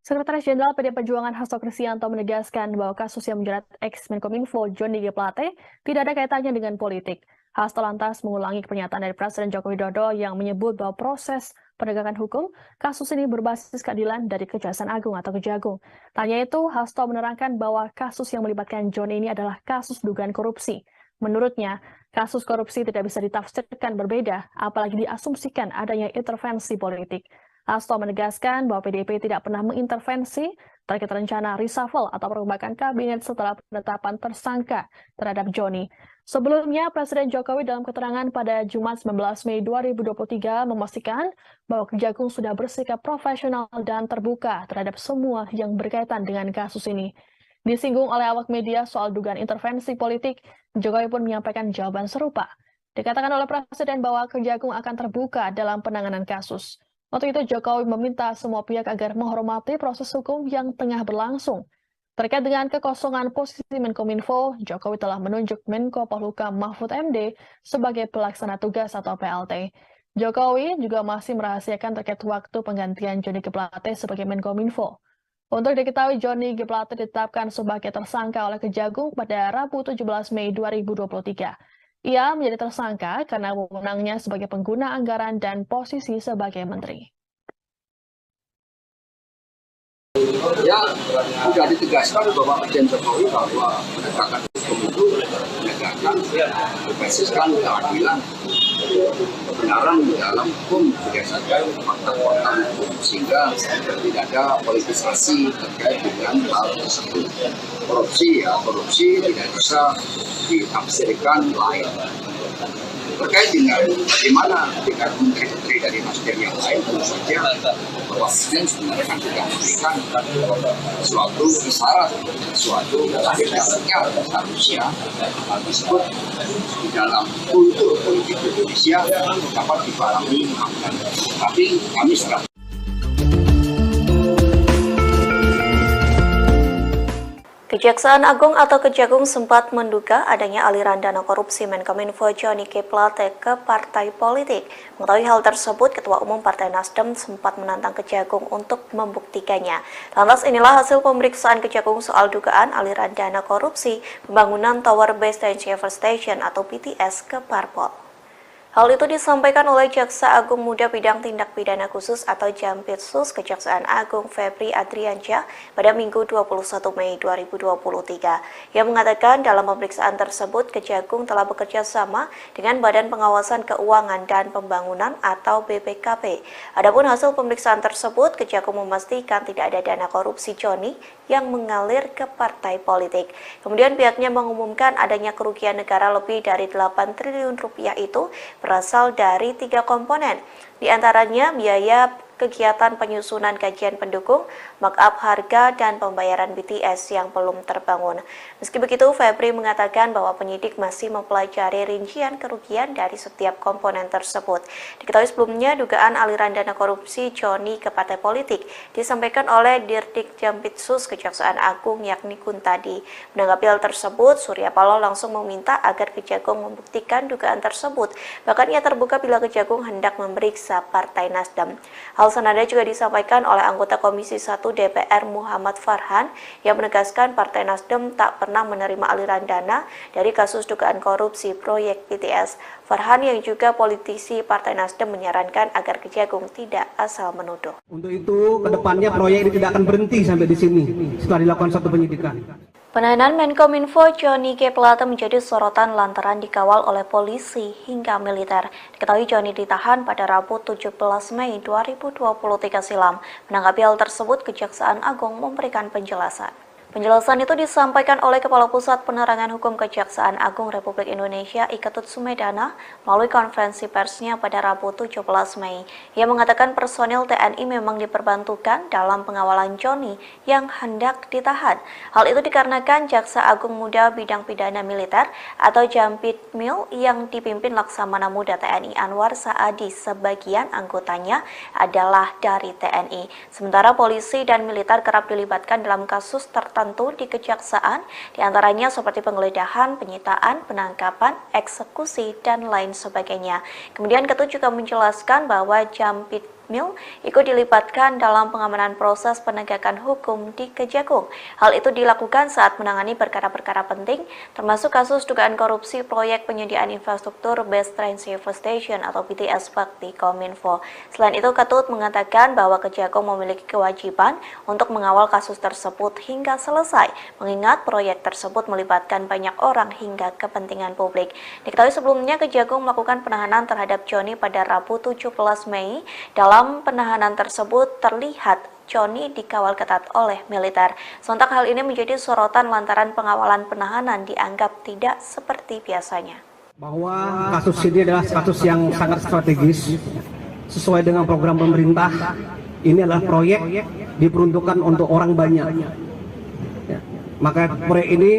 Sekretaris Jenderal PD Perjuangan Hasto Kristianto menegaskan bahwa kasus yang menjerat ex-Menkominfo Johnny G. Plate tidak ada kaitannya dengan politik. Hasto lantas mengulangi pernyataan dari Presiden Joko Widodo yang menyebut bahwa proses penegakan hukum kasus ini berbasis keadilan dari Kejaksaan Agung atau Kejagung. Tanya itu, Hasto menerangkan bahwa kasus yang melibatkan Johnny ini adalah kasus dugaan korupsi. Menurutnya, kasus korupsi tidak bisa ditafsirkan berbeda, apalagi diasumsikan adanya intervensi politik. Hasto menegaskan bahwa PDIP tidak pernah mengintervensi terkait rencana reshuffle atau perombakan kabinet setelah penetapan tersangka terhadap Johnny. Sebelumnya, Presiden Jokowi dalam keterangan pada Jumat 19 Mei 2023 memastikan bahwa Kejagung sudah bersikap profesional dan terbuka terhadap semua yang berkaitan dengan kasus ini. Disinggung oleh awak media soal dugaan intervensi politik, Jokowi pun menyampaikan jawaban serupa. Dikatakan oleh Presiden bahwa Kejagung akan terbuka dalam penanganan kasus. Waktu itu Jokowi meminta semua pihak agar menghormati proses hukum yang tengah berlangsung. Terkait dengan kekosongan posisi Menkominfo, Jokowi telah menunjuk Menko Polhukam Mahfud MD sebagai pelaksana tugas atau PLT. Jokowi juga masih merahasiakan terkait waktu penggantian Johnny G. Plate sebagai Menkominfo. Untuk diketahui, Johnny G. Plate ditetapkan sebagai tersangka oleh Kejagung pada Rabu 17 Mei 2023. Ia menjadi tersangka karena wewenangnya sebagai pengguna anggaran dan posisi sebagai menteri. Ya, sudah ditegaskan bahwa Presiden Jokowi bahwa penegakan hukum itu menegakkan berbasiskan keadilan, kebenaran dalam hukum berdasarkan fakta-fakta hukum, sehingga tidak ada politisasi terkait dengan hal tersebut. Korupsi tidak bisa ditafsirkan lain. Terkait dengan bagaimana dengan menteri-menteri dari Nasdem yang lain, tentu saja Bapak Presiden sebenarnya kan sudah memberikan suatu isyarat, suatu akhirnya seharusnya hal tersebut di dalam kultur politik Indonesia dapat dipahami. Tapi kami setelah Kejaksaan Agung atau Kejagung sempat menduga adanya aliran dana korupsi Menkominfo Johnny G. Plate ke partai politik. Mengetahui hal tersebut, Ketua Umum Partai Nasdem sempat menantang Kejagung untuk membuktikannya. Lantas inilah hasil pemeriksaan Kejagung soal dugaan aliran dana korupsi pembangunan Tower Base Transceiver Station atau BTS ke Parpol. Hal itu disampaikan oleh Jaksa Agung Muda Bidang Tindak Pidana Khusus atau Jampitsus Kejaksaan Agung Febri Adriansyah pada Minggu 21 Mei 2023. Ia mengatakan dalam pemeriksaan tersebut Kejagung telah bekerja sama dengan Badan Pengawasan Keuangan dan Pembangunan atau BPKP. Adapun hasil pemeriksaan tersebut, Kejagung memastikan tidak ada dana korupsi Johnny yang mengalir ke partai politik. Kemudian pihaknya mengumumkan adanya kerugian negara lebih dari 8 triliun rupiah itu berasal dari 3 komponen, di antaranya biaya kegiatan penyusunan kajian pendukung, markup harga, dan pembayaran BTS yang belum terbangun. Meski begitu, Febri mengatakan bahwa penyidik masih mempelajari rincian kerugian dari setiap komponen tersebut. Diketahui sebelumnya, dugaan aliran dana korupsi Johnny ke partai politik disampaikan oleh Dirdik Jampitsus Kejaksaan Agung yakni Kuntadi. Menanggapi hal tersebut, Surya Paloh langsung meminta agar Kejagung membuktikan dugaan tersebut. Bahkan ia terbuka bila Kejagung hendak memeriksa Partai Nasdem. Hal senada juga disampaikan oleh anggota Komisi 1 DPR Muhammad Farhan yang menegaskan Partai Nasdem tak pernah menerima aliran dana dari kasus dugaan korupsi proyek BTS. Farhan yang juga politisi Partai Nasdem menyarankan agar Kejagung tidak asal menuduh. Untuk itu, kedepannya proyek ini tidak akan berhenti sampai di sini setelah dilakukan satu penyidikan. Penahanan Menkominfo Johnny G. Plate menjadi sorotan lantaran dikawal oleh polisi hingga militer. Diketahui Johnny ditahan pada Rabu 17 Mei 2023 silam. Menanggapi hal tersebut, Kejaksaan Agung memberikan penjelasan. Penjelasan itu disampaikan oleh Kepala Pusat Penerangan Hukum Kejaksaan Agung Republik Indonesia Iketut Sumedana melalui konferensi persnya pada Rabu 17 Mei. Ia mengatakan personil TNI memang diperbantukan dalam pengawalan Johnny yang hendak ditahan. Hal itu dikarenakan Jaksa Agung Muda Bidang Pidana Militer atau Jampitmil yang dipimpin Laksamana Muda TNI Anwar Saadi sebagian anggotanya adalah dari TNI. Sementara polisi dan militer kerap dilibatkan dalam kasus tertentu di kejaksaan, diantaranya seperti penggeledahan, penyitaan, penangkapan, eksekusi, dan lain sebagainya. Kemudian Ketut juga menjelaskan bahwa Jampitmil ikut dilibatkan dalam pengamanan proses penegakan hukum di Kejagung. Hal itu dilakukan saat menangani perkara-perkara penting, termasuk kasus dugaan korupsi proyek penyediaan infrastruktur Base Transceiver Station atau BTS Bakti Kominfo. Selain itu, Ketut mengatakan bahwa Kejagung memiliki kewajiban untuk mengawal kasus tersebut hingga selesai, mengingat proyek tersebut melibatkan banyak orang hingga kepentingan publik. Diketahui sebelumnya Kejagung melakukan penahanan terhadap Johnny pada Rabu 17 Mei. Dalam penahanan tersebut terlihat Johnny dikawal ketat oleh militer. Sontak hal ini menjadi sorotan lantaran pengawalan penahanan dianggap tidak seperti biasanya. Bahwa kasus ini adalah kasus yang sangat strategis sesuai dengan program pemerintah. Ini adalah proyek diperuntukkan untuk orang banyak. Ya. Maka proyek ini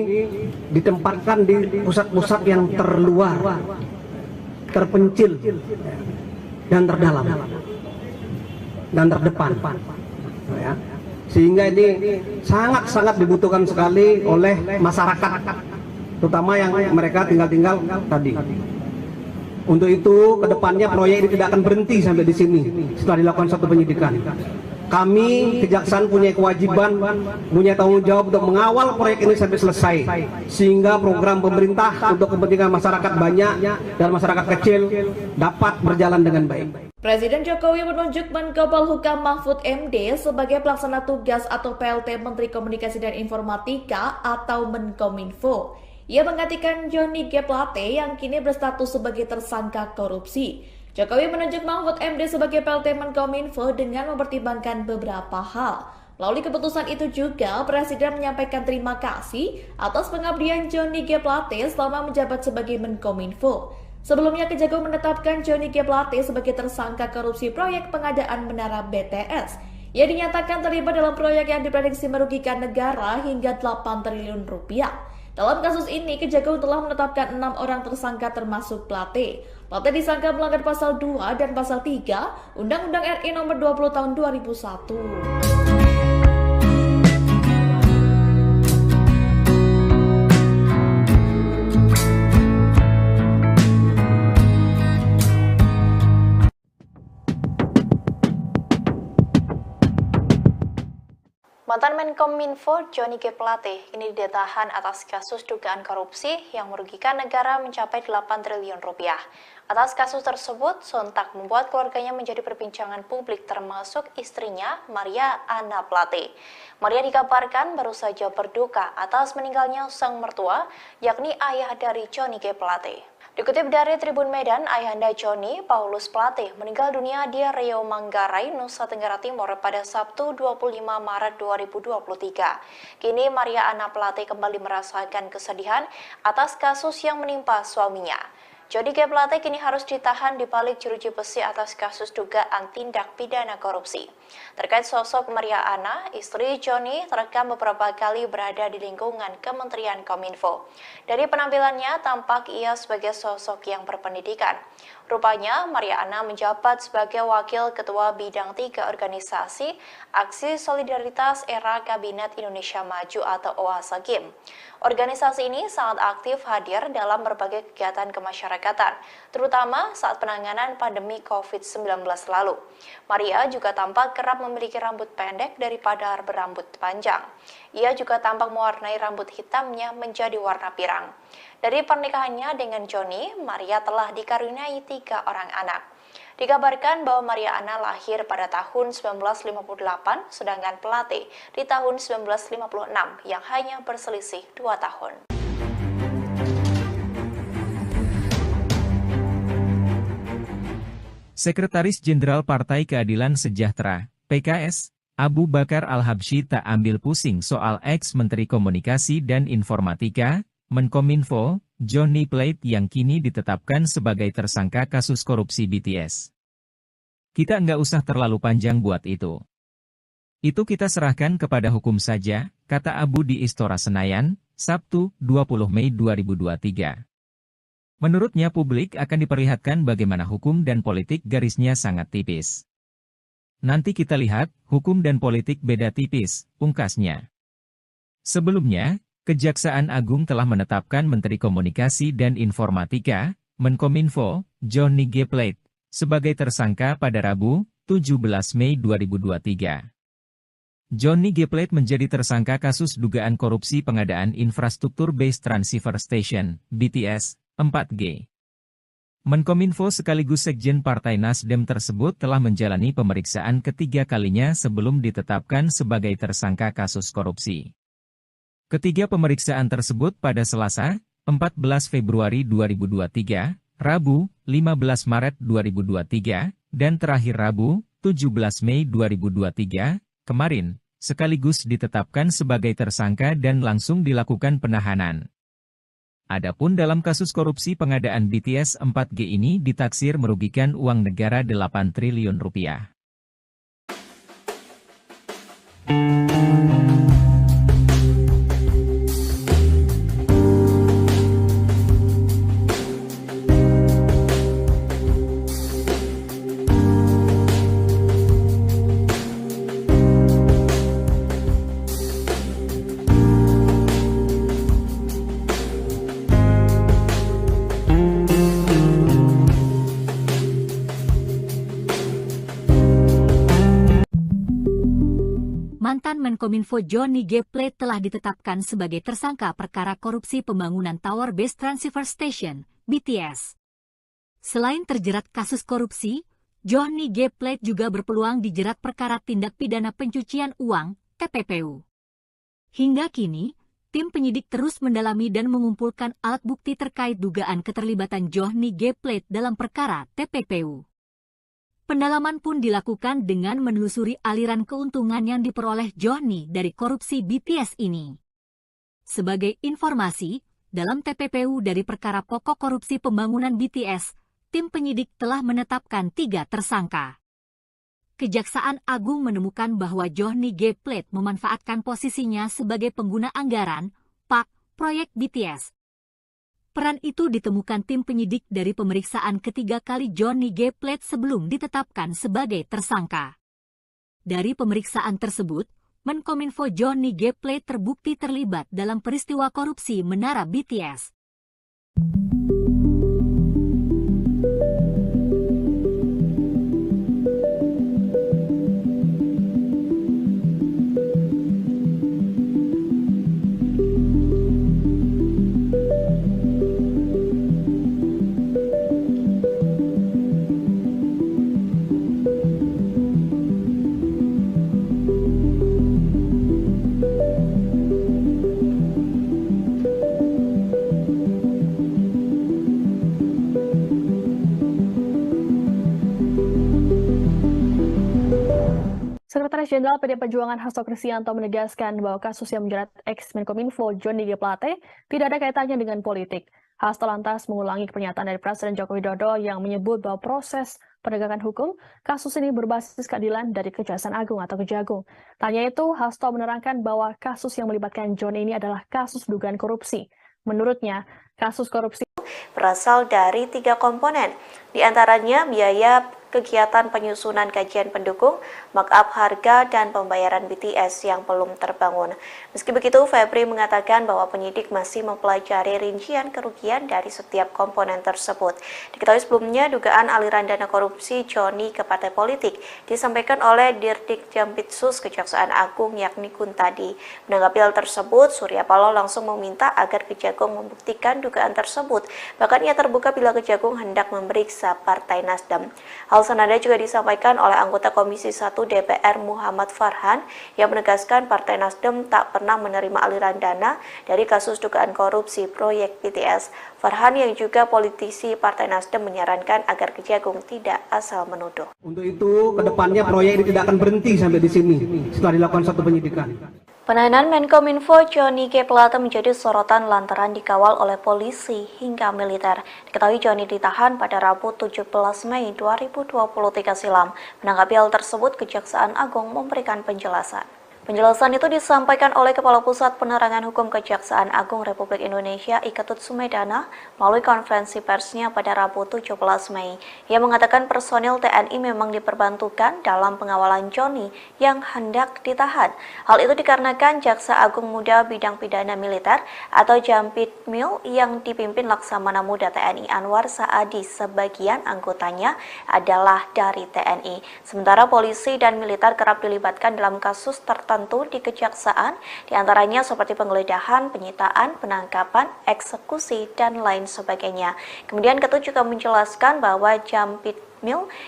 ditempatkan di pusat-pusat yang terluar, terpencil, dan terdalam, dan terdepan, ya. Sehingga ini sangat-sangat dibutuhkan sekali oleh masyarakat, terutama yang mereka tinggal tadi. Untuk itu, kedepannya proyek ini tidak akan berhenti sampai di sini setelah dilakukan satu penyidikan. Kami kejaksaan punya kewajiban, punya tanggung jawab untuk mengawal proyek ini sampai selesai, sehingga program pemerintah untuk kepentingan masyarakat banyak dan masyarakat kecil dapat berjalan dengan baik. Presiden Jokowi menunjuk Menko Polhukam Mahfud MD sebagai pelaksana tugas atau PLT Menteri Komunikasi dan Informatika atau Menkominfo. Ia menggantikan Johnny G. Plate yang kini berstatus sebagai tersangka korupsi. Jokowi menunjuk Mahfud MD sebagai PLT Menkominfo dengan mempertimbangkan beberapa hal. Melalui keputusan itu juga, Presiden menyampaikan terima kasih atas pengabdian Johnny G. Plate selama menjabat sebagai Menkominfo. Sebelumnya, Kejagung menetapkan Johnny G. Plate sebagai tersangka korupsi proyek pengadaan menara BTS. Ia dinyatakan terlibat dalam proyek yang diprediksi merugikan negara hingga 8 triliun rupiah. Dalam kasus ini, Kejagung telah menetapkan 6 orang tersangka termasuk Plate. Plate disangka melanggar pasal 2 dan pasal 3 Undang-Undang RI nomor 20 tahun 2001. Mantan Menkominfo Johnny G. Plate kini ditahan atas kasus dugaan korupsi yang merugikan negara mencapai 8 triliun rupiah. Atas kasus tersebut, sontak membuat keluarganya menjadi perbincangan publik termasuk istrinya, Maria Anna Plate. Maria dikabarkan baru saja berduka atas meninggalnya sang mertua, yakni ayah dari Johnny G. Plate. Dikutip dari Tribun Medan, ayahanda Johnny, Paulus Plate, meninggal dunia di Riau Manggarai, Nusa Tenggara Timur pada Sabtu 25 Maret 2023. Kini Maria Anna Plate kembali merasakan kesedihan atas kasus yang menimpa suaminya. Johnny G. Plate kini harus ditahan di balik jeruji besi atas kasus dugaan tindak pidana korupsi. Terkait sosok Maria Anna, istri Johnny terekam beberapa kali berada di lingkungan Kementerian Kominfo. Dari penampilannya, tampak ia sebagai sosok yang berpendidikan. Rupanya, Maria Anna menjabat sebagai Wakil Ketua Bidang 3 Organisasi Aksi Solidaritas Era Kabinet Indonesia Maju atau OASA-KIM. Organisasi ini sangat aktif hadir dalam berbagai kegiatan kemasyarakatan, terutama saat penanganan pandemi COVID-19 lalu. Maria juga tampak kerap memiliki rambut pendek daripada berambut panjang. Ia juga tampak mewarnai rambut hitamnya menjadi warna pirang. Dari pernikahannya dengan Johnny, Maria telah dikaruniai 3 orang anak. Dikabarkan bahwa Maria Anna lahir pada tahun 1958, sedangkan Plate di tahun 1956 yang hanya berselisih 2 tahun. Sekretaris Jenderal Partai Keadilan Sejahtera, PKS, Abu Bakar Al-Habsyi tak ambil pusing soal ex-Menteri Komunikasi dan Informatika, Menkominfo, Johnny Plate yang kini ditetapkan sebagai tersangka kasus korupsi BTS. Kita nggak usah terlalu panjang buat itu. Itu kita serahkan kepada hukum saja, kata Abu di Istora Senayan, Sabtu, 20 Mei 2023. Menurutnya publik akan diperlihatkan bagaimana hukum dan politik garisnya sangat tipis. Nanti kita lihat, hukum dan politik beda tipis, pungkasnya. Sebelumnya, Kejaksaan Agung telah menetapkan Menteri Komunikasi dan Informatika, Menkominfo, Johnny G. Plate, sebagai tersangka pada Rabu, 17 Mei 2023. Johnny G. Plate menjadi tersangka kasus dugaan korupsi pengadaan infrastruktur Base Transceiver Station, BTS, 4G. Menkominfo sekaligus Sekjen Partai Nasdem tersebut telah menjalani pemeriksaan ketiga kalinya sebelum ditetapkan sebagai tersangka kasus korupsi. Ketiga pemeriksaan tersebut pada Selasa, 14 Februari 2023, Rabu, 15 Maret 2023, dan terakhir Rabu, 17 Mei 2023, kemarin, sekaligus ditetapkan sebagai tersangka dan langsung dilakukan penahanan. Adapun dalam kasus korupsi pengadaan BTS 4G ini ditaksir merugikan uang negara 8 triliun rupiah. Mantan Menkominfo Johnny G. Plate telah ditetapkan sebagai tersangka perkara korupsi pembangunan Tower Base Transceiver Station, BTS. Selain terjerat kasus korupsi, Johnny G. Plate juga berpeluang dijerat perkara tindak pidana pencucian uang, TPPU. Hingga kini, tim penyidik terus mendalami dan mengumpulkan alat bukti terkait dugaan keterlibatan Johnny G. Plate dalam perkara TPPU. Pendalaman pun dilakukan dengan menelusuri aliran keuntungan yang diperoleh Johnny dari korupsi BTS ini. Sebagai informasi, dalam TPPU dari perkara pokok korupsi pembangunan BTS, tim penyidik telah menetapkan 3 tersangka. Kejaksaan Agung menemukan bahwa Johnny G. Plate memanfaatkan posisinya sebagai pengguna anggaran, PAK, proyek BTS. Peran itu ditemukan tim penyidik dari pemeriksaan ketiga kali Johnny G. Plate sebelum ditetapkan sebagai tersangka. Dari pemeriksaan tersebut, Menkominfo Johnny G. Plate terbukti terlibat dalam peristiwa korupsi Menara BTS. Sekretaris Jenderal PD Perjuangan Hasto Kristianto menegaskan bahwa kasus yang menjerat ex-Menkominfo Johnny G. Plate tidak ada kaitannya dengan politik. Hasto lantas mengulangi pernyataan dari Presiden Joko Widodo yang menyebut bahwa proses penegakan hukum kasus ini berbasis keadilan dari Kejaksaan Agung atau Kejagung. Tanya itu, Hasto menerangkan bahwa kasus yang melibatkan Johnny ini adalah kasus dugaan korupsi. Menurutnya, kasus korupsi berasal dari 3 komponen, di antaranya biaya kegiatan penyusunan kajian pendukung, markup harga, dan pembayaran BTS yang belum terbangun. Meski begitu, Febri mengatakan bahwa penyidik masih mempelajari rincian kerugian dari setiap komponen tersebut. Diketahui sebelumnya, dugaan aliran dana korupsi Johnny ke partai politik disampaikan oleh Dirdik Jampitsus Kejaksaan Agung yakni Kuntadi. Menanggapi hal tersebut, Surya Paloh langsung meminta agar Kejagung membuktikan dugaan tersebut. Bahkan ia terbuka bila Kejagung hendak memeriksa Partai Nasdem. Hal senada juga disampaikan oleh anggota Komisi 1 DPR Muhammad Farhan yang menegaskan Partai Nasdem tak pernah menerima aliran dana dari kasus dugaan korupsi proyek BTS. Farhan yang juga politisi Partai Nasdem menyarankan agar Kejagung tidak asal menuduh. Untuk itu, kedepannya proyek ini tidak akan berhenti sampai di sini setelah dilakukan satu penyidikan. Penahanan Menkominfo Johnny G. Plate menjadi sorotan lantaran dikawal oleh polisi hingga militer. Diketahui Johnny ditahan pada Rabu 17 Mei 2023 silam. Menanggapi hal tersebut, Kejaksaan Agung memberikan penjelasan. Penjelasan itu disampaikan oleh Kepala Pusat Penerangan Hukum Kejaksaan Agung Republik Indonesia Iketut Sumedana melalui konferensi persnya pada Rabu 17 Mei. Ia mengatakan personil TNI memang diperbantukan dalam pengawalan Johnny yang hendak ditahan. Hal itu dikarenakan Jaksa Agung Muda Bidang Pidana Militer atau Jampitmil yang dipimpin Laksamana Muda TNI Anwar Saadi sebagian anggotanya adalah dari TNI. Sementara polisi dan militer kerap dilibatkan dalam kasus tertentu di Kejaksaan, diantaranya seperti penggeledahan, penyitaan, penangkapan, eksekusi, dan lain sebagainya. Kemudian Ketut juga menjelaskan bahwa Jampitmil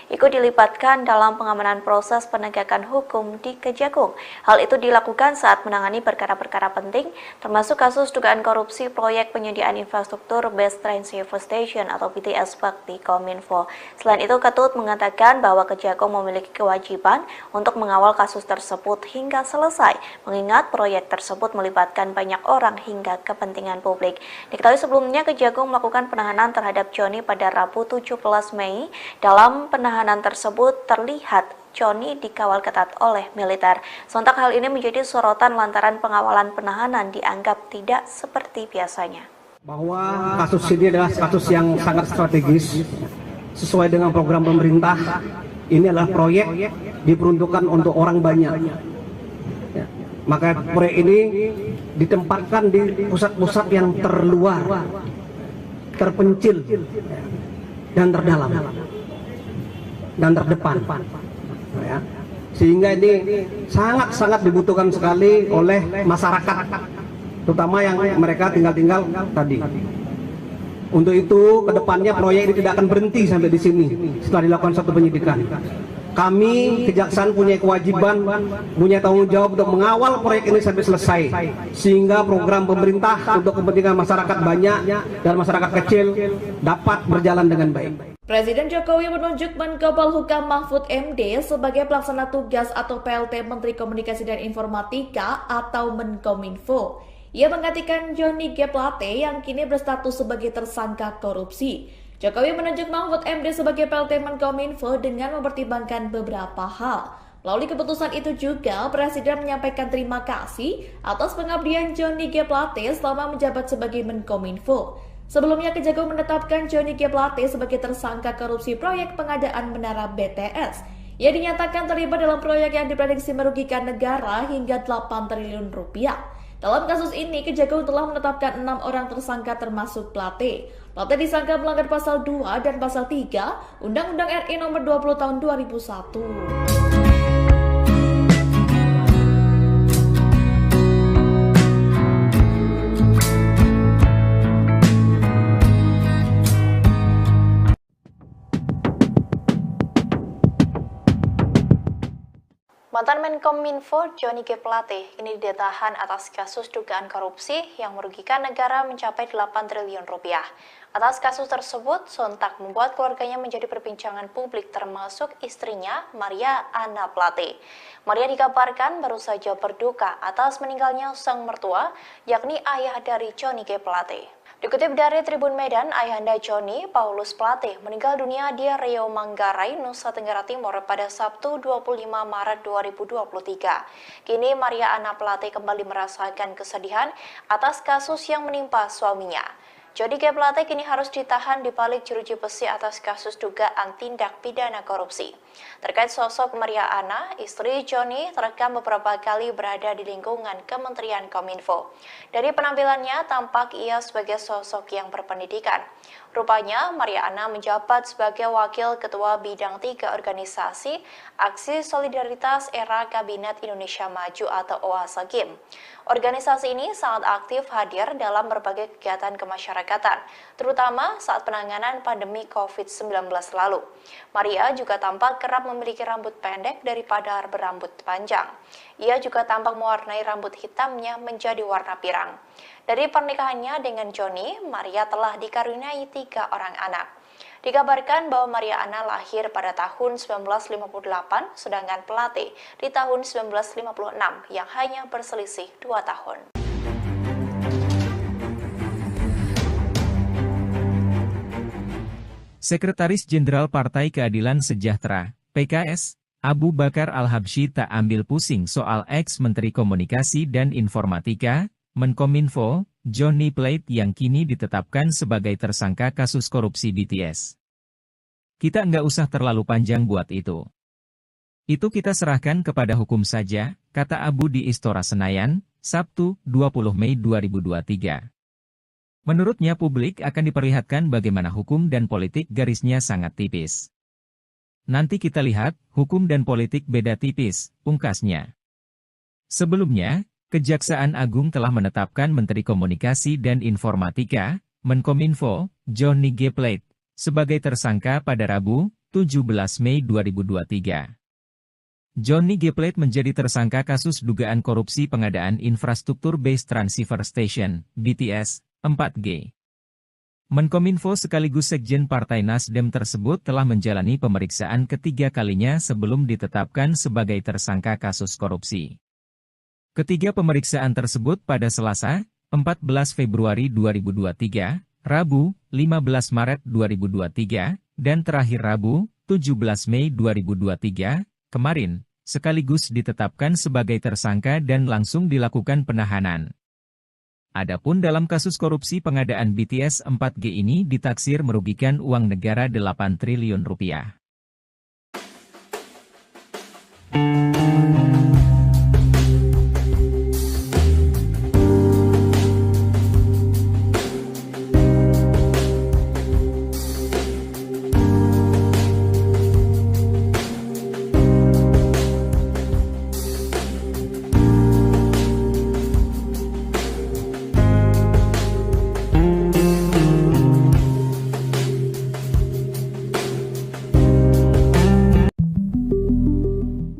ikut dilibatkan dalam pengamanan proses penegakan hukum di Kejagung. Hal itu dilakukan saat menangani perkara-perkara penting, termasuk kasus dugaan korupsi proyek penyediaan infrastruktur Base Transceiver Station atau BTS Bakti Kominfo. Selain itu, Ketut mengatakan bahwa Kejagung memiliki kewajiban untuk mengawal kasus tersebut hingga selesai, mengingat proyek tersebut melibatkan banyak orang hingga kepentingan publik. Diketahui sebelumnya Kejagung melakukan penahanan terhadap Johnny pada Rabu 17 Mei. Dalam penahanan tersebut terlihat Johnny dikawal ketat oleh militer. Sontak hal ini menjadi sorotan lantaran pengawalan penahanan dianggap tidak seperti biasanya. Bahwa kasus ini adalah kasus yang sangat strategis sesuai dengan program pemerintah. Ini adalah proyek diperuntukkan untuk orang banyak. Ya. Maka proyek ini ditempatkan di pusat-pusat yang terluar, terpencil, dan terdalam, dan terdepan, ya. Sehingga ini sangat-sangat dibutuhkan sekali oleh masyarakat, terutama yang mereka tinggal tadi. Untuk itu, kedepannya proyek ini tidak akan berhenti sampai di sini setelah dilakukan satu penyidikan. Kami Kejaksaan punya kewajiban, punya tanggung jawab untuk mengawal proyek ini sampai selesai, sehingga program pemerintah untuk kepentingan masyarakat banyak dan masyarakat kecil dapat berjalan dengan baik. Presiden Jokowi menunjuk Menko Polhukam Mahfud MD sebagai pelaksana tugas atau PLT Menteri Komunikasi dan Informatika atau Menkominfo. Ia menggantikan Johnny G. Plate yang kini berstatus sebagai tersangka korupsi. Jokowi menunjuk Mahfud MD sebagai PLT Menkominfo dengan mempertimbangkan beberapa hal. Melalui keputusan itu juga, Presiden menyampaikan terima kasih atas pengabdian Johnny G. Plate selama menjabat sebagai Menkominfo. Sebelumnya, Kejagung menetapkan Johnny G. Plate sebagai tersangka korupsi proyek pengadaan menara BTS. Ia dinyatakan terlibat dalam proyek yang diprediksi merugikan negara hingga 8 triliun rupiah. Dalam kasus ini, Kejagung telah menetapkan 6 orang tersangka termasuk Plate. Plate disangka melanggar pasal 2 dan pasal 3 Undang-Undang RI nomor 20 tahun 2001. Mantan Menkominfo Johnny G. Plate kini ditahan atas kasus dugaan korupsi yang merugikan negara mencapai 8 triliun rupiah. Atas kasus tersebut, sontak membuat keluarganya menjadi perbincangan publik termasuk istrinya, Maria Anna Plate. Maria dikabarkan baru saja berduka atas meninggalnya sang mertua, yakni ayah dari Johnny G. Plate. Dikutip dari Tribun Medan, ayahanda Johnny, Paulus Plate, meninggal dunia di Riau Manggarai, Nusa Tenggara Timur pada Sabtu 25 Maret 2023. Kini Maria Anna Plate kembali merasakan kesedihan atas kasus yang menimpa suaminya. Johnny G. Plate kini harus ditahan di balik jeruji besi atas kasus dugaan tindak pidana korupsi. Terkait sosok Maria Anna, istri Johnny terekam beberapa kali berada di lingkungan Kementerian Kominfo. Dari penampilannya, tampak ia sebagai sosok yang berpendidikan. Rupanya, Maria Anna menjabat sebagai Wakil Ketua Bidang 3 Organisasi Aksi Solidaritas Era Kabinet Indonesia Maju atau OASA-GIM. Organisasi ini sangat aktif hadir dalam berbagai kegiatan kemasyarakatan, terutama saat penanganan pandemi COVID-19 lalu. Maria juga tampak kerap memiliki rambut pendek daripada berambut panjang. Ia juga tampak mewarnai rambut hitamnya menjadi warna pirang. Dari pernikahannya dengan Johnny, Maria telah dikaruniai 3 orang anak. Dikabarkan bahwa Maria Anna lahir pada tahun 1958, sedangkan Plate di tahun 1956 yang hanya berselisih 2 tahun. Sekretaris Jenderal Partai Keadilan Sejahtera, PKS, Abu Bakar Al-Habsyi tak ambil pusing soal ex-Menteri Komunikasi dan Informatika, Menkominfo, Johnny Plate yang kini ditetapkan sebagai tersangka kasus korupsi BTS. Kita nggak usah terlalu panjang buat itu. Itu kita serahkan kepada hukum saja, kata Abu di Istora Senayan, Sabtu, 20 Mei 2023. Menurutnya publik akan diperlihatkan bagaimana hukum dan politik garisnya sangat tipis. Nanti kita lihat, hukum dan politik beda tipis, pungkasnya. Sebelumnya, Kejaksaan Agung telah menetapkan Menteri Komunikasi dan Informatika, Menkominfo, Johnny G. Plate, sebagai tersangka pada Rabu, 17 Mei 2023. Johnny G. Plate menjadi tersangka kasus dugaan korupsi pengadaan infrastruktur Base Transceiver Station, BTS, 4G. Menkominfo sekaligus Sekjen Partai Nasdem tersebut telah menjalani pemeriksaan ketiga kalinya sebelum ditetapkan sebagai tersangka kasus korupsi. Ketiga pemeriksaan tersebut pada Selasa, 14 Februari 2023, Rabu, 15 Maret 2023, dan terakhir Rabu, 17 Mei 2023, kemarin, sekaligus ditetapkan sebagai tersangka dan langsung dilakukan penahanan. Adapun dalam kasus korupsi pengadaan BTS 4G ini ditaksir merugikan uang negara 8 triliun rupiah.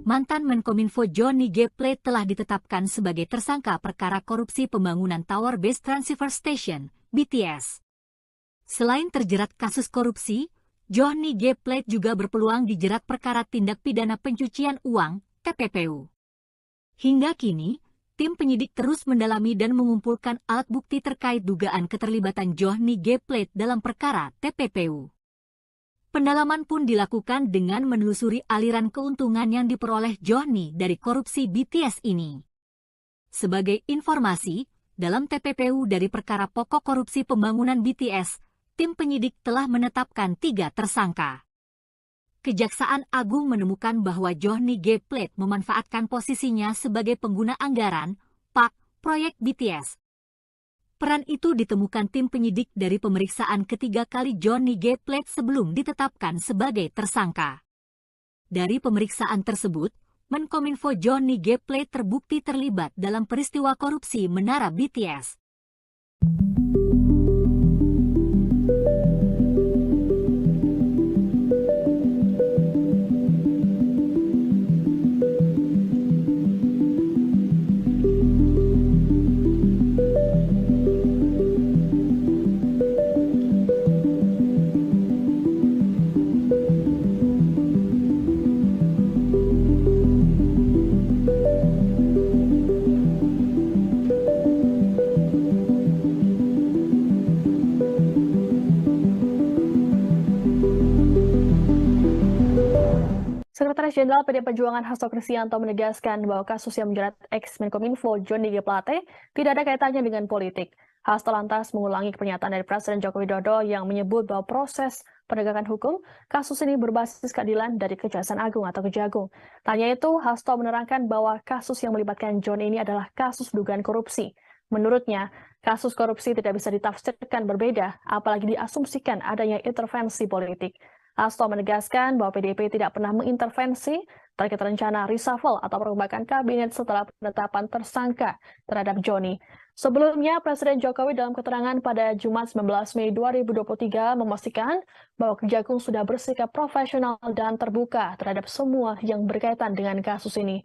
Mantan Menkominfo Johnny G. Plate telah ditetapkan sebagai tersangka perkara korupsi pembangunan Tower Base Transceiver Station, BTS. Selain terjerat kasus korupsi, Johnny G. Plate juga berpeluang dijerat perkara tindak pidana pencucian uang, TPPU. Hingga kini, tim penyidik terus mendalami dan mengumpulkan alat bukti terkait dugaan keterlibatan Johnny G. Plate dalam perkara TPPU. Pendalaman pun dilakukan dengan menelusuri aliran keuntungan yang diperoleh Johnny dari korupsi BTS ini. Sebagai informasi, dalam TPPU dari perkara pokok korupsi pembangunan BTS, tim penyidik telah menetapkan 3 tersangka. Kejaksaan Agung menemukan bahwa Johnny G. Plate memanfaatkan posisinya sebagai pengguna anggaran, PAK, proyek BTS. Peran itu ditemukan tim penyidik dari pemeriksaan ketiga kali Johnny G. Plate sebelum ditetapkan sebagai tersangka. Dari pemeriksaan tersebut, Menkominfo Johnny G. Plate terbukti terlibat dalam peristiwa korupsi Menara BTS. Sekretaris Jenderal PD Perjuangan Hasto Kristianto menegaskan bahwa kasus yang menjerat ex-Menkominfo Johnny G. Plate tidak ada kaitannya dengan politik. Hasto lantas mengulangi pernyataan dari Presiden Joko Widodo yang menyebut bahwa proses penegakan hukum kasus ini berbasis keadilan dari Kejaksaan Agung atau Kejagung. Tanya itu, Hasto menerangkan bahwa kasus yang melibatkan John ini adalah kasus dugaan korupsi. Menurutnya, kasus korupsi tidak bisa ditafsirkan berbeda, apalagi diasumsikan adanya intervensi politik. Hasto menegaskan bahwa PDIP tidak pernah mengintervensi terkait rencana reshuffle atau perombakan kabinet setelah penetapan tersangka terhadap Johnny. Sebelumnya, Presiden Jokowi dalam keterangan pada Jumat 19 Mei 2023 memastikan bahwa Kejagung sudah bersikap profesional dan terbuka terhadap semua yang berkaitan dengan kasus ini.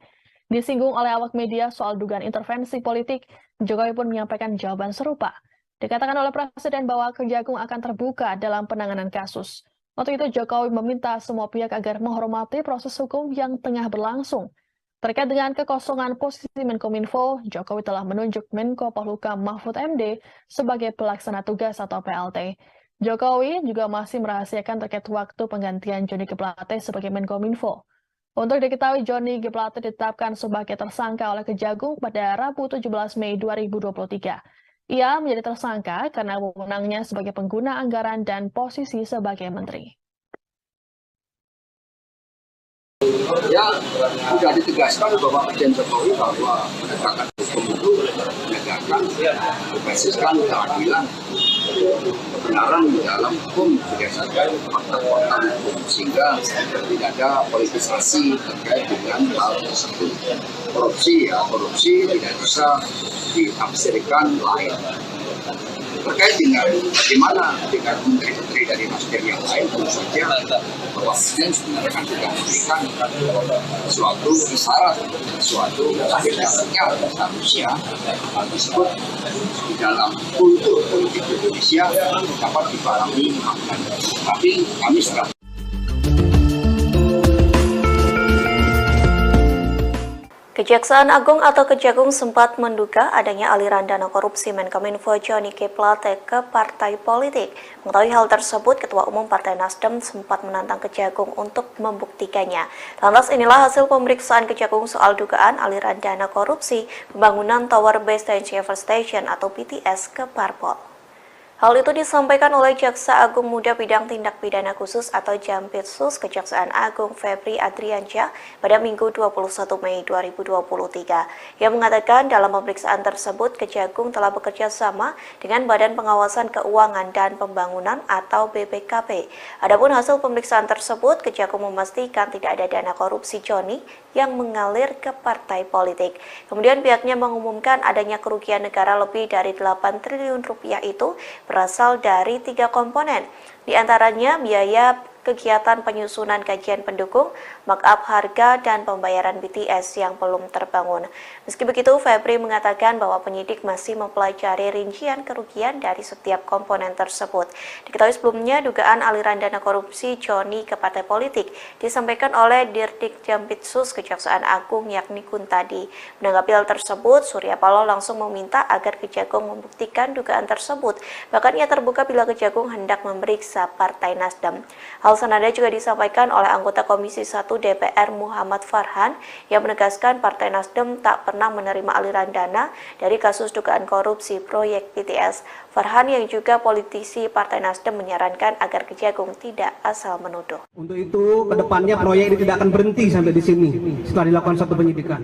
Disinggung oleh awak media soal dugaan intervensi politik, Jokowi pun menyampaikan jawaban serupa. Dikatakan oleh Presiden bahwa Kejagung akan terbuka dalam penanganan kasus. Untuk itu, Jokowi meminta semua pihak agar menghormati proses hukum yang tengah berlangsung. Terkait dengan kekosongan posisi Menkominfo, Jokowi telah menunjuk Menko Polhukam Mahfud MD sebagai pelaksana tugas atau PLT. Jokowi juga masih merahasiakan terkait waktu penggantian Johnny G. Plate sebagai Menkominfo. Untuk diketahui, Johnny G. Plate ditetapkan sebagai tersangka oleh Kejagung pada Rabu 17 Mei 2023. Ia menjadi tersangka karena wewenangnya sebagai pengguna anggaran dan posisi sebagai menteri. Ya, sudah ditegaskan bahwa Presiden Jokowi bahwa penegakan hukum itu menegakkan berbasiskan keadilan, kebenaran dalam hukum berdasarkan fakta-fakta hukum, sehingga tidak ada politisasi terkait dengan hal tersebut. Korupsi tidak bisa ditafsirkan lain. Terkait dengan bagaimana dengan menteri-menteri dari Nasdem yang lain, tentu saja bahwa Presiden sebenarnya kan juga memberikan suatu isyarat, suatu sinyal seharusnya hal tersebut di dalam kultur politik Indonesia dapat dipahami maknanya. Tapi kami sudah Kejaksaan Agung atau Kejagung sempat menduga adanya aliran dana korupsi Menkominfo Johnny G. Plate ke partai politik. Mengetahui hal tersebut, Ketua Umum Partai Nasdem sempat menantang Kejagung untuk membuktikannya. Lantas inilah hasil pemeriksaan Kejagung soal dugaan aliran dana korupsi pembangunan Tower Base Transceiver Station atau BTS ke parpol. Hal itu disampaikan oleh Jaksa Agung Muda Bidang Tindak Pidana Khusus atau Jampitsus Kejaksaan Agung Febri Adriansyah pada Minggu 21 Mei 2023. Ia mengatakan dalam pemeriksaan tersebut Kejagung telah bekerja sama dengan Badan Pengawasan Keuangan dan Pembangunan atau BPKP. Adapun hasil pemeriksaan tersebut, Kejagung memastikan tidak ada dana korupsi Johnny yang mengalir ke partai politik. Kemudian pihaknya mengumumkan adanya kerugian negara lebih dari 8 triliun rupiah itu berasal dari 3 komponen, di antaranya biaya kegiatan penyusunan kajian pendukung, markup harga, dan pembayaran BTS yang belum terbangun. Meski begitu, Febri mengatakan bahwa penyidik masih mempelajari rincian kerugian dari setiap komponen tersebut. Diketahui sebelumnya, dugaan aliran dana korupsi Joni ke partai politik disampaikan oleh Dirdik Jampitsus Kejaksaan Agung yakni Kuntadi. Menanggapi hal tersebut, Surya Paloh langsung meminta agar Kejagung membuktikan dugaan tersebut. Bahkan ia terbuka bila Kejagung hendak memeriksa Partai Nasdem. Hal senada juga disampaikan oleh anggota Komisi 1 DPR Muhammad Farhan yang menegaskan Partai Nasdem tak pernah menerima aliran dana dari kasus dugaan korupsi proyek BTS. Farhan yang juga politisi Partai Nasdem menyarankan agar Kejagung tidak asal menuduh. Untuk itu, kedepannya proyek ini tidak akan berhenti sampai di sini setelah dilakukan satu penyidikan.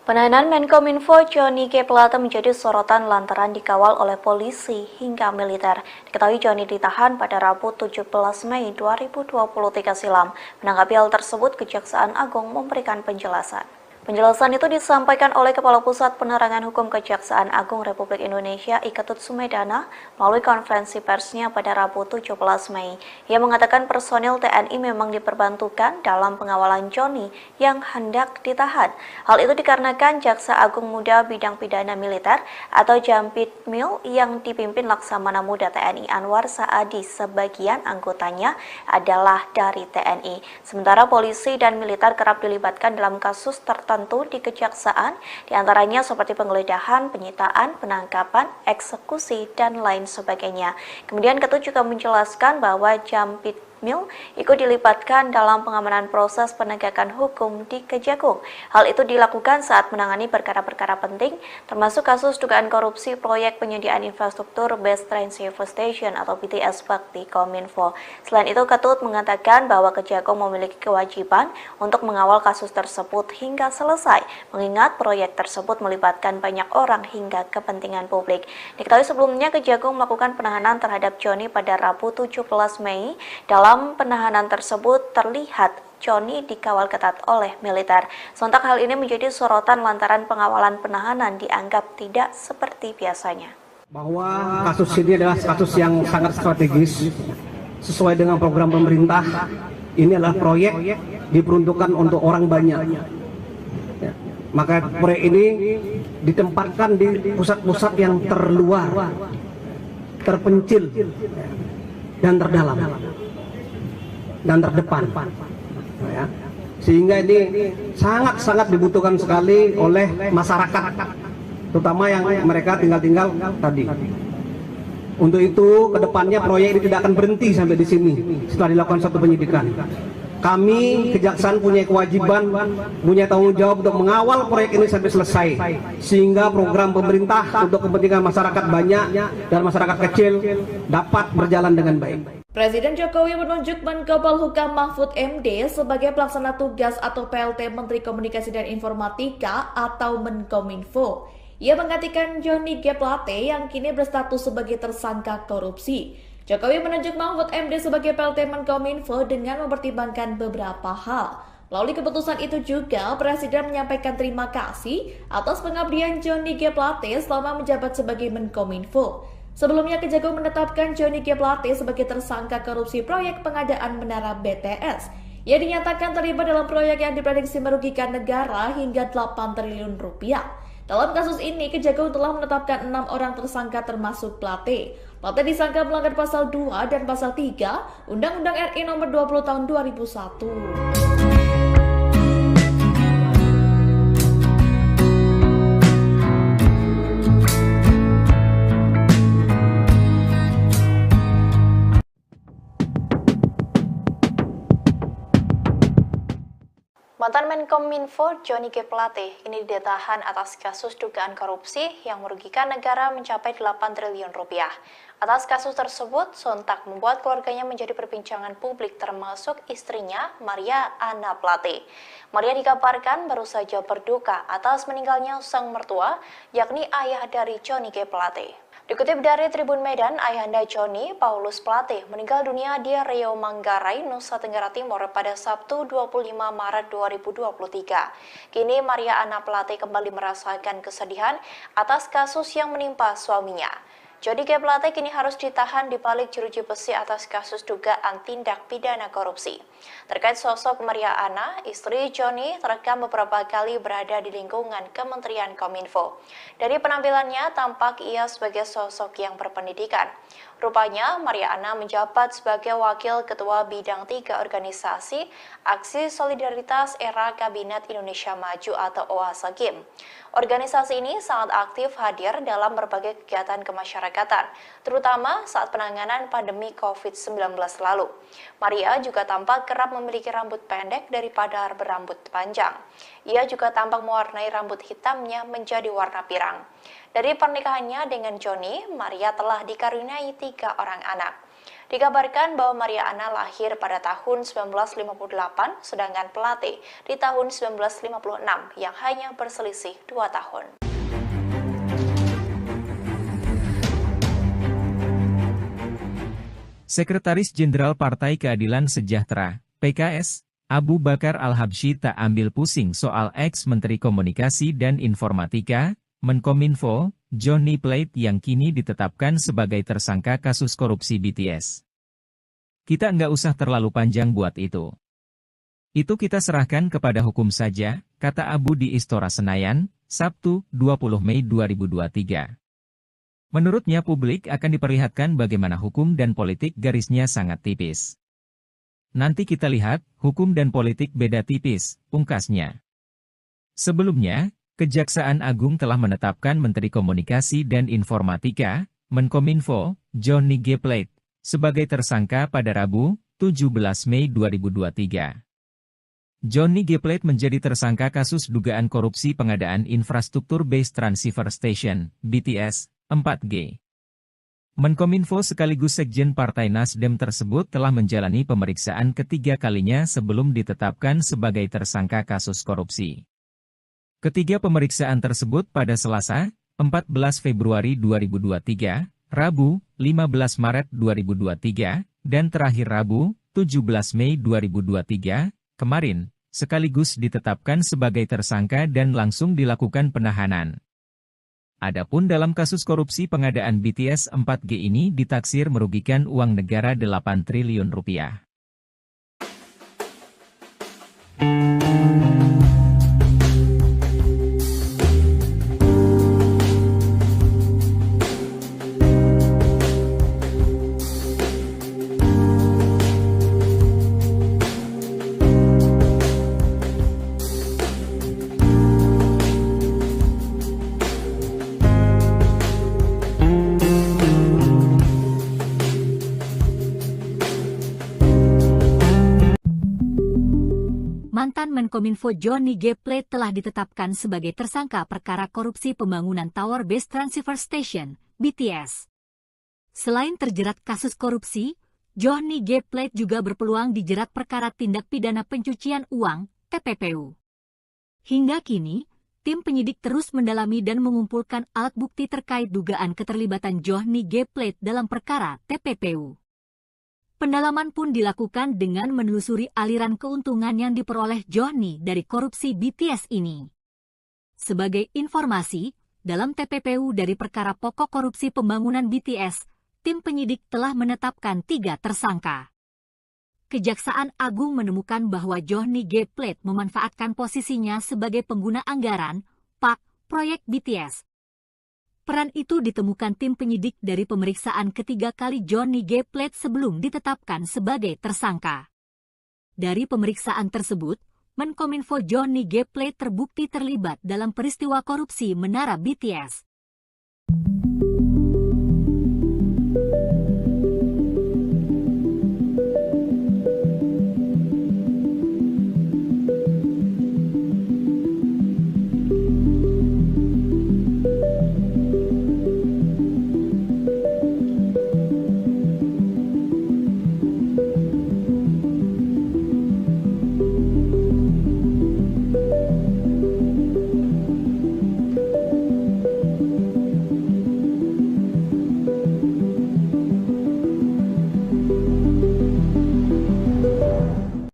Penahanan Menkominfo Johnny G. Plate menjadi sorotan lantaran dikawal oleh polisi hingga militer. Diketahui Johnny ditahan pada Rabu 17 Mei 2023 silam. Menanggapi hal tersebut, Kejaksaan Agung memberikan penjelasan. Penjelasan itu disampaikan oleh Kepala Pusat Penerangan Hukum Kejaksaan Agung Republik Indonesia Iketut Sumedana melalui konferensi persnya pada Rabu 17 Mei. Ia mengatakan personil TNI memang diperbantukan dalam pengawalan Johnny yang hendak ditahan. Hal itu dikarenakan Jaksa Agung Muda Bidang Pidana Militer atau Jampitmil yang dipimpin Laksamana Muda TNI Anwar Saadi sebagian anggotanya adalah dari TNI. Sementara polisi dan militer kerap dilibatkan dalam kasus tertentu di kejaksaan, diantaranya seperti penggeledahan, penyitaan, penangkapan, eksekusi, dan lain sebagainya. Kemudian Ketut juga menjelaskan bahwa Jampitmil ikut dilibatkan dalam pengamanan proses penegakan hukum di Kejagung. Hal itu dilakukan saat menangani perkara-perkara penting, termasuk kasus dugaan korupsi proyek penyediaan infrastruktur Base Transceiver Station atau BTS Bakti Kominfo. Selain itu, Ketut mengatakan bahwa Kejagung memiliki kewajiban untuk mengawal kasus tersebut hingga selesai, mengingat proyek tersebut melibatkan banyak orang hingga kepentingan publik. Diketahui sebelumnya Kejagung melakukan penahanan terhadap Johnny pada Rabu 17 Mei. Dalam penahanan tersebut terlihat Johnny dikawal ketat oleh militer. Sontak hal ini menjadi sorotan lantaran pengawalan penahanan dianggap tidak seperti biasanya. Bahwa kasus ini adalah kasus yang sangat strategis sesuai dengan program pemerintah. Ini adalah proyek diperuntukkan untuk orang banyak. Ya. Maka proyek ini ditempatkan di pusat-pusat yang terluar, terpencil, dan terdalam, dan terdepan, ya. Sehingga ini sangat-sangat dibutuhkan sekali oleh masyarakat, terutama yang mereka tinggal tadi. Untuk itu, kedepannya proyek ini tidak akan berhenti sampai di sini setelah dilakukan satu penyidikan. Kami, Kejaksaan punya kewajiban, punya tanggung jawab untuk mengawal proyek ini sampai selesai, sehingga program pemerintah untuk kepentingan masyarakat banyak dan masyarakat kecil dapat berjalan dengan baik. Presiden Jokowi menunjuk Menko Polhukam Mahfud MD sebagai pelaksana tugas atau PLT Menteri Komunikasi dan Informatika atau Menkominfo. Ia menggantikan Johnny G. Plate yang kini berstatus sebagai tersangka korupsi. Jokowi menunjuk Mahfud MD sebagai PLT Menkominfo dengan mempertimbangkan beberapa hal. Melalui keputusan itu juga, Presiden menyampaikan terima kasih atas pengabdian Johnny G. Plate selama menjabat sebagai Menkominfo. Sebelumnya, Kejagung menetapkan Johnny G. Plate sebagai tersangka korupsi proyek pengadaan menara BTS. Ia dinyatakan terlibat dalam proyek yang diprediksi merugikan negara hingga 8 triliun rupiah. Dalam kasus ini, Kejagung telah menetapkan 6 orang tersangka termasuk Plate. Plate disangka melanggar pasal 2 dan pasal 3 Undang-Undang RI nomor 20 tahun 2001. Mantan Menkominfo Johnny G. Plate ini ditahan atas kasus dugaan korupsi yang merugikan negara mencapai 8 triliun rupiah. Atas kasus tersebut, sontak membuat keluarganya menjadi perbincangan publik termasuk istrinya, Maria Anna Plate. Maria dikabarkan baru saja berduka atas meninggalnya sang mertua, yakni ayah dari Johnny G. Plate. Dikutip dari Tribun Medan, ayahanda Johnny, Paulus Plate, meninggal dunia di Riau Manggarai, Nusa Tenggara Timur pada Sabtu 25 Maret 2023. Kini Maria Anna Plate kembali merasakan kesedihan atas kasus yang menimpa suaminya. Johnny G. Plate kini harus ditahan di balik jeruji besi atas kasus dugaan tindak pidana korupsi. Terkait sosok Maria Ana, istri Johnny terekam beberapa kali berada di lingkungan Kementerian Kominfo. Dari penampilannya, tampak ia sebagai sosok yang berpendidikan. Rupanya, Maria Ana menjabat sebagai Wakil Ketua Bidang 3 Organisasi Aksi Solidaritas Era Kabinet Indonesia Maju atau OASAKIM. Organisasi ini sangat aktif hadir dalam berbagai kegiatan kemasyarakatan, terutama saat penanganan pandemi COVID-19 lalu. Maria juga tampak kerap memiliki rambut pendek daripada berambut panjang. Ia juga tampak mewarnai rambut hitamnya menjadi warna pirang. Dari pernikahannya dengan Johnny, Maria telah dikaruniai 3 orang anak. Dikabarkan bahwa Maria Ana lahir pada tahun 1958, sedangkan Plate di tahun 1956 yang hanya berselisih 2 tahun. Sekretaris Jenderal Partai Keadilan Sejahtera, PKS, Abu Bakar Al-Habsyi tak ambil pusing soal ex-Menteri Komunikasi dan Informatika, Menkominfo, Johnny Plate yang kini ditetapkan sebagai tersangka kasus korupsi BTS. Kita nggak usah terlalu panjang buat itu. Itu kita serahkan kepada hukum saja, kata Abu di Istora Senayan, Sabtu, 20 Mei 2023. Menurutnya publik akan diperlihatkan bagaimana hukum dan politik garisnya sangat tipis. Nanti kita lihat, hukum dan politik beda tipis, pungkasnya. Sebelumnya, Kejaksaan Agung telah menetapkan Menteri Komunikasi dan Informatika, Menkominfo, Johnny G. Plate, sebagai tersangka pada Rabu, 17 Mei 2023. Johnny G. Plate menjadi tersangka kasus dugaan korupsi pengadaan infrastruktur Base Transceiver Station, BTS, 4G. Menkominfo sekaligus Sekjen Partai Nasdem tersebut telah menjalani pemeriksaan ketiga kalinya sebelum ditetapkan sebagai tersangka kasus korupsi. Ketiga pemeriksaan tersebut pada Selasa, 14 Februari 2023, Rabu, 15 Maret 2023, dan terakhir Rabu, 17 Mei 2023, kemarin, sekaligus ditetapkan sebagai tersangka dan langsung dilakukan penahanan. Adapun dalam kasus korupsi pengadaan BTS 4G ini ditaksir merugikan uang negara 8 triliun rupiah. Mantan Menkominfo Johnny G. Plate telah ditetapkan sebagai tersangka perkara korupsi pembangunan Tower Base Transceiver Station, BTS. Selain terjerat kasus korupsi, Johnny G. Plate juga berpeluang dijerat perkara tindak pidana pencucian uang, TPPU. Hingga kini, tim penyidik terus mendalami dan mengumpulkan alat bukti terkait dugaan keterlibatan Johnny G. Plate dalam perkara TPPU. Pendalaman pun dilakukan dengan menelusuri aliran keuntungan yang diperoleh Johnny dari korupsi BTS ini. Sebagai informasi, dalam TPPU dari perkara pokok korupsi pembangunan BTS, tim penyidik telah menetapkan 3 tersangka. Kejaksaan Agung menemukan bahwa Johnny G. Plate memanfaatkan posisinya sebagai pengguna anggaran, PAK, proyek BTS. Peran itu ditemukan tim penyidik dari pemeriksaan ketiga kali Johnny G. Plate sebelum ditetapkan sebagai tersangka. Dari pemeriksaan tersebut, Menkominfo Johnny G. Plate terbukti terlibat dalam peristiwa korupsi Menara BTS.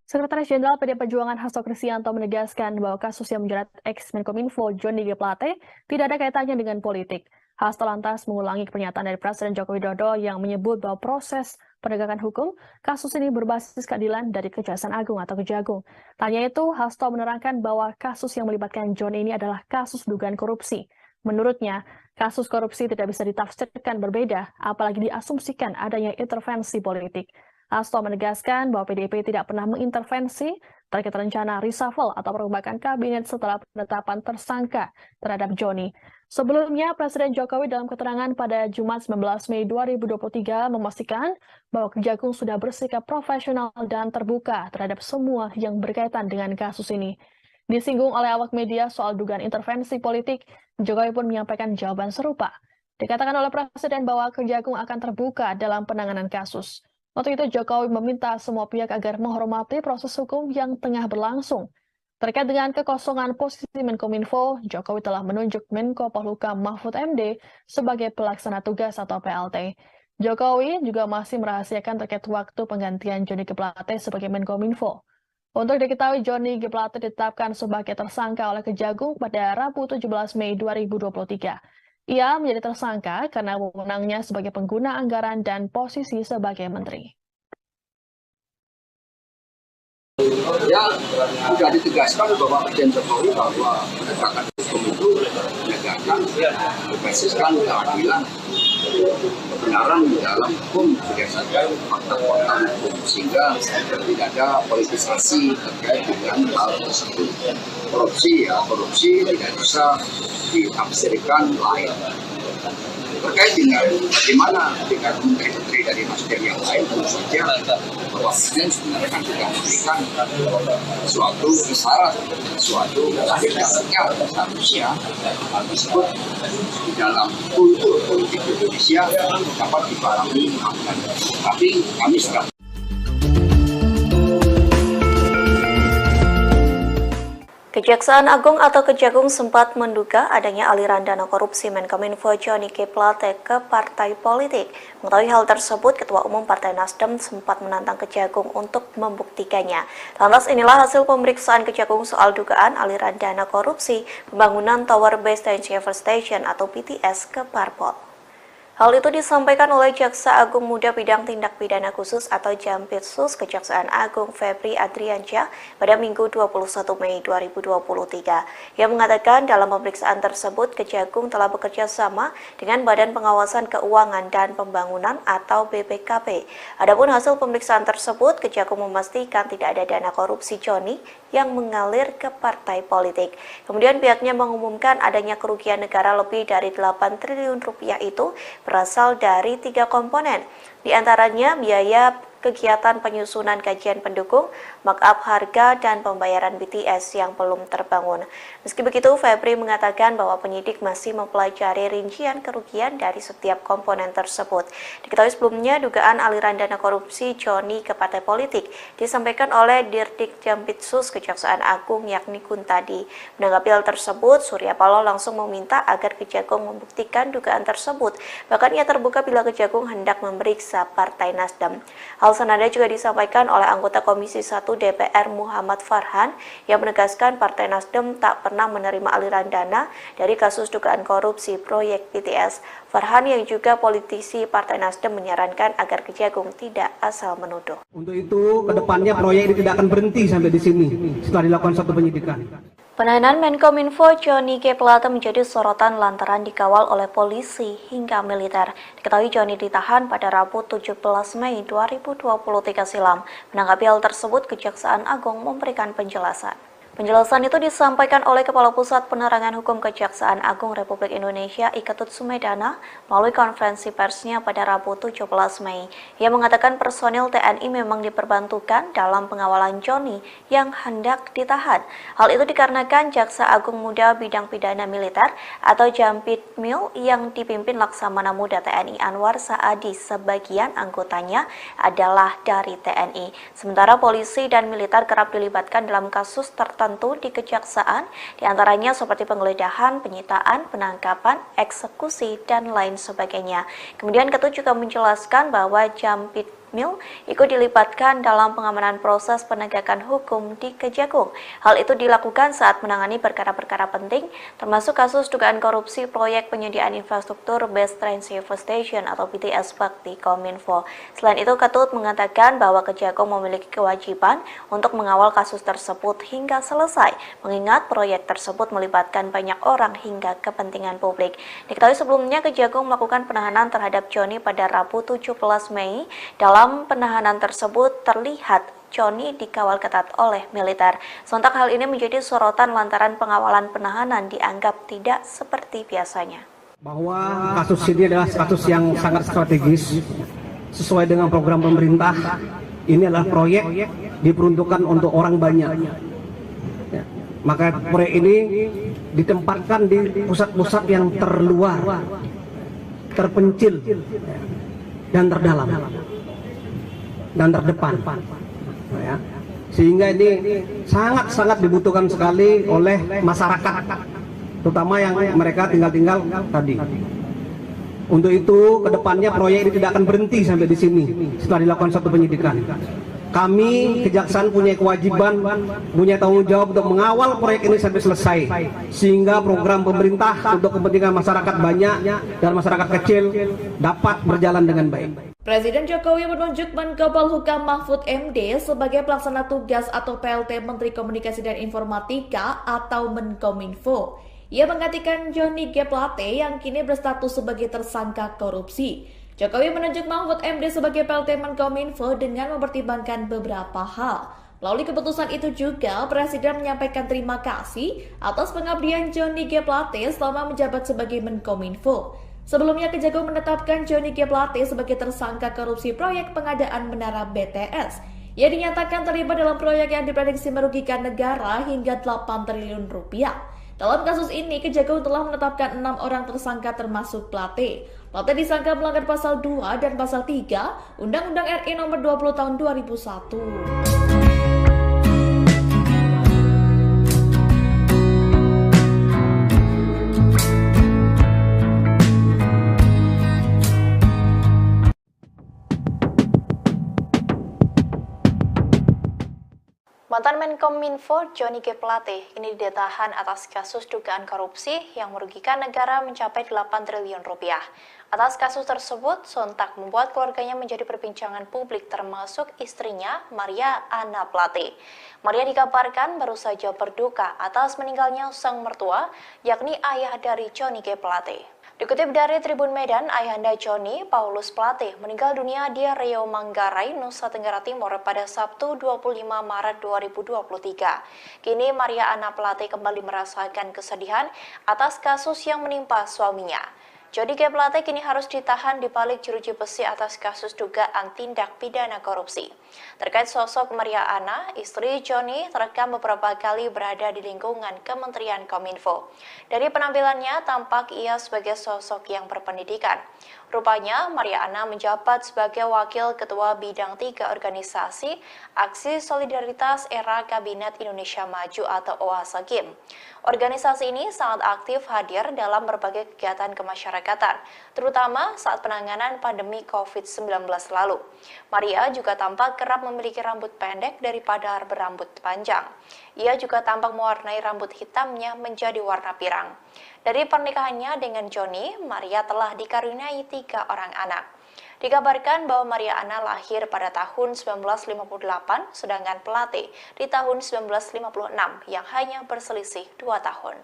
Sekretaris Jenderal PD Perjuangan Hasto Kristianto menegaskan bahwa kasus yang menjerat ex-Menkominfo Johnny G. Plate tidak ada kaitannya dengan politik. Hasto lantas mengulangi pernyataan dari Presiden Joko Widodo yang menyebut bahwa proses penegakan hukum kasus ini berbasis keadilan dari Kejaksaan Agung atau Kejagung. Tanya itu, Hasto menerangkan bahwa kasus yang melibatkan John ini adalah kasus dugaan korupsi. Menurutnya, kasus korupsi tidak bisa ditafsirkan berbeda, apalagi diasumsikan adanya intervensi politik. Hasto menegaskan bahwa PDIP tidak pernah mengintervensi terkait rencana reshuffle atau perombakan kabinet setelah penetapan tersangka terhadap Joni. Sebelumnya, Presiden Jokowi dalam keterangan pada Jumat 19 Mei 2023 memastikan bahwa Kejagung sudah bersikap profesional dan terbuka terhadap semua yang berkaitan dengan kasus ini. Disinggung oleh awak media soal dugaan intervensi politik, Jokowi pun menyampaikan jawaban serupa. Dikatakan oleh Presiden bahwa Kejagung akan terbuka dalam penanganan kasus. Waktu itu Jokowi meminta semua pihak agar menghormati proses hukum yang tengah berlangsung. Terkait dengan kekosongan posisi Menkominfo, Jokowi telah menunjuk Menko Polhukam Mahfud MD sebagai pelaksana tugas atau PLT. Jokowi juga masih merahasiakan terkait waktu penggantian Johnny G. Plate sebagai Menkominfo. Untuk diketahui, Johnny G. Plate ditetapkan sebagai tersangka oleh Kejagung pada Rabu 17 Mei 2023. Ia menjadi tersangka karena wewenangnya sebagai pengguna anggaran dan posisi sebagai menteri. Ya, sudah ditegaskan bahwa Presiden Jokowi bahwa penegakan hukum itu menegakkan berbasis keadilan, kebenaran dalam hukum berdasarkan fakta-fakta hukum, sehingga tidak ada politisasi terkait dengan hal tersebut. Korupsi tidak bisa ditafsirkan lain. Terkait dengan bagaimana dengan menteri-menteri dari Nasdem yang lain, tentu saja Bapak Presiden sebenarnya kan sudah memberikan suatu isyarat, suatu sinyal seharusnya hal tersebut di dalam kultur politik Indonesia dapat dipahami. Tapi kami sudah Kejaksaan Agung atau Kejagung sempat menduga adanya aliran dana korupsi Menkominfo Johnny G. Plate ke partai politik. Mengetahui hal tersebut, Ketua Umum Partai Nasdem sempat menantang Kejagung untuk membuktikannya. Lantas inilah hasil pemeriksaan Kejagung soal dugaan aliran dana korupsi pembangunan Tower Base Transceiver Station atau BTS ke parpol. Hal itu disampaikan oleh Jaksa Agung Muda Bidang Tindak Pidana Khusus atau Jampitsus Kejaksaan Agung Febri Adriansyah pada Minggu 21 Mei 2023. Ia mengatakan dalam pemeriksaan tersebut Kejagung telah bekerja sama dengan Badan Pengawasan Keuangan dan Pembangunan atau BPKP. Adapun hasil pemeriksaan tersebut, Kejagung memastikan tidak ada dana korupsi Johnny yang mengalir ke partai politik. Kemudian pihaknya mengumumkan adanya kerugian negara lebih dari 8 triliun rupiah itu berasal dari 3 komponen, di antaranya biaya kegiatan penyusunan kajian pendukung, markup harga, dan pembayaran BTS yang belum terbangun. Meski begitu, Febri mengatakan bahwa penyidik masih mempelajari rincian kerugian dari setiap komponen tersebut. Diketahui sebelumnya, dugaan aliran dana korupsi Johnny ke partai politik disampaikan oleh Dirdik Jampitsus Kejaksaan Agung yakni Kuntadi. Menanggapi hal tersebut, Surya Paloh langsung meminta agar Kejagung membuktikan dugaan tersebut. Bahkan ia terbuka bila Kejagung hendak memeriksa Partai Nasdem. Hal senada juga disampaikan oleh anggota Komisi 1 DPR Muhammad Farhan yang menegaskan Partai Nasdem tak pernah menerima aliran dana dari kasus dugaan korupsi proyek BTS. Farhan yang juga politisi Partai Nasdem menyarankan agar Kejagung tidak asal menuduh. Untuk itu, kedepannya proyek ini tidak akan berhenti sampai di sini setelah dilakukan satu penyidikan. Penahanan Menkominfo Johnny G. Plate menjadi sorotan lantaran dikawal oleh polisi hingga militer. Diketahui Johnny ditahan pada Rabu 17 Mei 2023 silam. Menanggapi hal tersebut, Kejaksaan Agung memberikan penjelasan. Penjelasan itu disampaikan oleh Kepala Pusat Penerangan Hukum Kejaksaan Agung Republik Indonesia Iketut Sumedana melalui konferensi persnya pada Rabu 17 Mei. Ia mengatakan personil TNI memang diperbantukan dalam pengawalan Johnny yang hendak ditahan. Hal itu dikarenakan Jaksa Agung Muda Bidang Pidana Militer atau Jampitmil yang dipimpin Laksamana Muda TNI Anwar Saadi sebagian anggotanya adalah dari TNI. Sementara polisi dan militer kerap dilibatkan dalam kasus tertentu di kejaksaan, diantaranya seperti penggeledahan, penyitaan, penangkapan, eksekusi, dan lain sebagainya. Kemudian Ketut juga menjelaskan bahwa Jampit Mil ikut dilibatkan dalam pengamanan proses penegakan hukum di Kejagung. Hal itu dilakukan saat menangani perkara-perkara penting, termasuk kasus dugaan korupsi proyek penyediaan infrastruktur Base Transceiver Station atau BTS Bakti Kominfo. Selain itu, Ketut mengatakan bahwa Kejagung memiliki kewajiban untuk mengawal kasus tersebut hingga selesai, mengingat proyek tersebut melibatkan banyak orang hingga kepentingan publik. Diketahui sebelumnya Kejagung melakukan penahanan terhadap Joni pada Rabu 17 Mei. Dalam penahanan tersebut terlihat Joni dikawal ketat oleh militer. Sontak hal ini menjadi sorotan lantaran pengawalan penahanan dianggap tidak seperti biasanya. Bahwa kasus ini adalah kasus yang sangat strategis sesuai dengan program pemerintah. Ini adalah proyek diperuntukkan untuk orang banyak. Ya. Maka proyek ini ditempatkan di pusat-pusat yang terluar, terpencil, dan terdalam, dan terdepan, ya. Sehingga ini sangat-sangat dibutuhkan sekali oleh masyarakat, terutama yang mereka tinggal tadi. Untuk itu, kedepannya proyek ini tidak akan berhenti sampai di sini setelah dilakukan satu penyidikan. Kami, Kejaksaan punya kewajiban, punya tanggung jawab untuk mengawal proyek ini sampai selesai, sehingga program pemerintah untuk kepentingan masyarakat banyak dan masyarakat kecil dapat berjalan dengan baik. Presiden Jokowi menunjuk Menko Polhukam Mahfud MD sebagai pelaksana tugas atau PLT Menteri Komunikasi dan Informatika atau Menkominfo. Ia menggantikan Johnny G. Plate yang kini berstatus sebagai tersangka korupsi. Jokowi menunjuk Mahfud MD sebagai PLT Menkominfo dengan mempertimbangkan beberapa hal. Melalui keputusan itu juga, Presiden menyampaikan terima kasih atas pengabdian Johnny G. Plate selama menjabat sebagai Menkominfo. Sebelumnya, Kejagung menetapkan Johnny G. Plate sebagai tersangka korupsi proyek pengadaan menara BTS. Ia dinyatakan terlibat dalam proyek yang diprediksi merugikan negara hingga 8 triliun rupiah. Dalam kasus ini, Kejagung telah menetapkan 6 orang tersangka termasuk Plate. Plate disangka melanggar pasal 2 dan pasal 3 Undang-Undang RI nomor 20 tahun 2001. Mantan Menkominfo Johnny G. Plate kini ditahan atas kasus dugaan korupsi yang merugikan negara mencapai 8 triliun rupiah. Atas kasus tersebut, sontak membuat keluarganya menjadi perbincangan publik termasuk istrinya, Maria Anna Plate. Maria dikabarkan baru saja berduka atas meninggalnya sang mertua, yakni ayah dari Johnny G. Plate. Dikutip dari Tribun Medan, ayahanda Johnny, Paulus Plate, meninggal dunia di Riau Manggarai, Nusa Tenggara Timur pada Sabtu 25 Maret 2023. Kini Maria Anna Plate kembali merasakan kesedihan atas kasus yang menimpa suaminya. Johnny G. Plate kini harus ditahan di balik jeruji besi atas kasus dugaan tindak pidana korupsi. Terkait sosok Maria Anna, istri Johnny terekam beberapa kali berada di lingkungan Kementerian Kominfo. Dari penampilannya, tampak ia sebagai sosok yang berpendidikan. Rupanya, Maria Anna menjabat sebagai Wakil Ketua Bidang 3 Organisasi Aksi Solidaritas Era Kabinet Indonesia Maju atau OASAGIM. Organisasi ini sangat aktif hadir dalam berbagai kegiatan kemasyarakatan, terutama saat penanganan pandemi COVID-19 lalu. Maria juga tampak kerap memiliki rambut pendek daripada berambut panjang. Ia juga tampak mewarnai rambut hitamnya menjadi warna pirang. Dari pernikahannya dengan Johnny, Maria telah dikaruniai 3 orang anak. Dikabarkan bahwa Maria Anna lahir pada tahun 1958, sedangkan Plate di tahun 1956 yang hanya berselisih 2 tahun.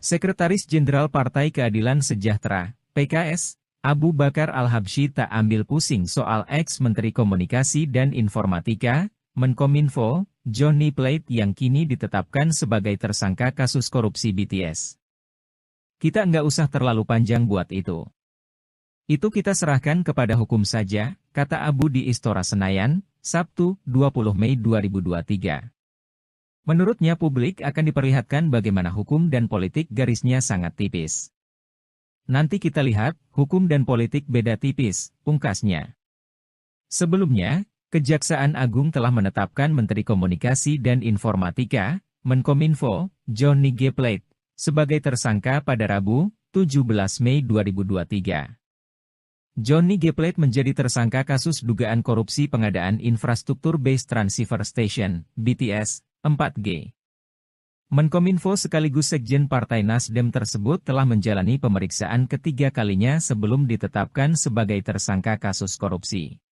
Sekretaris Jenderal Partai Keadilan Sejahtera, PKS, Abu Bakar Al-Habsyi tak ambil pusing soal ex-Menteri Komunikasi dan Informatika, Menkominfo, Johnny Plate yang kini ditetapkan sebagai tersangka kasus korupsi BTS. Kita nggak usah terlalu panjang buat itu. Itu kita serahkan kepada hukum saja, kata Abu di Istora Senayan, Sabtu, 20 Mei 2023. Menurutnya publik akan diperlihatkan bagaimana hukum dan politik garisnya sangat tipis. Nanti kita lihat, hukum dan politik beda tipis, pungkasnya. Sebelumnya, Kejaksaan Agung telah menetapkan Menteri Komunikasi dan Informatika, Menkominfo, Johnny G. Plate, sebagai tersangka pada Rabu, 17 Mei 2023. Johnny G. Plate menjadi tersangka kasus dugaan korupsi pengadaan infrastruktur Base Transceiver Station, BTS, 4G. Menkominfo sekaligus Sekjen Partai Nasdem tersebut telah menjalani pemeriksaan ketiga kalinya sebelum ditetapkan sebagai tersangka kasus korupsi.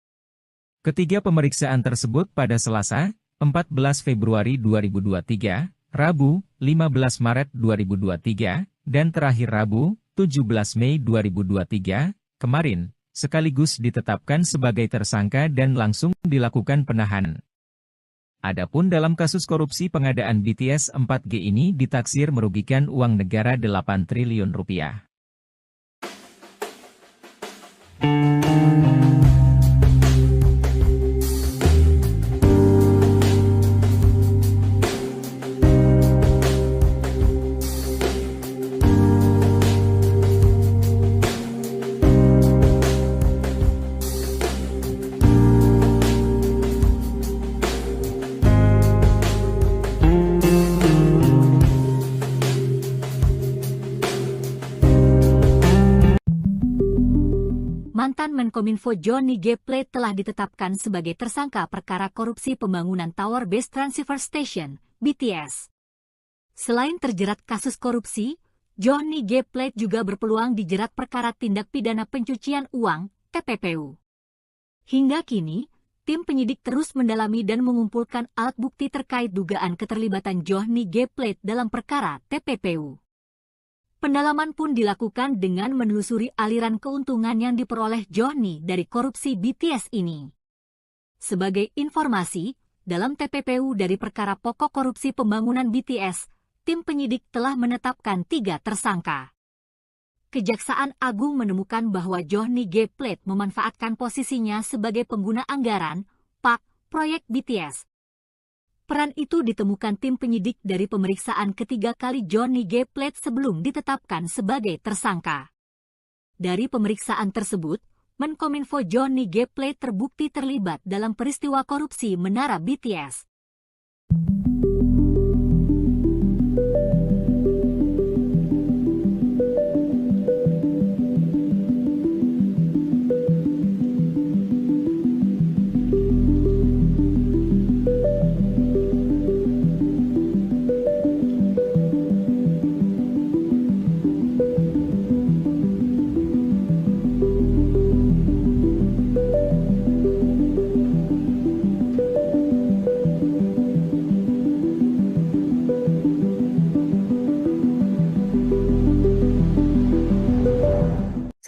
Ketiga pemeriksaan tersebut pada Selasa, 14 Februari 2023, Rabu, 15 Maret 2023, dan terakhir Rabu, 17 Mei 2023, kemarin, sekaligus ditetapkan sebagai tersangka dan langsung dilakukan penahanan. Adapun dalam kasus korupsi pengadaan BTS 4G ini ditaksir merugikan uang negara 8 triliun rupiah. Mantan Menkominfo Johnny G. Plate telah ditetapkan sebagai tersangka perkara korupsi pembangunan Tower Base Transceiver Station, BTS. Selain terjerat kasus korupsi, Johnny G. Plate juga berpeluang dijerat perkara tindak pidana pencucian uang, TPPU. Hingga kini, tim penyidik terus mendalami dan mengumpulkan alat bukti terkait dugaan keterlibatan Johnny G. Plate dalam perkara TPPU. Pendalaman pun dilakukan dengan menelusuri aliran keuntungan yang diperoleh Johnny dari korupsi BTS ini. Sebagai informasi, dalam TPPU dari perkara pokok korupsi pembangunan BTS, tim penyidik telah menetapkan 3 tersangka. Kejaksaan Agung menemukan bahwa Johnny G. Plate memanfaatkan posisinya sebagai pengguna anggaran, PAK, proyek BTS. Peran itu ditemukan tim penyidik dari pemeriksaan ketiga kali Johnny G. Plate sebelum ditetapkan sebagai tersangka. Dari pemeriksaan tersebut, Menkominfo Johnny G. Plate terbukti terlibat dalam peristiwa korupsi Menara BTS.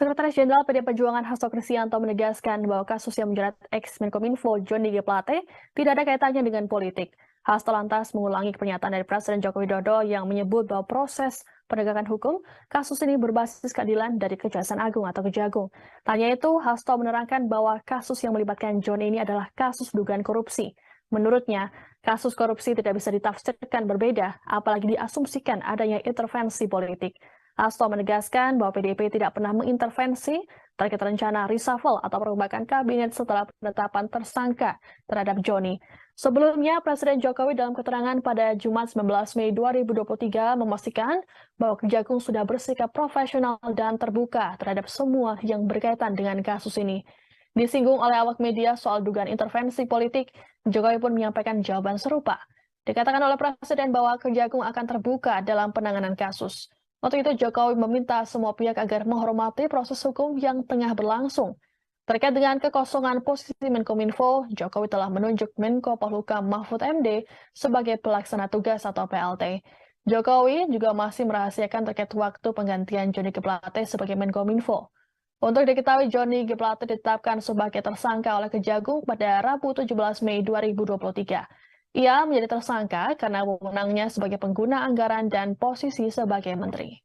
Sekretaris Jenderal PD Perjuangan Hasto Kristianto menegaskan bahwa kasus yang menjerat ex-Menkominfo Johnny G. Plate tidak ada kaitannya dengan politik. Hasto lantas mengulangi pernyataan dari Presiden Joko Widodo yang menyebut bahwa proses penegakan hukum kasus ini berbasis keadilan dari Kejaksaan Agung atau Kejagung. Tanya itu, Hasto menerangkan bahwa kasus yang melibatkan Johnny ini adalah kasus dugaan korupsi. Menurutnya, kasus korupsi tidak bisa ditafsirkan berbeda, apalagi diasumsikan adanya intervensi politik. Hasto menegaskan bahwa PDIP tidak pernah mengintervensi terkait rencana reshuffle atau perombakan kabinet setelah penetapan tersangka terhadap Johnny. Sebelumnya, Presiden Jokowi dalam keterangan pada Jumat 19 Mei 2023 memastikan bahwa Kejagung sudah bersikap profesional dan terbuka terhadap semua yang berkaitan dengan kasus ini. Disinggung oleh awak media soal dugaan intervensi politik, Jokowi pun menyampaikan jawaban serupa. Dikatakan oleh Presiden bahwa Kejagung akan terbuka dalam penanganan kasus. Waktu itu Jokowi meminta semua pihak agar menghormati proses hukum yang tengah berlangsung. Terkait dengan kekosongan posisi Menkominfo, Jokowi telah menunjuk Menko Polhukam Mahfud MD sebagai pelaksana tugas atau PLT. Jokowi juga masih merahasiakan terkait waktu penggantian Johnny G. Plate sebagai Menkominfo. Untuk diketahui, Johnny G. Plate ditetapkan sebagai tersangka oleh Kejagung pada Rabu 17 Mei 2023. Ia menjadi tersangka karena wewenangnya sebagai pengguna anggaran dan posisi sebagai menteri.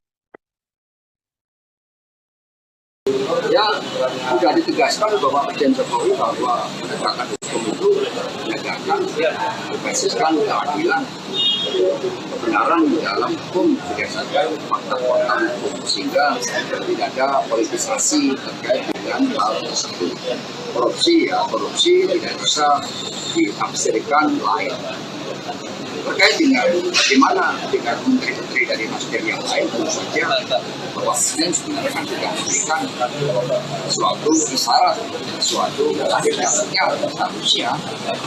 Ya, sudah ditegaskan bahwa Presiden Jokowi bahwa penegakan hukum itu menegakkan berbasiskan keadilan, kebenaran dalam hukum berdasarkan fakta-fakta hukum, sehingga tidak ada politisasi terkait dengan hal tersebut. Korupsi tidak bisa ditafsirkan lain. Terkait dengan bagaimana ketika menteri-menteri berbeda dari nasdem yang lain, tentu saja bahwa Presiden sebenarnya sudah memberikan suatu isyarat, suatu sinyal seharusnya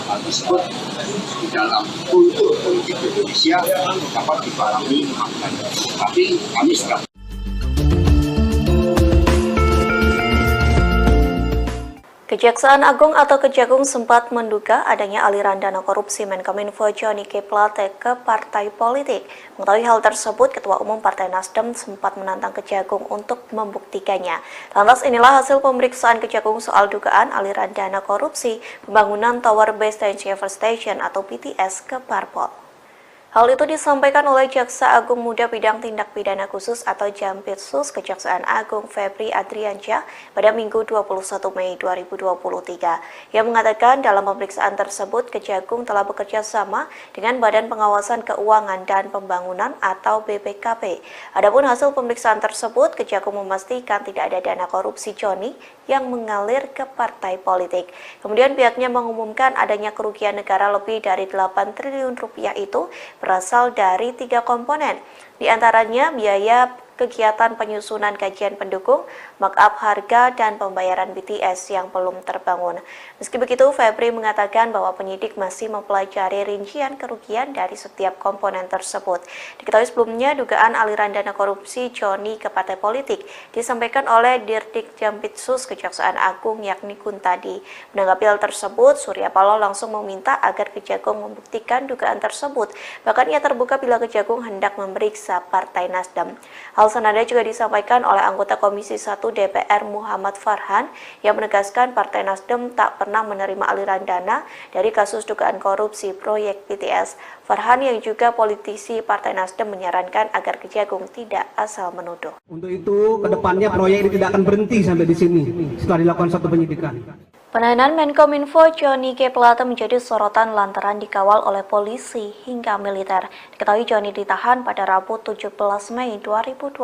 hal tersebut di dalam kultur politik Indonesia dapat dipahami maknanya. Tapi kami sudah Kejaksaan Agung atau Kejagung sempat menduga adanya aliran dana korupsi Menkominfo Johnny G. Plate ke partai politik. Mengetahui hal tersebut, Ketua Umum Partai Nasdem sempat menantang Kejagung untuk membuktikannya. Lantas inilah hasil pemeriksaan Kejagung soal dugaan aliran dana korupsi pembangunan Tower Base Transceiver Station atau BTS ke Parpol. Hal itu disampaikan oleh Jaksa Agung Muda Bidang Tindak Pidana Khusus atau Jampitsus Kejaksaan Agung Febri Adriansyah pada Minggu 21 Mei 2023. Ia mengatakan dalam pemeriksaan tersebut Kejagung telah bekerja sama dengan Badan Pengawasan Keuangan dan Pembangunan atau BPKP. Adapun hasil pemeriksaan tersebut, Kejagung memastikan tidak ada dana korupsi Johnny yang mengalir ke partai politik. Kemudian pihaknya mengumumkan adanya kerugian negara lebih dari 8 triliun rupiah itu berasal dari 3 komponen, di antaranya biaya kegiatan penyusunan kajian pendukung, markup harga, dan pembayaran BTS yang belum terbangun. Meski begitu, Febri mengatakan bahwa penyidik masih mempelajari rincian kerugian dari setiap komponen tersebut. Diketahui sebelumnya, dugaan aliran dana korupsi Johnny ke partai politik disampaikan oleh Dirdik Jampitsus Kejaksaan Agung yakni Kuntadi. Menanggapi hal tersebut, Surya Paloh langsung meminta agar Kejagung membuktikan dugaan tersebut. Bahkan ia terbuka bila Kejagung hendak memeriksa Partai Nasdem. Hal senada juga disampaikan oleh anggota Komisi 1 DPR Muhammad Farhan yang menegaskan Partai Nasdem tak pernah menerima aliran dana dari kasus dugaan korupsi proyek BTS. Farhan yang juga politisi Partai Nasdem menyarankan agar Kejagung tidak asal menuduh. Untuk itu, kedepannya proyek ini tidak akan berhenti sampai di sini setelah dilakukan satu penyidikan. Penahanan Menkominfo Johnny G. Plate menjadi sorotan lantaran dikawal oleh polisi hingga militer. Diketahui Johnny ditahan pada Rabu 17 Mei 2023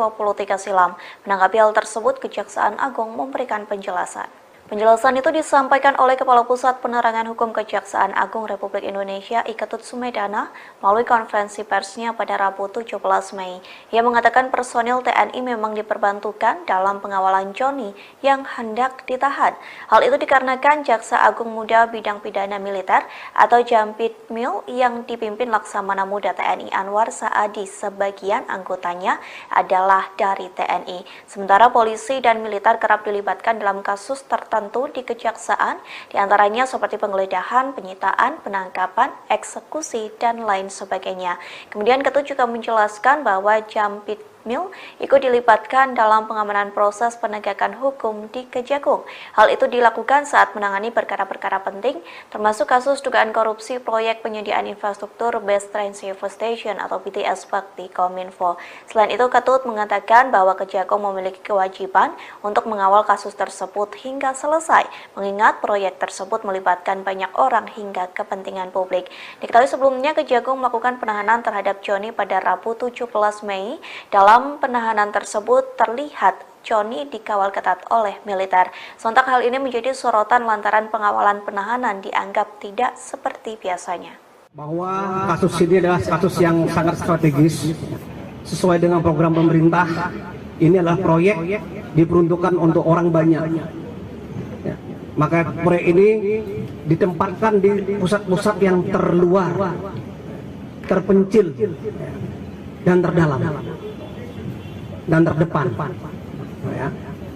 silam. Menanggapi hal tersebut, Kejaksaan Agung memberikan penjelasan. Penjelasan itu disampaikan oleh Kepala Pusat Penerangan Hukum Kejaksaan Agung Republik Indonesia Iketut Sumedana melalui konferensi persnya pada Rabu 17 Mei. Ia mengatakan personil TNI memang diperbantukan dalam pengawalan Johnny yang hendak ditahan. Hal itu dikarenakan Jaksa Agung Muda Bidang Pidana Militer atau Jampitmil yang dipimpin Laksamana Muda TNI Anwar Saadi sebagian anggotanya adalah dari TNI. Sementara polisi dan militer kerap dilibatkan dalam kasus tertentu di kejaksaan, diantaranya seperti penggeledahan, penyitaan, penangkapan, eksekusi, dan lain sebagainya. Kemudian Ketut juga menjelaskan bahwa Jampitmil ikut dilibatkan dalam pengamanan proses penegakan hukum di Kejagung. Hal itu dilakukan saat menangani perkara-perkara penting, termasuk kasus dugaan korupsi proyek penyediaan infrastruktur Base Transceiver Station atau BTS Bakti Kominfo. Selain itu, Ketut mengatakan bahwa Kejagung memiliki kewajiban untuk mengawal kasus tersebut hingga selesai, mengingat proyek tersebut melibatkan banyak orang hingga kepentingan publik. Diketahui sebelumnya Kejagung melakukan penahanan terhadap Johnny pada Rabu 17 Mei. Dalam penahanan tersebut terlihat Johnny dikawal ketat oleh militer. Sontak hal ini menjadi sorotan lantaran pengawalan penahanan dianggap tidak seperti biasanya. Bahwa kasus ini adalah kasus yang sangat strategis sesuai dengan program pemerintah. Ini adalah proyek diperuntukkan untuk orang banyak. Ya. Maka proyek ini ditempatkan di pusat-pusat yang terluar, terpencil, dan terdalam, dan terdepan, ya.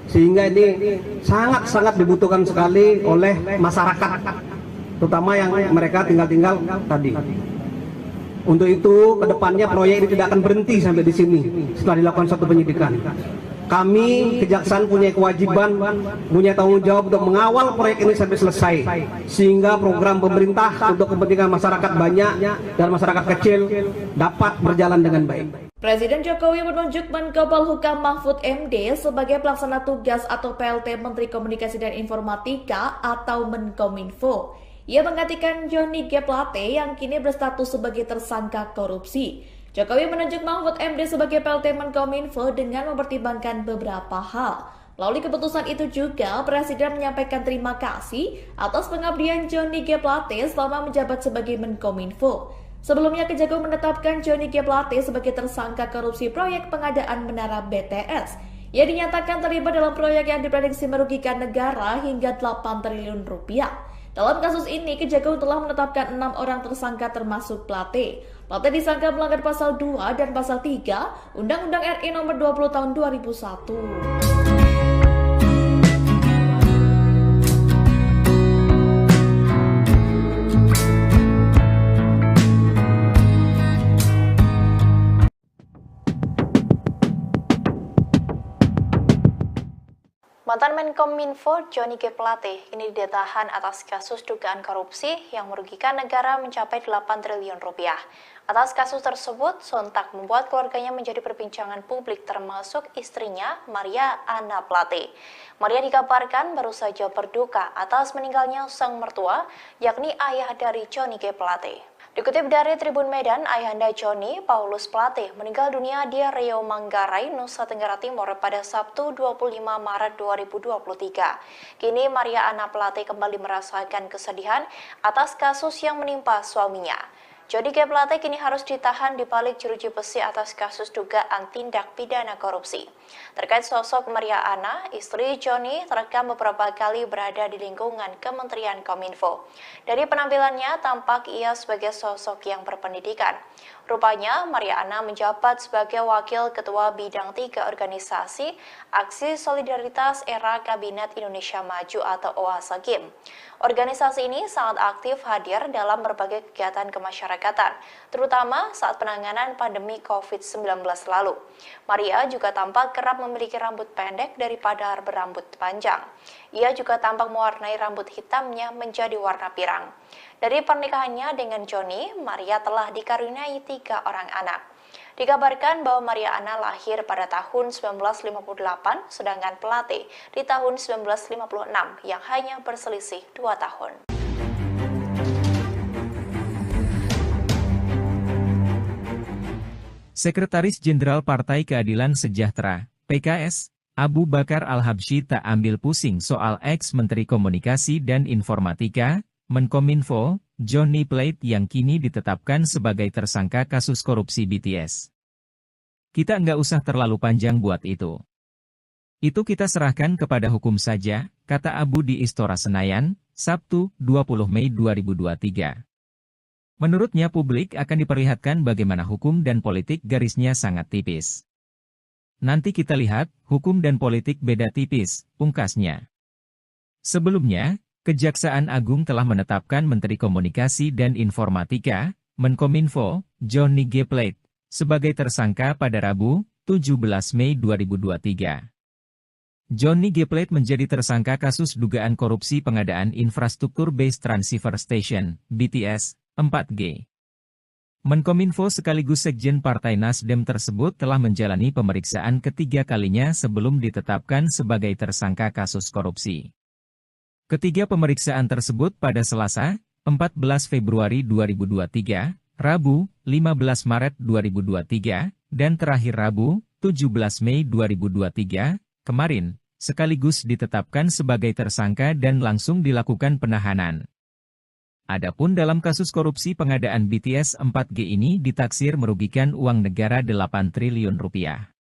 Sehingga ini sangat-sangat dibutuhkan sekali oleh masyarakat, terutama yang mereka tinggal tadi. Untuk itu, kedepannya proyek ini tidak akan berhenti sampai di sini setelah dilakukan satu penyidikan. Kami Kejaksaan punya kewajiban, punya tanggung jawab untuk mengawal proyek ini sampai selesai, sehingga program pemerintah untuk kepentingan masyarakat banyak dan masyarakat kecil dapat berjalan dengan baik. Presiden Jokowi menunjuk Menko Polhukam Mahfud MD sebagai pelaksana tugas atau PLT Menteri Komunikasi dan Informatika atau Menkominfo. Ia menggantikan Johnny G. Plate yang kini berstatus sebagai tersangka korupsi. Jokowi menunjuk Mahfud MD sebagai PLT Menkominfo dengan mempertimbangkan beberapa hal. Melalui keputusan itu juga, Presiden menyampaikan terima kasih atas pengabdian Johnny G. Plate selama menjabat sebagai Menkominfo. Sebelumnya, Kejagung menetapkan Johnny G. Plate sebagai tersangka korupsi proyek pengadaan menara BTS. Ia dinyatakan terlibat dalam proyek yang diprediksi merugikan negara hingga 8 triliun rupiah. Dalam kasus ini, Kejagung telah menetapkan 6 orang tersangka termasuk Plate. Plate disangka melanggar pasal 2 dan pasal 3 Undang-Undang RI nomor 20 tahun 2001. Mantan Menkominfo Johnny G. Plate kini ditahan atas kasus dugaan korupsi yang merugikan negara mencapai 8 triliun rupiah. Atas kasus tersebut, sontak membuat keluarganya menjadi perbincangan publik termasuk istrinya, Maria Anna Plate. Maria dikabarkan baru saja berduka atas meninggalnya sang mertua, yakni ayah dari Johnny G. Plate. Dikutip dari Tribun Medan, ayahanda Johnny, Paulus Plate, meninggal dunia di Riau Manggarai, Nusa Tenggara Timur pada Sabtu 25 Maret 2023. Kini Maria Anna Plate kembali merasakan kesedihan atas kasus yang menimpa suaminya. Johnny G. Plate kini harus ditahan di balik jeruji besi atas kasus dugaan tindak pidana korupsi. Terkait sosok Maria Anna, istri Johnny terekam beberapa kali berada di lingkungan Kementerian Kominfo. Dari penampilannya, tampak ia sebagai sosok yang berpendidikan. Rupanya, Maria Anna menjabat sebagai Wakil Ketua Bidang 3 Organisasi Aksi Solidaritas Era Kabinet Indonesia Maju atau OASA-GIM. Organisasi ini sangat aktif hadir dalam berbagai kegiatan kemasyarakatan, terutama saat penanganan pandemi COVID-19 lalu. Maria juga tampak kerap memiliki rambut pendek daripada berambut panjang. Ia juga tampak mewarnai rambut hitamnya menjadi warna pirang. Dari pernikahannya dengan Johnny, Maria telah dikaruniai 3 orang anak. Dikabarkan bahwa Maria Anna lahir pada tahun 1958, sedangkan Plate di tahun 1956 yang hanya berselisih 2 tahun. Sekretaris Jenderal Partai Keadilan Sejahtera, PKS, Abu Bakar Al-Habsyi tak ambil pusing soal ex-Menteri Komunikasi dan Informatika, Menkominfo, Johnny Plate yang kini ditetapkan sebagai tersangka kasus korupsi BTS. Kita nggak usah terlalu panjang buat itu. Itu kita serahkan kepada hukum saja, kata Abu di Istora Senayan, Sabtu, 20 Mei 2023. Menurutnya publik akan diperlihatkan bagaimana hukum dan politik garisnya sangat tipis. Nanti kita lihat, hukum dan politik beda tipis, pungkasnya. Sebelumnya, Kejaksaan Agung telah menetapkan Menteri Komunikasi dan Informatika, Menkominfo, Johnny G. Plate, sebagai tersangka pada Rabu, 17 Mei 2023. Johnny G. Plate menjadi tersangka kasus dugaan korupsi pengadaan infrastruktur Base Transceiver Station, BTS, 4G. Menkominfo sekaligus Sekjen Partai Nasdem tersebut telah menjalani pemeriksaan ketiga kalinya sebelum ditetapkan sebagai tersangka kasus korupsi. Ketiga pemeriksaan tersebut pada Selasa, 14 Februari 2023, Rabu, 15 Maret 2023, dan terakhir Rabu, 17 Mei 2023, kemarin, sekaligus ditetapkan sebagai tersangka dan langsung dilakukan penahanan. Adapun dalam kasus korupsi pengadaan BTS 4G ini ditaksir merugikan uang negara 8 triliun rupiah.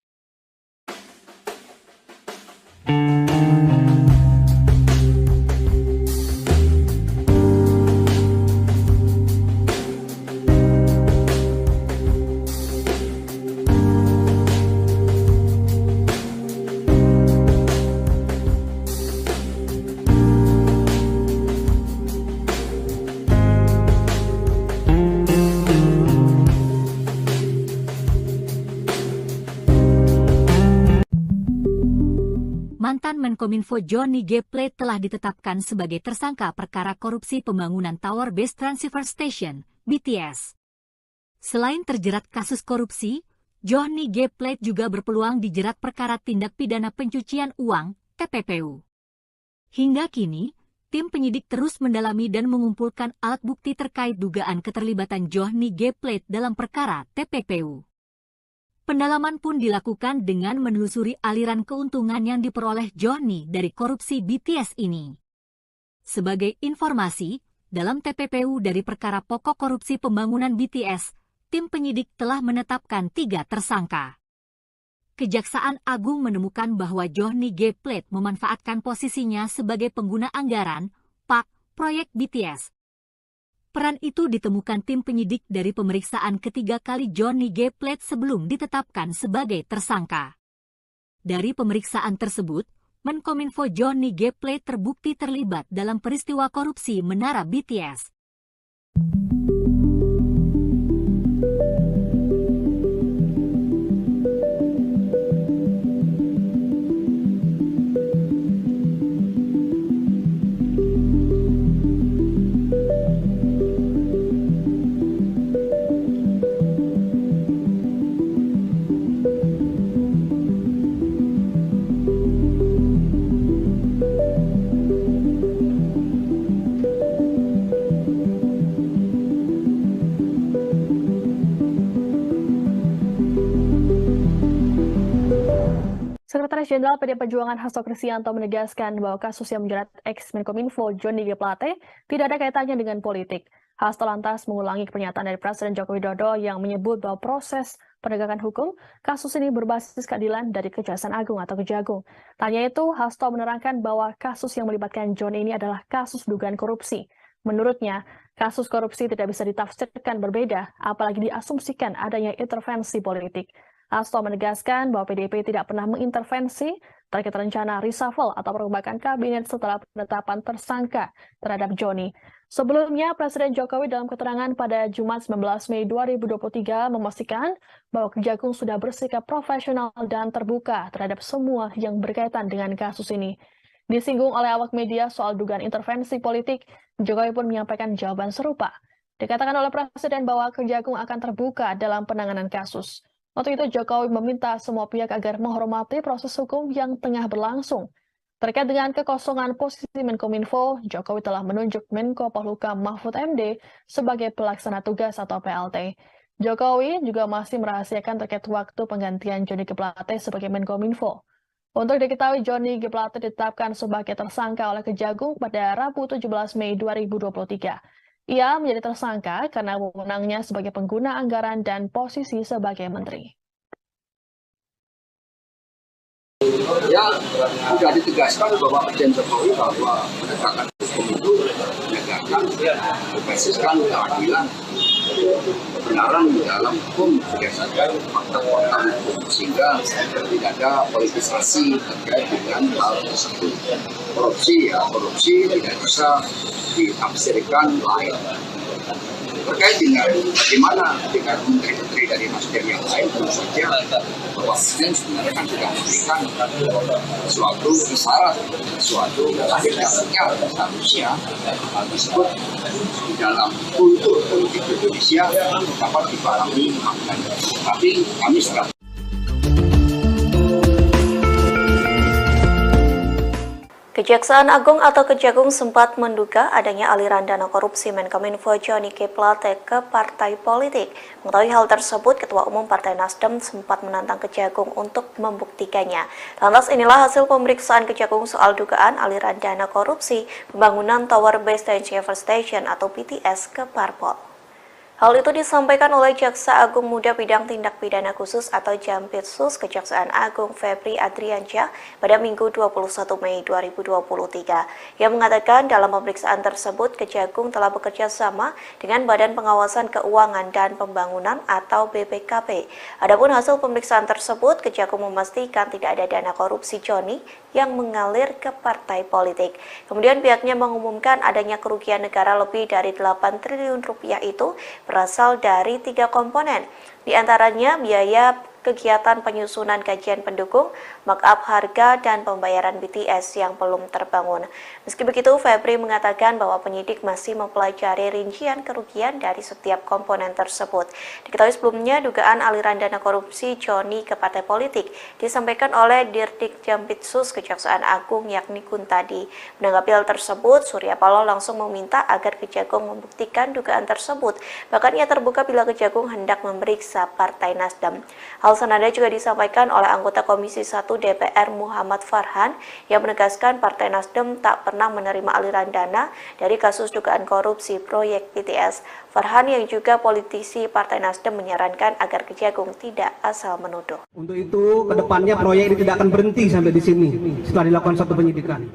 Mantan Menkominfo Johnny G. Plate telah ditetapkan sebagai tersangka perkara korupsi pembangunan Tower Base Transceiver Station, BTS. Selain terjerat kasus korupsi, Johnny G. Plate juga berpeluang dijerat perkara tindak pidana pencucian uang, TPPU. Hingga kini, tim penyidik terus mendalami dan mengumpulkan alat bukti terkait dugaan keterlibatan Johnny G. Plate dalam perkara TPPU. Pendalaman pun dilakukan dengan menelusuri aliran keuntungan yang diperoleh Johnny dari korupsi BTS ini. Sebagai informasi, dalam TPPU dari perkara pokok korupsi pembangunan BTS, tim penyidik telah menetapkan 3 tersangka. Kejaksaan Agung menemukan bahwa Johnny G. Plate memanfaatkan posisinya sebagai pengguna anggaran, PAK, proyek BTS. Peran itu ditemukan tim penyidik dari pemeriksaan ketiga kali Johnny G. Plate sebelum ditetapkan sebagai tersangka. Dari pemeriksaan tersebut, Menkominfo Johnny G. Plate terbukti terlibat dalam peristiwa korupsi Menara BTS. Sekretaris Jenderal PD Perjuangan Hasto Kristianto menegaskan bahwa kasus yang menjerat ex-Menkominfo Johnny G. Plate tidak ada kaitannya dengan politik. Hasto lantas mengulangi pernyataan dari Presiden Joko Widodo yang menyebut bahwa proses penegakan hukum kasus ini berbasis keadilan dari Kejaksaan Agung atau Kejagung. Tanya itu, Hasto menerangkan bahwa kasus yang melibatkan Johnny ini adalah kasus dugaan korupsi. Menurutnya, kasus korupsi tidak bisa ditafsirkan berbeda, apalagi diasumsikan adanya intervensi politik. Hasto menegaskan bahwa PDIP tidak pernah mengintervensi terkait rencana reshuffle atau perombakan kabinet setelah penetapan tersangka terhadap Johnny. Sebelumnya, Presiden Jokowi dalam keterangan pada Jumat 19 Mei 2023 memastikan bahwa Kejagung sudah bersikap profesional dan terbuka terhadap semua yang berkaitan dengan kasus ini. Disinggung oleh awak media soal dugaan intervensi politik, Jokowi pun menyampaikan jawaban serupa. Dikatakan oleh Presiden bahwa Kejagung akan terbuka dalam penanganan kasus. Untuk itu, Jokowi meminta semua pihak agar menghormati proses hukum yang tengah berlangsung. Terkait dengan kekosongan posisi Menkominfo, Jokowi telah menunjuk Menko Polhukam Mahfud MD sebagai pelaksana tugas atau PLT. Jokowi juga masih merahasiakan terkait waktu penggantian Johnny G. Plate sebagai Menkominfo. Untuk diketahui, Johnny G. Plate ditetapkan sebagai tersangka oleh Kejagung pada Rabu 17 Mei 2023. Ia menjadi tersangka karena wewenangnya sebagai pengguna anggaran dan posisi sebagai menteri. Ya, sudah ditegaskan bahwa Presiden Jokowi bahwa penegakan hukum itu menegakkan berbasiskan keadilan, kebenaran di dalam hukum berdasarkan fakta-fakta hukum, sehingga tidak ada politisasi terkait dengan hal tersebut. Korupsi tidak bisa ditafsirkan lain. Terkait dengan bagaimana dengan menteri-menteri dari Nasdem yang lain, tentu saja bahwa Presiden sebenarnya kan sudah memberikan suatu isyarat, suatu yang seharusnya hal tersebut di dalam kultur politik Indonesia dapat dipahami maknanya. Tapi kami setelah Kejaksaan Agung atau Kejagung sempat menduga adanya aliran dana korupsi Menkominfo Johnny G. Plate ke partai politik. Mengetahui hal tersebut, Ketua Umum Partai Nasdem sempat menantang Kejagung untuk membuktikannya. Lantas inilah hasil pemeriksaan Kejagung soal dugaan aliran dana korupsi pembangunan Tower Base Transceiver Station atau BTS ke parpol. Hal itu disampaikan oleh Jaksa Agung Muda Bidang Tindak Pidana Khusus atau Jampitsus Kejaksaan Agung Febri Adriansyah pada Minggu 21 Mei 2023. Ia mengatakan dalam pemeriksaan tersebut Kejagung telah bekerja sama dengan Badan Pengawasan Keuangan dan Pembangunan atau BPKP. Adapun hasil pemeriksaan tersebut, Kejagung memastikan tidak ada dana korupsi Johnny yang mengalir ke partai politik. Kemudian pihaknya mengumumkan adanya kerugian negara lebih dari 8 triliun rupiah itu berasal dari 3 komponen, di antaranya biaya kegiatan penyusunan kajian pendukung, markup harga, dan pembayaran BTS yang belum terbangun. Meski begitu, Febri mengatakan bahwa penyidik masih mempelajari rincian kerugian dari setiap komponen tersebut. Diketahui sebelumnya, dugaan aliran dana korupsi Johnny ke partai politik disampaikan oleh Dirdik Jampitsus Kejaksaan Agung yakni Kuntadi. Menanggapi hal tersebut, Surya Paloh langsung meminta agar Kejagung membuktikan dugaan tersebut. Bahkan ia terbuka bila Kejagung hendak memeriksa Partai Nasdem. Hal senada juga disampaikan oleh anggota Komisi 1 DPR Muhammad Farhan yang menegaskan Partai Nasdem tak pernah menerima aliran dana dari kasus dugaan korupsi proyek BTS. Farhan yang juga politisi Partai Nasdem menyarankan agar Kejagung tidak asal menuduh. Untuk itu, kedepannya proyek ini tidak akan berhenti sampai di sini setelah dilakukan satu penyidikan.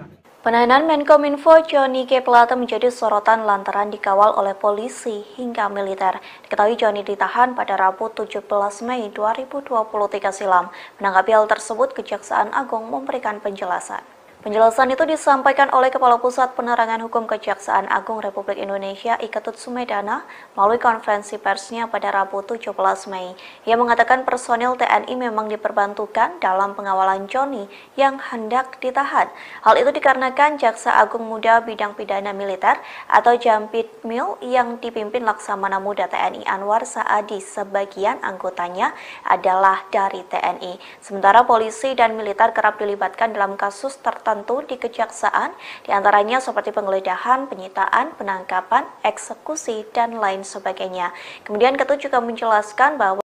Penahanan Menkominfo Johnny G. Plate menjadi sorotan lantaran dikawal oleh polisi hingga militer. Diketahui Johnny ditahan pada Rabu 17 Mei 2023 silam. Menanggapi hal tersebut, Kejaksaan Agung memberikan penjelasan. Penjelasan itu disampaikan oleh Kepala Pusat Penerangan Hukum Kejaksaan Agung Republik Indonesia Iketut Sumedana melalui konferensi persnya pada Rabu 17 Mei. Ia mengatakan personil TNI memang diperbantukan dalam pengawalan Johnny yang hendak ditahan. Hal itu dikarenakan Jaksa Agung Muda Bidang Pidana Militer atau Jampitmil yang dipimpin Laksamana Muda TNI Anwar Saadi sebagian anggotanya adalah dari TNI. Sementara polisi dan militer kerap dilibatkan dalam kasus tertentu di kejaksaan, diantaranya seperti penggeledahan, penyitaan, penangkapan, eksekusi, dan lain sebagainya. Kemudian Ketut juga menjelaskan bahwa